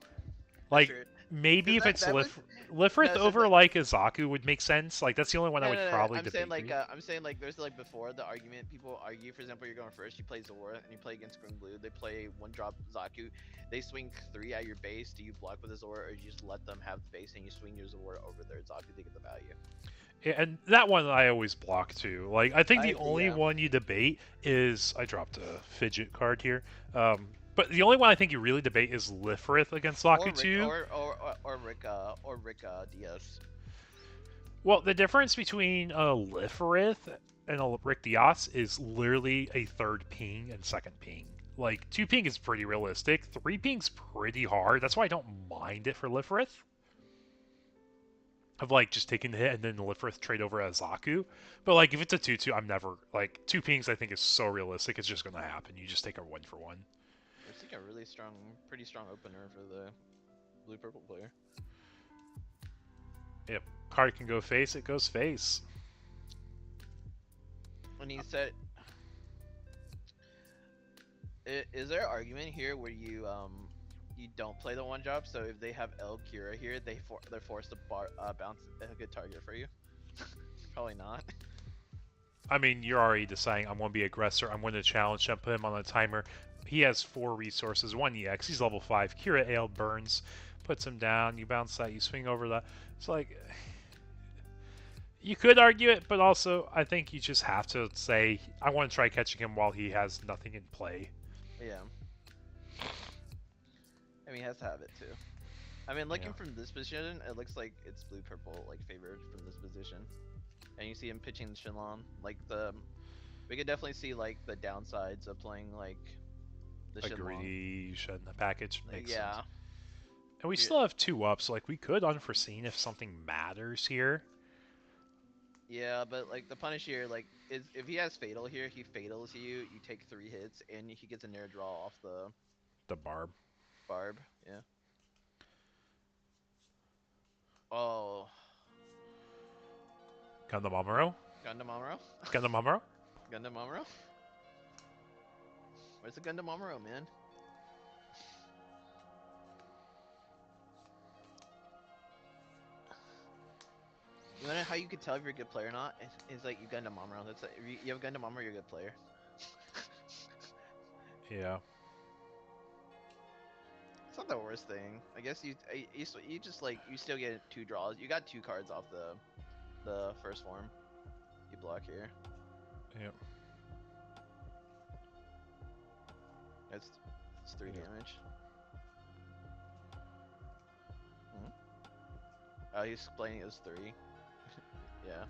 [SPEAKER 1] Like,
[SPEAKER 2] Sure.
[SPEAKER 1] maybe if it's Lifrith over like a Zaku would make sense. Like, that's the only one I would probably debate.
[SPEAKER 2] I'm saying like there's like before the argument people argue. For example, you're going first. You play Zora and you play against Green Blue. They play 1-drop Zaku. They swing 3 at your base. Do you block with a Zora or you just let them have the base and you swing your Zora over their Zaku to get the value?
[SPEAKER 1] Yeah, and that one I always block too. Like, I think the only one you debate is I dropped a fidget card here. But the only one I think you really debate is Lifrith against Zaku 2.
[SPEAKER 2] Or Rick Diaz.
[SPEAKER 1] Well, the difference between a Lifrith and a Rick Diaz is literally a 3rd ping and 2nd ping. Like, 2 ping is pretty realistic. 3 ping's pretty hard. That's why I don't mind it for Lifrith. of like just taking the hit and then Lifrith trade over as Zaku. But like if it's a 2-2, I'm never like two pings. I think is so realistic. It's just gonna happen. You just take a 1-for-1.
[SPEAKER 2] We're seeing a really strong, pretty strong opener for the blue purple player.
[SPEAKER 1] Yep, card can go face. It goes face.
[SPEAKER 2] When he said, is there an argument here where you don't play the one drop? So if they have El Kira here, they're forced to bounce a good target for you. Probably not.
[SPEAKER 1] I mean, you're already deciding I'm going to be aggressor. I'm going to challenge him, put him on a timer. He has 4 resources, 1 EX. He's level 5. Kira Ale burns, puts him down. You bounce that, you swing over that. It's like, you could argue it, but also I think you just have to say, I want to try catching him while he has nothing in play.
[SPEAKER 2] Yeah. I mean, he has to have it too. I mean, looking from this position, it looks like it's blue purple like favored from this position. And you see him pitching Shinlong. Like we could definitely see like the downsides of playing like the
[SPEAKER 1] a
[SPEAKER 2] Shinlong.
[SPEAKER 1] greedy Shen package makes sense. And we still have 2 up, so like we could unforeseen if something matters here.
[SPEAKER 2] Yeah, but like the punish here, like if he has fatal here, he fatals you. You take 3 hits, and he gets an air draw off
[SPEAKER 1] the barb.
[SPEAKER 2] Barb, yeah. Oh.
[SPEAKER 1] Gundam Amuro?
[SPEAKER 2] Gundam Amuro?
[SPEAKER 1] Gundam Amuro?
[SPEAKER 2] Gundam Amuro? Where's the Gundam Amuro, man? You wanna know how you could tell if you're a good player or not? It's like you Gundam Amuro. That's like, if you have Gundam Amuro, you're a good player.
[SPEAKER 1] Yeah.
[SPEAKER 2] It's not the worst thing. I guess you just like you still get 2 draws. You got 2 cards off the first form. You block here.
[SPEAKER 1] Yep.
[SPEAKER 2] It's 3 damage. Oh, he's explaining it was 3. Yeah.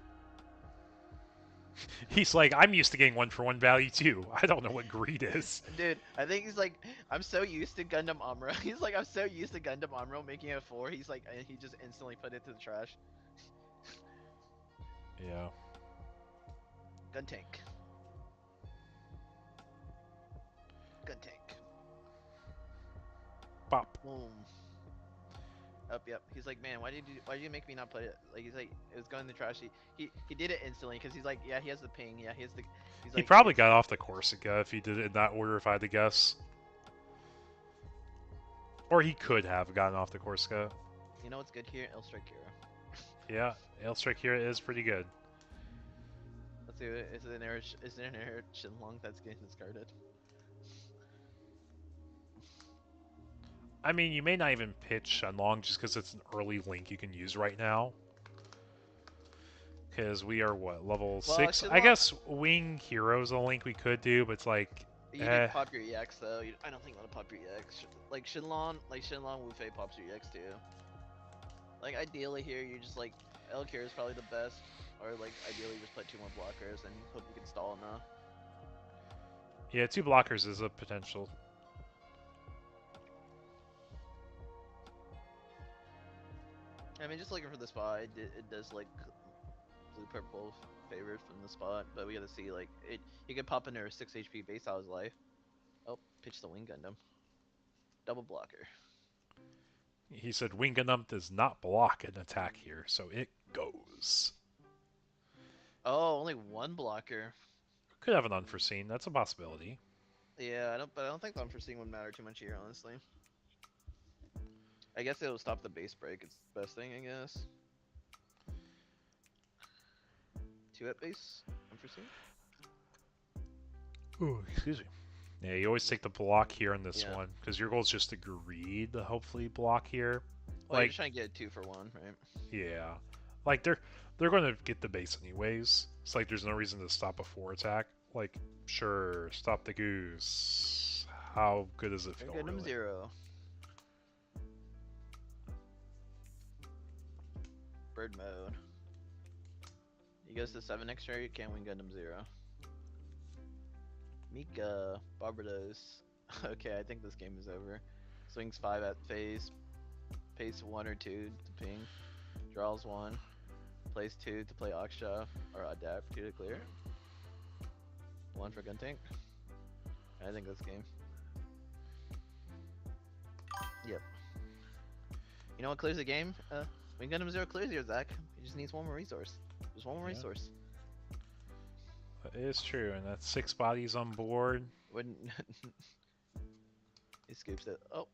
[SPEAKER 1] He's like, I'm used to getting 1-for-1 value too. I don't know what greed is.
[SPEAKER 2] Dude, I think he's like, I'm so used to Gundam Amuro. He's like, I'm so used to Gundam Amuro making a 4. He's like, he just instantly put it to the trash.
[SPEAKER 1] Yeah.
[SPEAKER 2] Gun tank. Gun tank.
[SPEAKER 1] Pop.
[SPEAKER 2] Boom. Up, yep. He's like, man, why did you make me not put it? Like, he's like, it was going in the trash. He did it instantly because he's like, yeah, he has the ping. Yeah, he has the. He's
[SPEAKER 1] He
[SPEAKER 2] like,
[SPEAKER 1] probably got off the Corsica if he did it in that order, if I had to guess. Or he could have gotten off the Corsica.
[SPEAKER 2] You know what's good here? Elstrike Hero.
[SPEAKER 1] Yeah, Elstrike here is pretty good.
[SPEAKER 2] Let's see, is there an air Shinlong that's getting discarded?
[SPEAKER 1] I mean, you may not even pitch Shenlong just because it's an early link you can use right now. Because we are, what, level 6? I guess Wing Hero's a link we could do, but it's like...
[SPEAKER 2] You did pop your EX though. I don't think you want to pop your EX. Like Shenlong Wu-Fei pops your EX too. Like ideally here, you just like L-Cure is probably the best. Or like ideally just put 2 more blockers and hope you can stall enough.
[SPEAKER 1] Yeah, 2 blockers is a potential.
[SPEAKER 2] I mean, just looking for the spot, it does like blue purple favored from the spot, but we gotta see like it. You could pop into a 6 HP base out of his life. Oh, pitch the Wing Gundam. Double blocker.
[SPEAKER 1] He said Wing Gundam does not block an attack here, so it goes.
[SPEAKER 2] Oh, only 1 blocker.
[SPEAKER 1] Could have an unforeseen. That's a possibility.
[SPEAKER 2] Yeah, but I don't think the unforeseen would matter too much here, honestly. I guess it'll stop the base break. It's the best thing, I guess. 2 at base, unforeseen.
[SPEAKER 1] Ooh, excuse me. Yeah, you always take the block here in this one, because your goal is just to greed to hopefully block here.
[SPEAKER 2] Well, you're just trying to get a 2 for 1, right?
[SPEAKER 1] Yeah. Like, they're going to get the base anyways. It's like there's no reason to stop a 4 attack. Like, sure, stop the goose. How good does it feel,
[SPEAKER 2] Gundam
[SPEAKER 1] really?
[SPEAKER 2] 0. Bird mode. He goes to 7 extra, you can't win Gundam 0. Mika, Barbados. Okay, I think this game is over. Swings 5 at phase. Pace 1 or 2 to ping. draws 1, plays 2 to play Aksha, or Adapt 2 to clear. 1 for Guntank. I think that's game. Yep. You know what clears the game? When Gundam 0 clears here, Zach. He just needs one more resource. Just one more resource.
[SPEAKER 1] That is true, and that's 6 bodies on board.
[SPEAKER 2] Wouldn't he scoops it. Oh.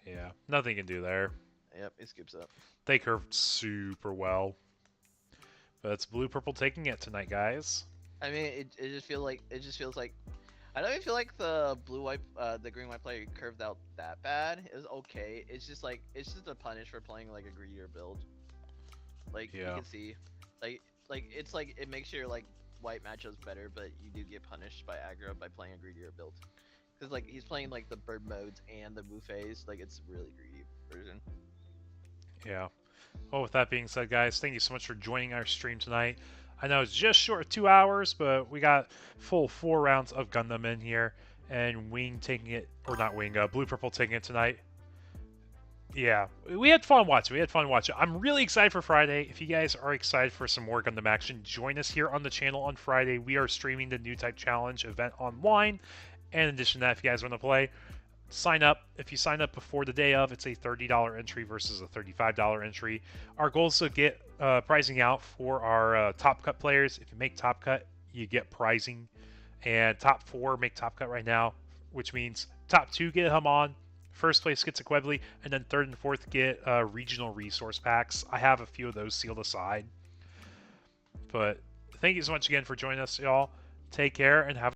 [SPEAKER 1] Yeah, nothing you can do there.
[SPEAKER 2] Yep, he scoops up.
[SPEAKER 1] They curved super well. But it's blue-purple taking it tonight, guys.
[SPEAKER 2] I mean, it just feels like I don't even feel like the the green white player curved out that bad. It was okay. It's just a punish for playing like a greedier build. Like you can see, it makes your like white matchups better, but you do get punished by aggro by playing a greedier build. Because like he's playing like the bird modes and the move phase, like it's a really greedy version.
[SPEAKER 1] Yeah. Well, with that being said, guys, thank you so much for joining our stream tonight. I know it's just short of 2 hours, but we got full 4 rounds of Gundam in here, and Wing taking it, or not Wing, Blue Purple taking it tonight. Yeah, we had fun watching. I'm really excited for Friday. If you guys are excited for some more Gundam action, join us here on the channel on Friday. We are streaming the New Type Challenge event online. And in addition to that, if you guys want to play, sign up. If you sign up before the day of, it's a $30 entry versus a $35 entry. Our goal is to get pricing out for our top cut players. If you make top cut, you get pricing. And top 4 make top cut right now, which means top 2 get him on. First place gets a Quebly, and then 3rd and 4th get regional resource packs. I have a few of those sealed aside. But thank you so much again for joining us, y'all. Take care and have